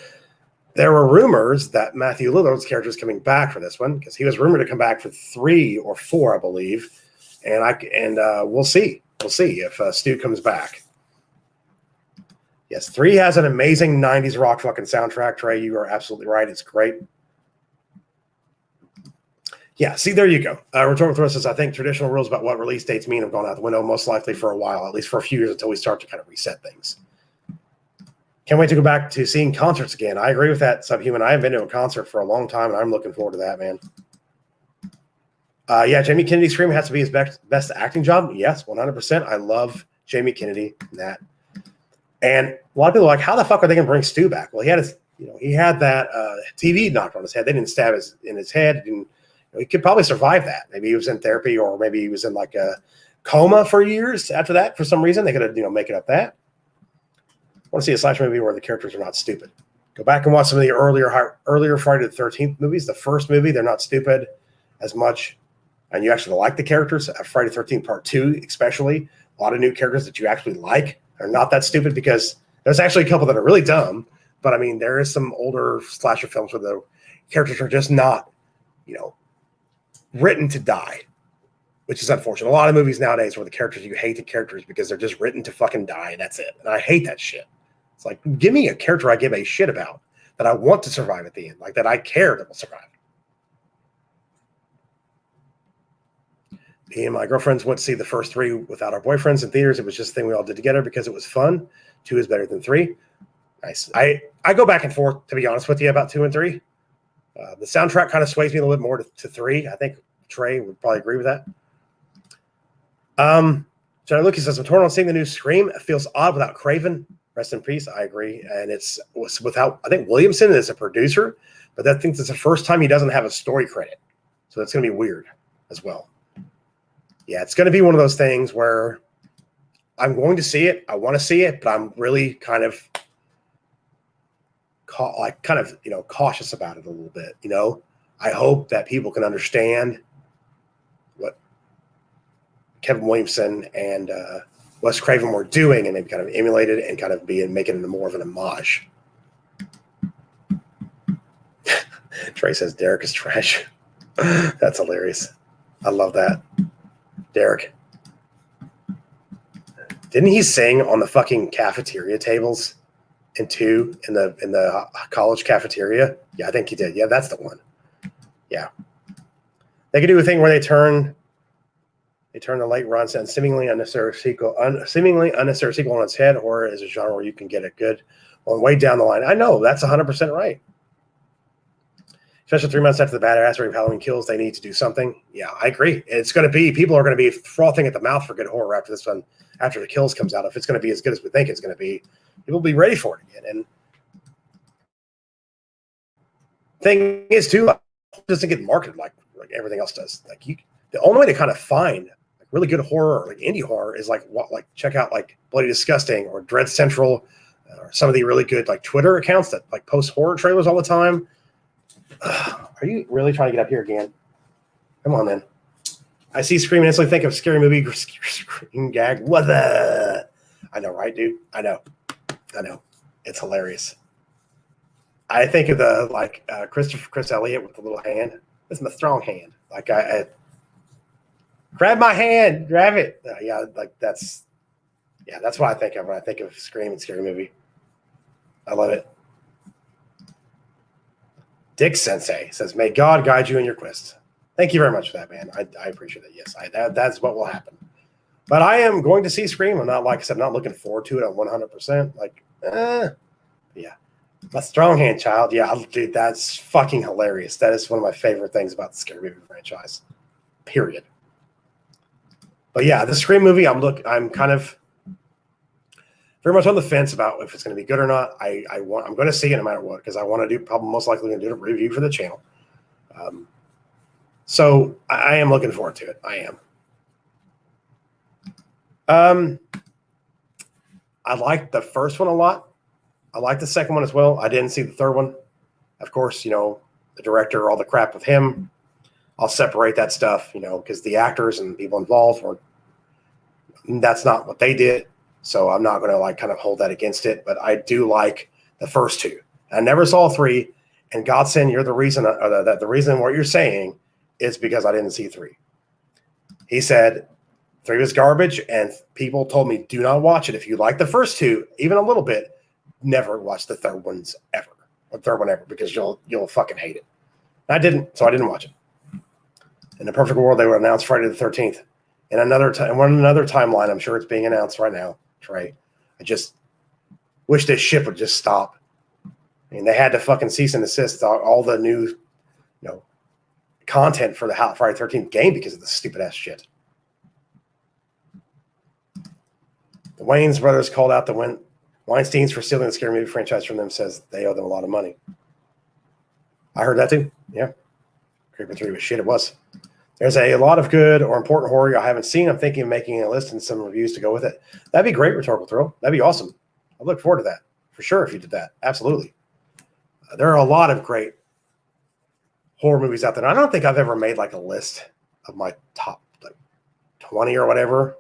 There were rumors that Matthew Lillard's character is coming back for this one because he was rumored to come back for 3 or 4, I believe. And we'll see. We'll see if Stu comes back. Yes, 3 has an amazing 90s rock fucking soundtrack, Trey. You are absolutely right. It's great. Yeah, see, there you go. Rhetorical Thrill says, I think traditional rules about what release dates mean have gone out the window, most likely for a while, at least for a few years until we start to kind of reset things. Can't wait to go back to seeing concerts again. I agree with that, Subhuman. I haven't been to a concert for a long time, and I'm looking forward to that, man. Yeah, Jamie Kennedy's Scream has to be his best acting job. Yes, 100%. I love Jamie Kennedy in that. And a lot of people are like, how the fuck are they going to bring Stu back? Well, he had that TV knocked on his head. They didn't stab in his head. He could probably survive that. Maybe he was in therapy, or maybe he was in like a coma for years after that. For some reason, they could have, make it up that. I want to see a slasher movie where the characters are not stupid. Go back and watch some of the earlier Friday the 13th movies. The first movie, they're not stupid as much. And you actually like the characters. Friday the 13th Part 2, especially. A lot of new characters that you actually like are not that stupid, because there's actually a couple that are really dumb. But, I mean, there is some older slasher films where the characters are just not, written to die, which is unfortunate. A lot of movies nowadays where the characters, you hate the characters because they're just written to fucking die, and that's it. And I hate that shit. It's like, give me a character I give a shit about that I want to survive at the end, like that I care that will survive. Me and my girlfriends went to see the first 3 without our boyfriends in theaters. It was just a thing we all did together because it was fun. 2 is better than 3. Nice. I go back and forth, to be honest with you, about 2 and 3. The soundtrack kind of sways me a little bit more to 3. I think Trey would probably agree with that. Johnny Lucas says, I'm torn on seeing the new Scream. It feels odd without Craven. Rest in peace. I agree. And it's without, I think Williamson is a producer, but I think it's the first time he doesn't have a story credit. So that's going to be weird as well. Yeah, it's going to be one of those things where I'm going to see it. I want to see it, but I'm really kind of cautious about it a little bit. I hope that people can understand what Kevin Williamson and Wes Craven were doing, and they've kind of emulated it and kind of making it more of an homage. Trey says Derek is trash. That's hilarious. I love that. Derek. Didn't he sing on the fucking cafeteria tables in the college cafeteria? Yeah, I think he did. Yeah, that's the one. Yeah. They could do a thing where they turn the late run and seemingly unnecessary sequel on its head. Horror is a genre where you can get a good one way down the line. I know, that's 100% right. Especially 3 months after the badass rate of Halloween Kills, they need to do something. Yeah, I agree. It's going to be, people are going to be frothing at the mouth for good horror after this one, after The Kills comes out. If it's going to be as good as we think it's going to be, people will be ready for it again. And thing is, too, it doesn't get marketed like everything else does. Like, the only way to kind of find really good horror, like indie horror, is check out like Bloody Disgusting or Dread Central, or some of the really good like Twitter accounts that like post horror trailers all the time. Are you really trying to get up here again? Come on, then. I see Scream and instantly think of Scary Movie, Scream Gag. What the? I know, right, dude? I know. It's hilarious. I think of the Chris Elliott with the little hand. It's my strong hand. Like I grab my hand, grab it. That's what I think of when I think of Scream and Scary Movie. I love it. Dick Sensei says, may God guide you in your quest. Thank you very much for that, man. I appreciate it. Yes, that's what will happen. But I am going to see Scream. I'm not, like I said, not looking forward to it at 100%. Yeah. My strong hand, child. Yeah, dude, that's fucking hilarious. That is one of my favorite things about the Scary Movie franchise. Period. But yeah, the Scream movie, I'm kind of very much on the fence about if it's going to be good or not. I'm going to see it no matter what, because I want to probably most likely going to do a review for the channel. So I am looking forward to it. I am. I liked the first one a lot. I liked the second one as well. I didn't see the third one. Of course, the director, all the crap with him. I'll separate that stuff, because the actors and people involved that's not what they did. So I'm not going to kind of hold that against it, but I do like the first 2. I never saw 3, and Godson, you're the reason that the reason what you're saying is because I didn't see 3. He said 3 was garbage, and people told me do not watch it. If you like the first 2, even a little bit, never watch the third one ever, because you'll fucking hate it. And I didn't, so I didn't watch it. In a perfect world, they would announce Friday the 13th. In another timeline, I'm sure it's being announced right now, Trey. I just wish this ship would just stop. I mean, they had to fucking cease and desist all the new, content for the Friday the 13th game because of this stupid ass shit. The Wayans brothers called out the Weinsteins for stealing the scary movie franchise from them, says they owe them a lot of money. I heard that too. Yeah. Creeper 3 was shit. It was. There's a lot of good or important horror I haven't seen. I'm thinking of making a list and some reviews to go with it. That'd be great, Rhetorical Thrill. That'd be awesome. I look forward to that for sure if you did that. Absolutely. There are a lot of great horror movies out there. I don't think I've ever made like a list of my top 20 or whatever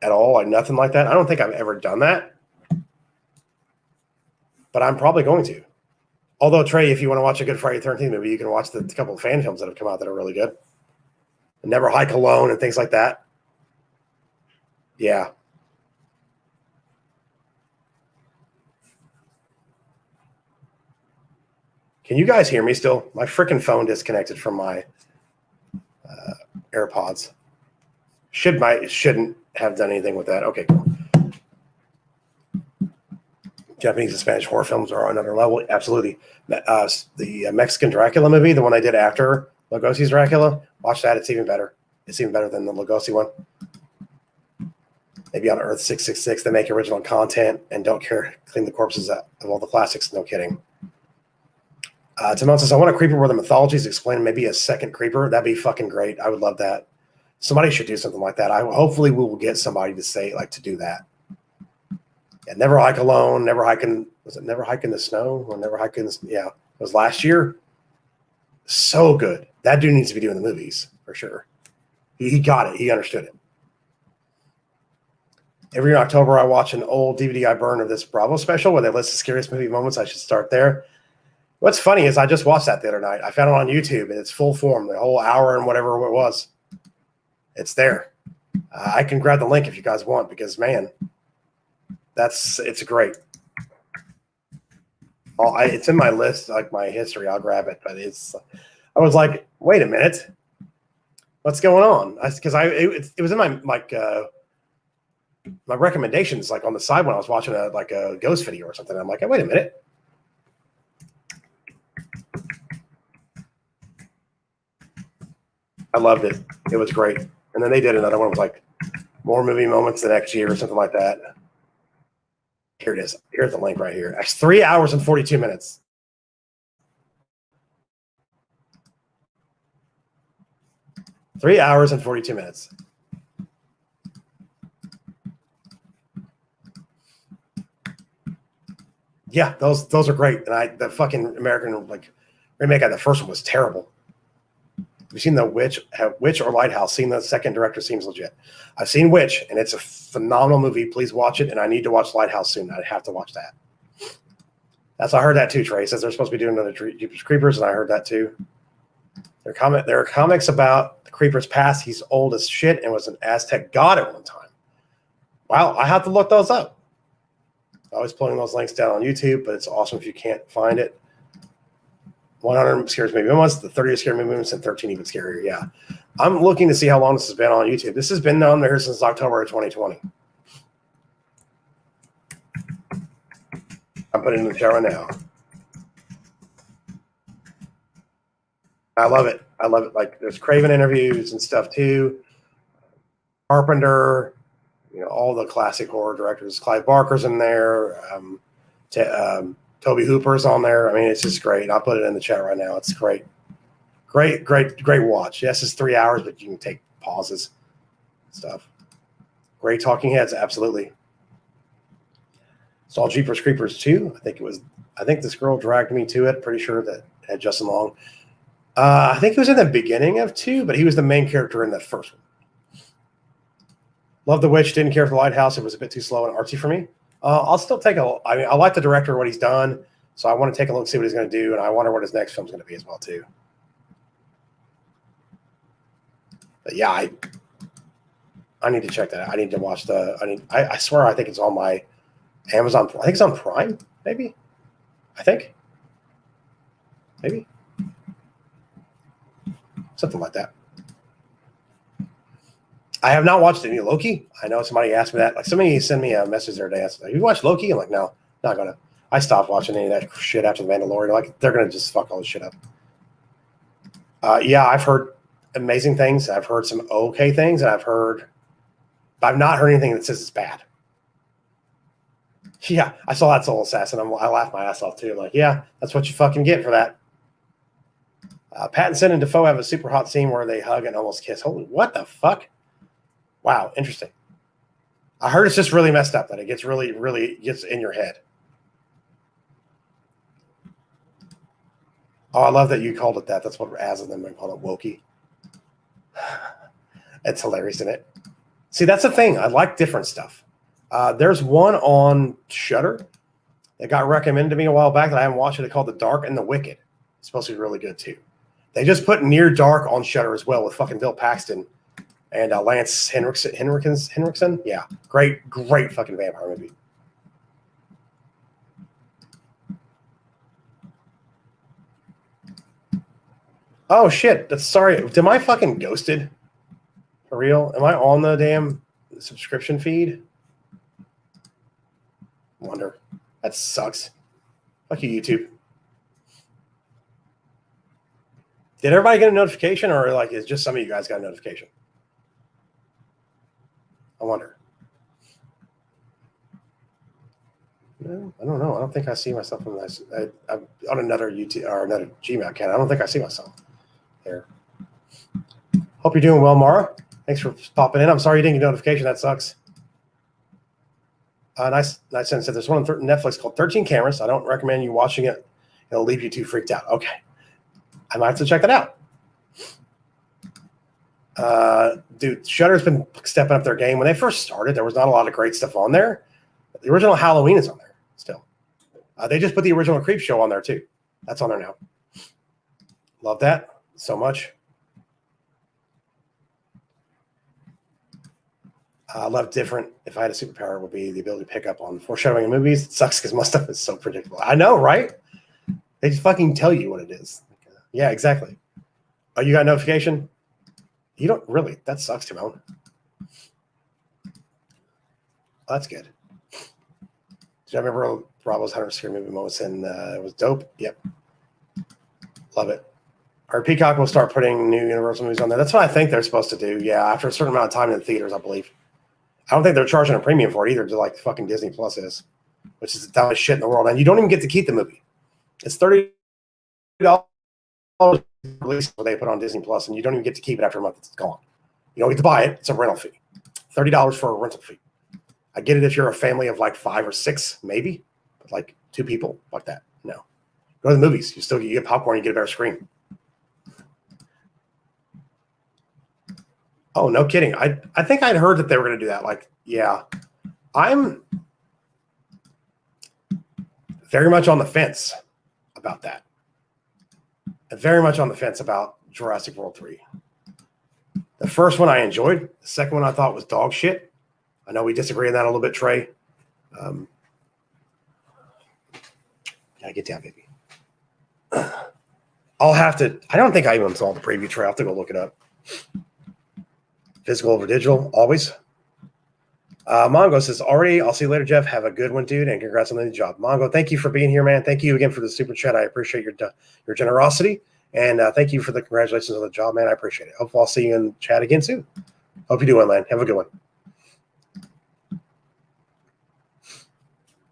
at all. Like nothing like that. I don't think I've ever done that. But I'm probably going to. Although, Trey, if you want to watch a good Friday the 13th movie, you can watch the couple of fan films that have come out that are really good. Never Hike Alone and things like that. Yeah. Can you guys hear me still? My freaking phone disconnected from my AirPods. Shouldn't have done anything with that. Okay, cool. Japanese and Spanish horror films are on another level. Absolutely. The Mexican Dracula movie, the one I did after Lugosi's Dracula, watch that. It's even better. It's even better than the Lugosi one. Maybe on Earth 666, they make original content and don't care clean the corpses of all the classics. No kidding. Timon says, I want a creeper where the mythology is explained, maybe a second creeper. That'd be fucking great. I would love that. Somebody should do something like that. Hopefully we will get somebody to say, to do that. Yeah, Never Hike Alone, Never Hike in the Snow, or Never Hike in the, yeah, it was last year. So good. That dude needs to be doing the movies for sure. He got it. He understood it. Every year in October, I watch an old DVD I burn of this Bravo special where they list the scariest movie moments. I should start there. What's funny is I just watched that the other night. I found it on YouTube and it's full form, the whole hour and whatever it was. It's there. I can grab the link if you guys want because, man, it's great. It's in my list, like my history. I'll grab it, but I was like, wait a minute, what's going on? Because it was in my my recommendations, like on the side when I was watching a ghost video or something. I'm like, hey, wait a minute. I loved it. It was great. And then they did another one with like more movie moments the next year or something like that. Here it is. Here's the link right here. That's 3 hours and 42 minutes. Three hours and 42 minutes. Yeah, those are great. And the fucking American remake of the first one was terrible. Have you seen the Witch or Lighthouse? Seen the second director seems legit. I've seen Witch, and it's a phenomenal movie. Please watch it, and I need to watch Lighthouse soon. I have to watch that. I heard that too, Trey. Says they're supposed to be doing another Jeepers Creepers, and I heard that too. There are comics about the Creeper's past. He's old as shit and was an Aztec god at one time. Wow, I have to look those up. I'm always pulling those links down on YouTube, but it's awesome if you can't find it. 100 scary movie moments, the 30 scary movie moments, and 13 even scarier. Yeah. I'm looking to see how long this has been on YouTube. This has been on there since October of 2020. I'm putting it in the chat right now. I love it. I love it. Like there's Craven interviews and stuff too. Carpenter, all the classic horror directors. Clive Barker's in there. Toby Hooper's on there. I mean, it's just great. I'll put it in the chat right now. It's great. Great watch. Yes, it's 3 hours, but you can take pauses and stuff. Great talking heads, absolutely. Saw Jeepers Creepers 2. I think this girl dragged me to it. Pretty sure that had Justin Long. I think he was in the beginning of 2, but he was the main character in the first one. Love The Witch. Didn't care for The Lighthouse. It was a bit too slow and artsy for me. I'll still take I like the director, what he's done, so I want to take a look, see what he's going to do, and I wonder what his next film's going to be as well too. But yeah, I need to check that out. I need to watch I swear I think it's on my Amazon. I think it's on Prime, maybe. I think. Maybe. something like that. I have not watched any Loki. I know somebody asked me that. Like somebody sent me a message the other day. I said, "Have you watched Loki?" I'm like, "No, not gonna." I stopped watching any of that shit after the Mandalorian. Like they're gonna just fuck all this shit up. Yeah, I've heard amazing things. I've heard some okay things, and I've not heard anything that says it's bad. Yeah, I saw that Soul Assassin. I laughed my ass off too. Like, yeah, that's what you fucking get for that. Pattinson and Defoe have a super hot scene where they hug and almost kiss. Holy, what the fuck? Wow, interesting. I heard it's just really messed up, that it gets really, really gets in your head. Oh, I love that you called it that. That's what Az and them call it, Wokey. It's hilarious, isn't it? See, that's the thing. I like different stuff. There's one on Shudder that got recommended to me a while back that I haven't watched it. It's called The Dark and the Wicked. It's supposed to be really good too. They just put Near Dark on Shudder as well with fucking Bill Paxton and Lance Henriksen. Yeah, great fucking vampire movie. Oh shit! Sorry. Am I fucking ghosted? For real? Am I on the damn subscription feed? Wonder. That sucks. Fuck you, YouTube. Did everybody get a notification, or like is just some of you guys got a notification? I wonder. No, I don't know. I don't think I see myself on this. I'm on another YouTube or another Gmail account. I don't think I see myself there. Hope you're doing well, Mara. Thanks for popping in. I'm sorry you didn't get a notification. That sucks. Nice sentence. There's one on Netflix called 13 Cameras. I don't recommend you watching it. It'll leave you too freaked out. Okay. I might have to check that out. Dude, Shudder's been stepping up their game. When they first started, there was not a lot of great stuff on there. The original Halloween is on there still. They just put the original Creep Show on there too. That's on there now. Love that so much. I love different. If I had a superpower, it would be the ability to pick up on foreshadowing in movies. It sucks because most stuff is so predictable. I know, right? They just fucking tell you what it is. Yeah, exactly. Oh, you got a notification? You don't really. That sucks, Timon. Oh, that's good. Did you remember Bravo's 100 scary movie moments? And it was dope. Yep. Love it. Our Peacock will start putting new Universal movies on there. That's what I think they're supposed to do. Yeah, after a certain amount of time in the theaters, I believe. I don't think they're charging a premium for it either, just like fucking Disney Plus is, which is the dumbest shit in the world. And you don't even get to keep the movie. It's $30 release what they put on Disney Plus, and you don't even get to keep it after a month. It's gone. You don't get to buy it. It's a rental fee. $30 for a rental fee. I get it if you're a family of like 5 or 6, maybe, but like 2 people, like that. No. Go to the movies. You get popcorn, you get a better screen. Oh, no kidding. I think I'd heard that they were going to do that. Like, yeah. I'm very much on the fence about that. I'm very much on the fence about Jurassic World 3. The first one I enjoyed. The second one I thought was dog shit. I know we disagree on that a little bit, Trey. Gotta get down, baby. I'll have to. I don't think I even saw the preview, Trey. I'll have to go look it up. Physical over digital, always. Mongo says, already, I'll see you later, Jeff. Have a good one, dude, and congrats on the new job. Mongo, thank you for being here, man. Thank you again for the super chat. I appreciate your generosity, and thank you for the congratulations on the job, man. I appreciate it. Hopefully I'll see you in chat again soon. Hope you do well, man. Have a good one.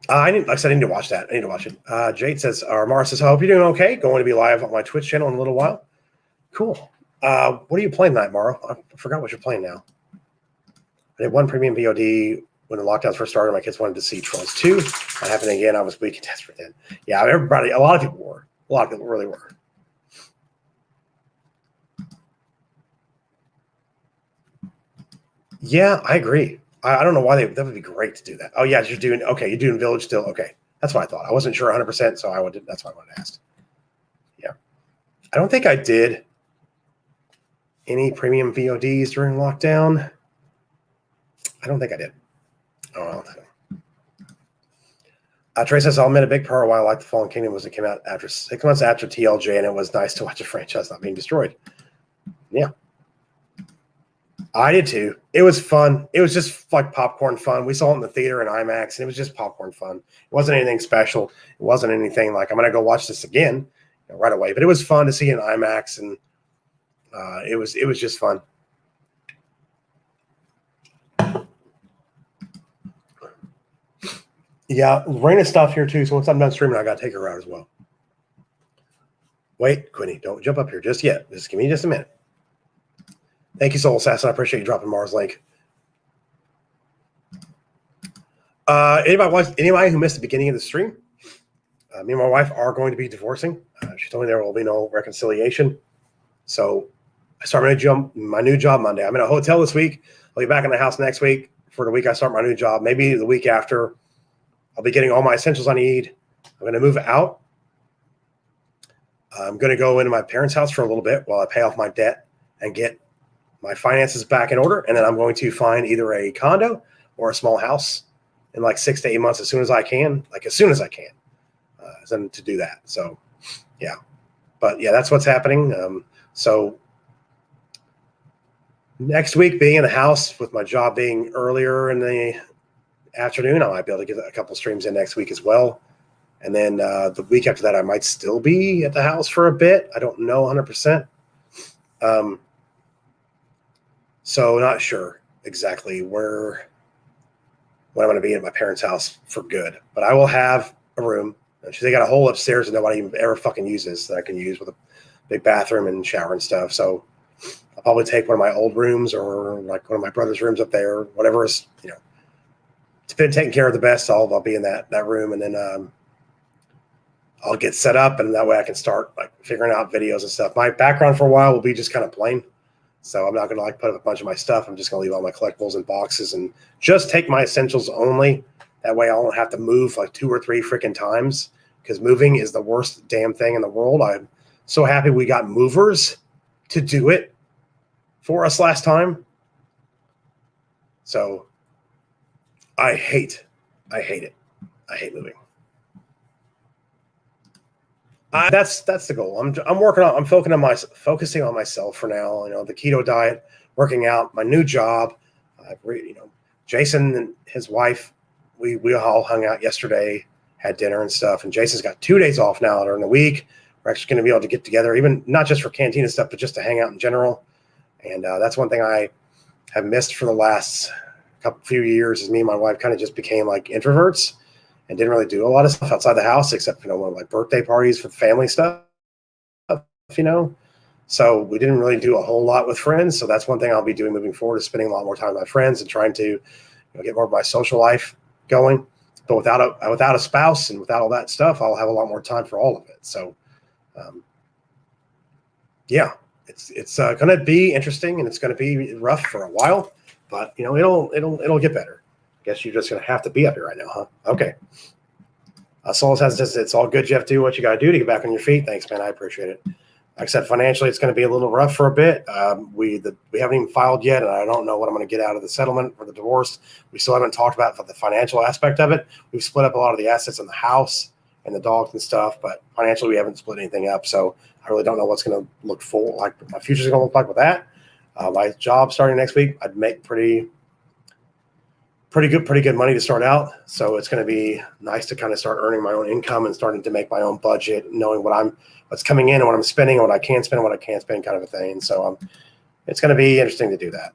Like I said, I need to watch that. I need to watch it. Jade says, or Mara says, I hope you're doing okay. Going to be live on my Twitch channel in a little while. Cool. What are you playing tonight, Mara? I forgot what you're playing now. I did one premium VOD when the lockdowns first started. My kids wanted to see Trolls 2. That happened again. I was weak and desperate then. Yeah, everybody, a lot of people were. A lot of people really were. Yeah, I agree. I don't know why that would be great to do that. Oh, yeah, you're doing Village still. Okay. That's what I thought. I wasn't sure 100%, so that's why I wanted to ask. Yeah. I don't think I did any premium VODs during lockdown. I don't think I did. Oh, Trey says, I'll admit a big part of why I liked The Fallen Kingdom was it came out after 6 months after TLJ, and it was nice to watch a franchise not being destroyed. Yeah. I did too. It was fun. It was just like popcorn fun. We saw it in the theater in IMAX, and it was just popcorn fun. It wasn't anything special. It wasn't anything like I'm going to go watch this again right away. But it was fun to see it in IMAX, and it was just fun. Yeah, Raina's stuff here too. So once I'm done streaming, I got to take her out as well. Wait, Quinny, don't jump up here just yet. Just give me just a minute. Thank you, Soul Assassin. I appreciate you dropping Mars link. Anybody who missed the beginning of the stream, me and my wife are going to be divorcing. She told me there will be no reconciliation. So I start my new job Monday. I'm in a hotel this week. I'll be back in the house next week for the week I start my new job. Maybe the week after, I'll be getting all my essentials I need. I'm going to move out. I'm going to go into my parents' house for a little bit while I pay off my debt and get my finances back in order. And then I'm going to find either a condo or a small house in like 6 to 8 months as soon as I can, to do that. So, yeah. But, yeah, that's what's happening. So next week, being in the house with my job being earlier in the afternoon, I might be able to get a couple streams in next week as well. And then the week after that, I might still be at the house for a bit. I don't know 100%. So not sure exactly when I'm going to be at my parents' house for good. But I will have a room. They got a whole upstairs that nobody ever fucking uses that I can use with a big bathroom and shower and stuff. So I'll probably take one of my old rooms or like one of my brother's rooms up there, whatever is, it's been taken care of the best. I'll be in that room, and then I'll get set up, and that way I can start like figuring out videos and stuff. My background for a while will be just kind of plain. So I'm not going to like put up a bunch of my stuff. I'm just going to leave all my collectibles in boxes and just take my essentials only. That way I won't have to move like 2 or 3 freaking times, because moving is the worst damn thing in the world. I'm so happy we got movers to do it for us last time. So I hate it. I hate moving. That's the goal. I'm focusing on myself for now. The keto diet, working out, my new job. Jason and his wife, we all hung out yesterday, had dinner and stuff. And Jason's got 2 days off now during the week. We're actually going to be able to get together, even not just for cantina stuff, but just to hang out in general. And that's one thing I have missed for the last few years. Is me and my wife kind of just became like introverts and didn't really do a lot of stuff outside the house, except, like birthday parties for family stuff, So we didn't really do a whole lot with friends. So that's one thing I'll be doing moving forward, is spending a lot more time with my friends and trying to get more of my social life going. But without a spouse and without all that stuff, I'll have a lot more time for all of it. So, yeah, it's going to be interesting, and it's going to be rough for a while, but it'll get better. Guess you're just going to have to be up here right now, huh? Okay. Soul says, it's all good, Jeff. Do what you got to do to get back on your feet. Thanks, man. I appreciate it. Like I said, financially, it's going to be a little rough for a bit. We haven't even filed yet, and I don't know what I'm going to get out of the settlement or the divorce. We still haven't talked about the financial aspect of it. We've split up a lot of the assets in the house and the dogs and stuff, but financially, we haven't split anything up. So I really don't know what's going to look like my future's going to look like with that. My job starting next week, I'd make pretty good money to start out. So it's going to be nice to kind of start earning my own income and starting to make my own budget, knowing what's coming in and what I'm spending and what I can spend and what I can't spend, kind of a thing. So it's going to be interesting to do that.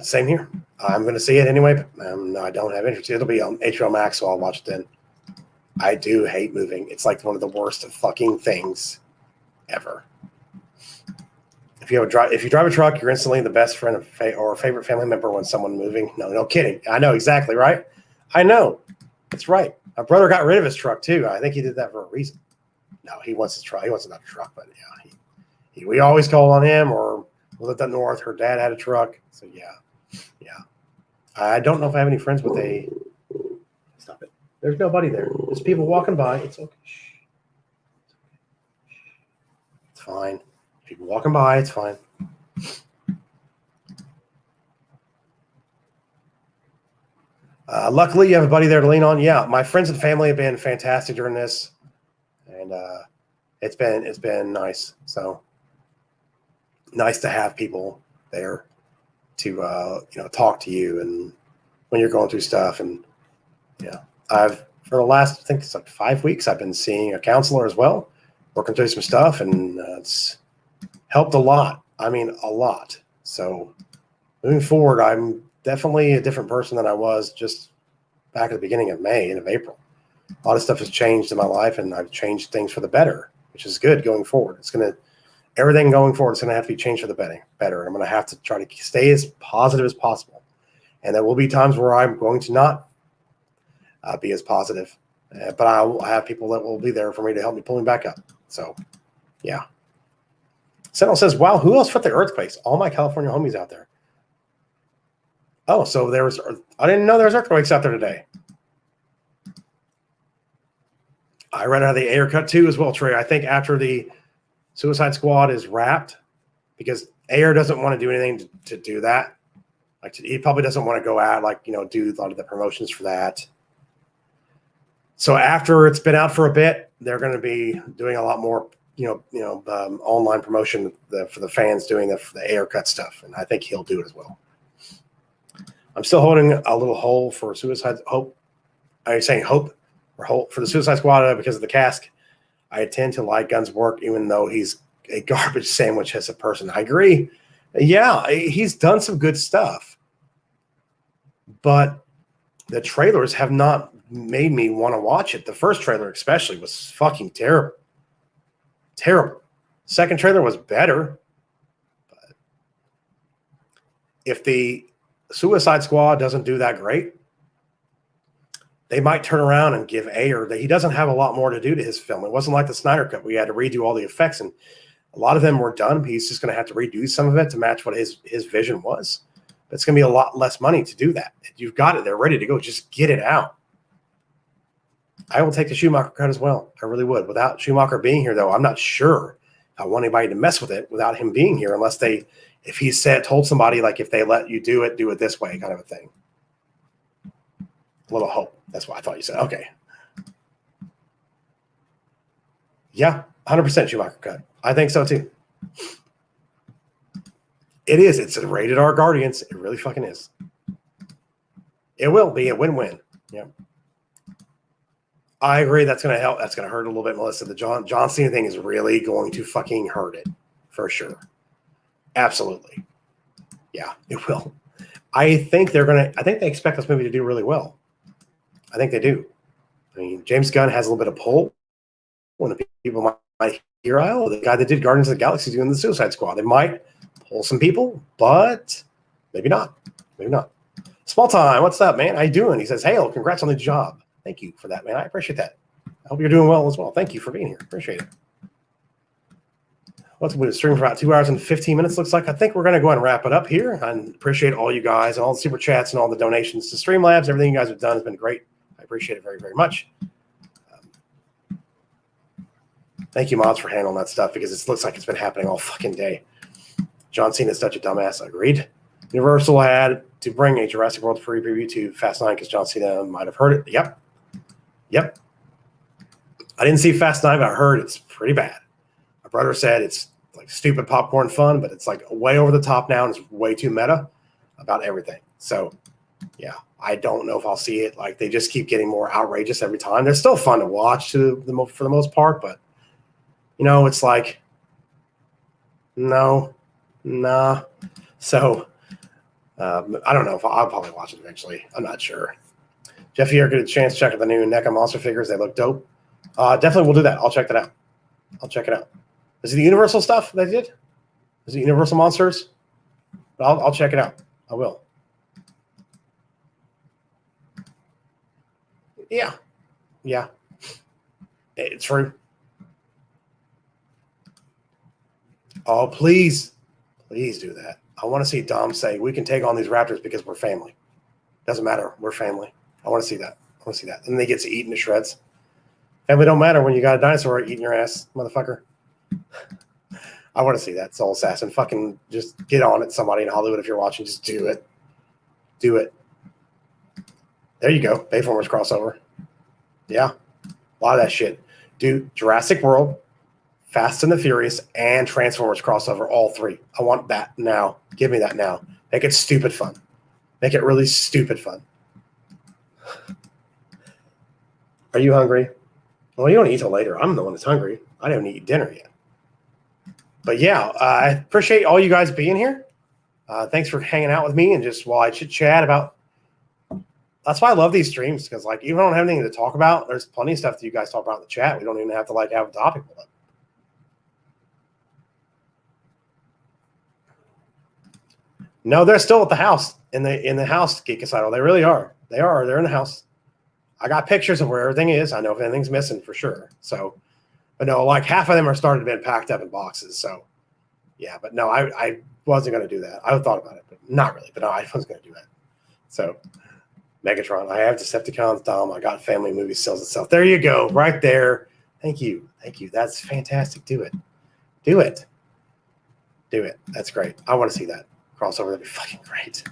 Same here. I'm going to see it anyway, but no, I don't have interest. It'll be on HBO Max, so I'll watch it then. I do hate moving. It's like one of the worst fucking things ever. If you drive a truck, you're instantly the best friend or favorite family member when someone moving. No kidding. I know exactly, right? I know. It's right. My brother got rid of his truck too. I think he did that for a reason. No, he wants his truck. He wants another truck, but yeah, we always call on him, or we lived up north. Her dad had a truck, so yeah. I don't know if I have any friends with a. Stop it. There's nobody there. There's people walking by. It's okay. It's fine. People walking by, it's fine. Luckily, you have a buddy there to lean on. Yeah, my friends and family have been fantastic during this. And it's been nice. So nice to have people there to talk to you and when you're going through stuff. And I've for the last, I think it's like 5 weeks, I've been seeing a counselor as well, working through some stuff, and it's helped a lot. I mean, a lot. So moving forward, I'm definitely a different person than I was just back at the beginning of May and of April. A lot of stuff has changed in my life, and I've changed things for the better, which is good going forward. Everything going forward is going to have to be changed for the better. And I'm going to have to try to stay as positive as possible. And there will be times where I'm going to not be as positive, but I will have people that will be there for me to help me pull me back up. So, yeah. Sentinel says, wow, who else felt the earthquakes? All my California homies out there. Oh, so I didn't know there was earthquakes out there today. I read out of the air cut too as well, Trey. I think after the Suicide Squad is wrapped, because Ayer doesn't want to do anything to do that. Like he probably doesn't want to go out, do a lot of the promotions for that. So after it's been out for a bit, they're going to be doing a lot more, online promotion for the fans doing the Ayer cut stuff, and I think he'll do it as well. I'm still holding a little hole for Suicide Hope. Are you saying hope or hope for the Suicide Squad because of the cask? I tend to like Gunn's work, even though he's a garbage sandwich as a person. I agree. Yeah, he's done some good stuff, but the trailers have not made me want to watch it. The first trailer especially was fucking terrible. Terrible. Second trailer was better. But if the Suicide Squad doesn't do that great, they might turn around and give Ayer that he doesn't have a lot more to do to his film. It wasn't like the Snyder Cut. We had to redo all the effects, and a lot of them were done. He's just going to have to redo some of it to match what his vision was. But it's going to be a lot less money to do that. You've got it. They're ready to go. Just get it out. I will take the Schumacher cut as well. I really would. Without Schumacher being here, though, I'm not sure I want anybody to mess with it without him being here, unless if he told somebody, like, if they let you do it this way, kind of a thing. A little hope. That's what I thought you said. Okay. Yeah, 100% Schumacher cut. I think so, too. It is. It's a rated R Guardians. It really fucking is. It will be a win-win. Yeah. I agree. That's going to help. That's going to hurt a little bit, Melissa. The John Cena thing is really going to fucking hurt it, for sure. Absolutely. Yeah, it will. I think they expect this movie to do really well. I think they do. I mean, James Gunn has a little bit of pull when the people might hear, oh, the guy that did Guardians of the Galaxy doing the Suicide Squad. They might pull some people, but maybe not. Maybe not. Small Time, what's up, man? How you doing? He says, hey, congrats on the job. Thank you for that, man. I appreciate that. I hope you're doing well as well. Thank you for being here. Appreciate it. What's we stream for about 2 hours and 15 minutes, looks like. I think we're going to go ahead and wrap it up here. I appreciate all you guys, all the super chats and all the donations to Streamlabs. Everything you guys have done has been great. I appreciate it very, very much. Thank you, mods, for handling that stuff, because it looks like it's been happening all fucking day. John Cena's such a dumbass. Agreed. Universal had to bring a Jurassic World free preview to Fast 9 because John Cena might have heard it. Yep. I didn't see Fast 9, but I heard it's pretty bad. My brother said it's like stupid popcorn fun, but it's like way over the top now, and it's way too meta about everything. So, yeah, I don't know if I'll see it. Like, they just keep getting more outrageous every time. They're still fun to watch for the most part, but, it's like, nah. So, I don't know if I'll probably watch it eventually. I'm not sure. Jeff, you ever get a chance to check out the new NECA monster figures? They look dope. Definitely we'll do that. I'll check that out. I'll check it out. Is it the Universal stuff they did? Is it Universal Monsters? I'll check it out. I will. Yeah. It's true. Oh, please do that. I want to see Dom say, we can take on these raptors because we're family. Doesn't matter. We're family. I want to see that. And they get to eat to shreds. Family don't matter when you got a dinosaur eating your ass, motherfucker. I want to see that. Soul Assassin. Fucking just get on it, somebody in Hollywood, if you're watching. Just do it. Do it. There you go. Bayformers crossover. Yeah. A lot of that shit. Dude, Jurassic World Fast and the Furious, and Transformers crossover, all three. I want that now. Give me that now. Make it stupid fun. Make it really stupid fun. Are you hungry? Well, you don't eat till later. I'm the one that's hungry. I didn't eat dinner yet. But yeah, I appreciate all you guys being here. Thanks for hanging out with me and just while I chit-chat about. That's why I love these streams, because like even if I don't have anything to talk about, there's plenty of stuff that you guys talk about in the chat. We don't even have to like have a topic with it. No, they're still at the house in the house, Geekicidal. They really are. They are. They're in the house. I got pictures of where everything is. I know if anything's missing for sure. So, but no, like half of them are starting to be packed up in boxes. So, yeah, but no, I wasn't going to do that. I thought about it, but not really. But no, I wasn't going to do that. So, Megatron, I have Decepticons, Dom. I got Family Movie sells itself. There you go, right there. Thank you. Thank you. That's fantastic. Do it. Do it. Do it. That's great. I want to see that crossover. That'd be fucking great.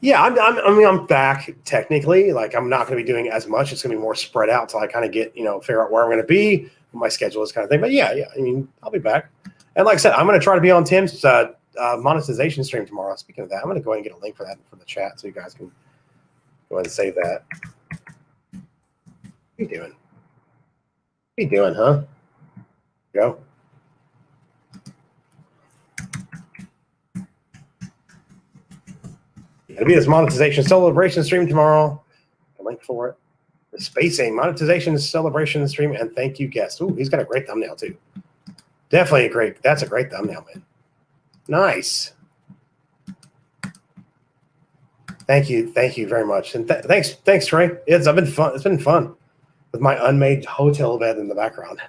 Yeah, I'm back technically. Like, I'm not going to be doing as much. It's going to be more spread out until I kind of get, figure out where I'm going to be, what my schedule is, kind of thing. But yeah, I mean, I'll be back. And like I said, I'm going to try to be on Tim's monetization stream tomorrow. Speaking of that, I'm going to go ahead and get a link for that from the chat so you guys can go ahead and save that. What are you doing? What are you doing, huh? Go. It'll be this monetization celebration stream tomorrow. A link for it. The Spacing monetization celebration stream, and thank you, guest. Ooh, he's got a great thumbnail too. Definitely a great. That's a great thumbnail, man. Nice. Thank you very much, and thanks, Trey. It's been fun. It's been fun with my unmade hotel bed in the background.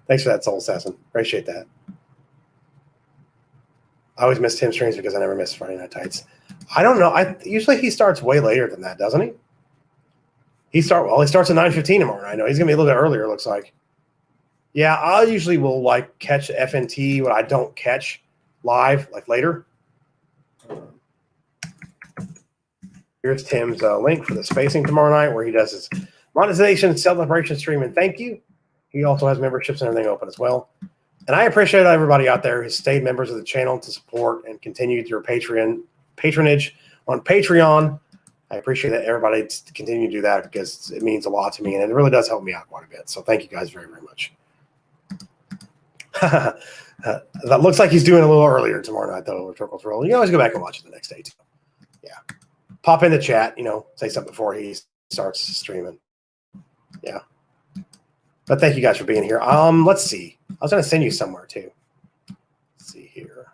Thanks for that, Soul Assassin. Appreciate that. I always miss Tim streams because I never miss Friday Night Tights. I don't know. Usually he starts way later than that, doesn't he? He starts at 9:15 tomorrow. I know he's gonna be a little bit earlier. It looks like. Yeah, I usually will like catch FNT when I don't catch live, like later. Here's Tim's link for the Spacing tomorrow night, where he does his monetization celebration stream, and thank you. He also has memberships and everything open as well. And I appreciate everybody out there who stayed members of the channel to support and continued your patronage on Patreon. I appreciate that everybody to continue to do that because it means a lot to me, and it really does help me out quite a bit. So thank you guys very, very much. That looks like he's doing a little earlier tomorrow night, though, Rhetorical Thrill. You can always go back and watch it the next day, too. Yeah. Pop in the chat, say something before he starts streaming. Yeah. But thank you guys for being here. Let's see. I was going to send you somewhere, too. Let's see here.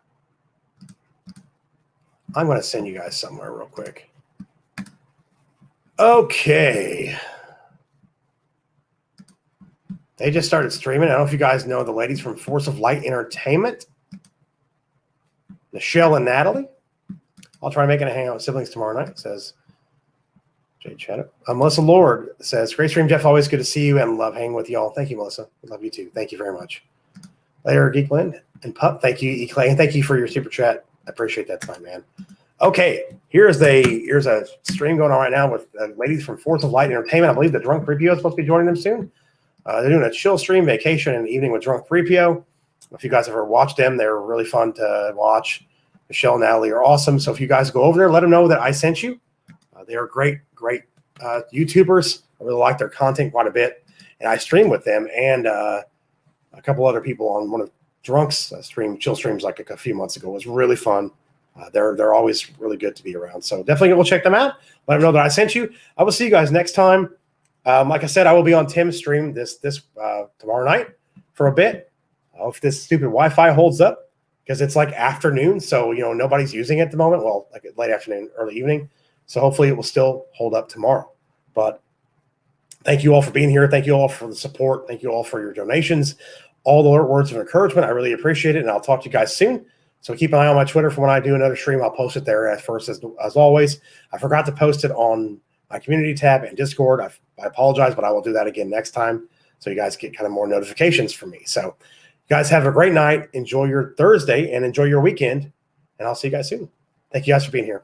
I'm going to send you guys somewhere real quick. Okay. They just started streaming. I don't know if you guys know the ladies from Force of Light Entertainment. Michelle and Natalie. I'll try making a hangout with siblings tomorrow night, says Jade Shadow. Melissa Lord says, great stream, Jeff. Always good to see you and love hanging with y'all. Thank you, Melissa. Love you too. Thank you very much. Later, GeekBlend and Pup. Thank you, E-Clay. And thank you for your super chat. I appreciate that time, man. Okay, here's a stream going on right now with ladies from Force of Light Entertainment. I believe the Drunk 3PO is supposed to be joining them soon. They're doing a chill stream, vacation, and evening with Drunk 3PO. If you guys ever watched them, they're really fun to watch. Michelle and Natalie are awesome. So if you guys go over there, let them know that I sent you. They are great YouTubers. I really like their content quite a bit. And I stream with them and a couple other people on one of Drunk's chill streams like a few months ago. It was really fun. They're always really good to be around. So definitely go check them out. Let them know that I sent you. I will see you guys next time. Like I said, I will be on Tim's stream this tomorrow night for a bit. If this stupid Wi-Fi holds up, because it's like afternoon, so nobody's using it at the moment. Well, like late afternoon, early evening. So hopefully it will still hold up tomorrow. But thank you all for being here. Thank you all for the support. Thank you all for your donations. All the words of encouragement. I really appreciate it, and I'll talk to you guys soon. So keep an eye on my Twitter for when I do another stream. I'll post it there at first, as always. I forgot to post it on my community tab and Discord. I apologize, but I will do that again next time so you guys get kind of more notifications from me. So you guys have a great night. Enjoy your Thursday and enjoy your weekend, and I'll see you guys soon. Thank you guys for being here.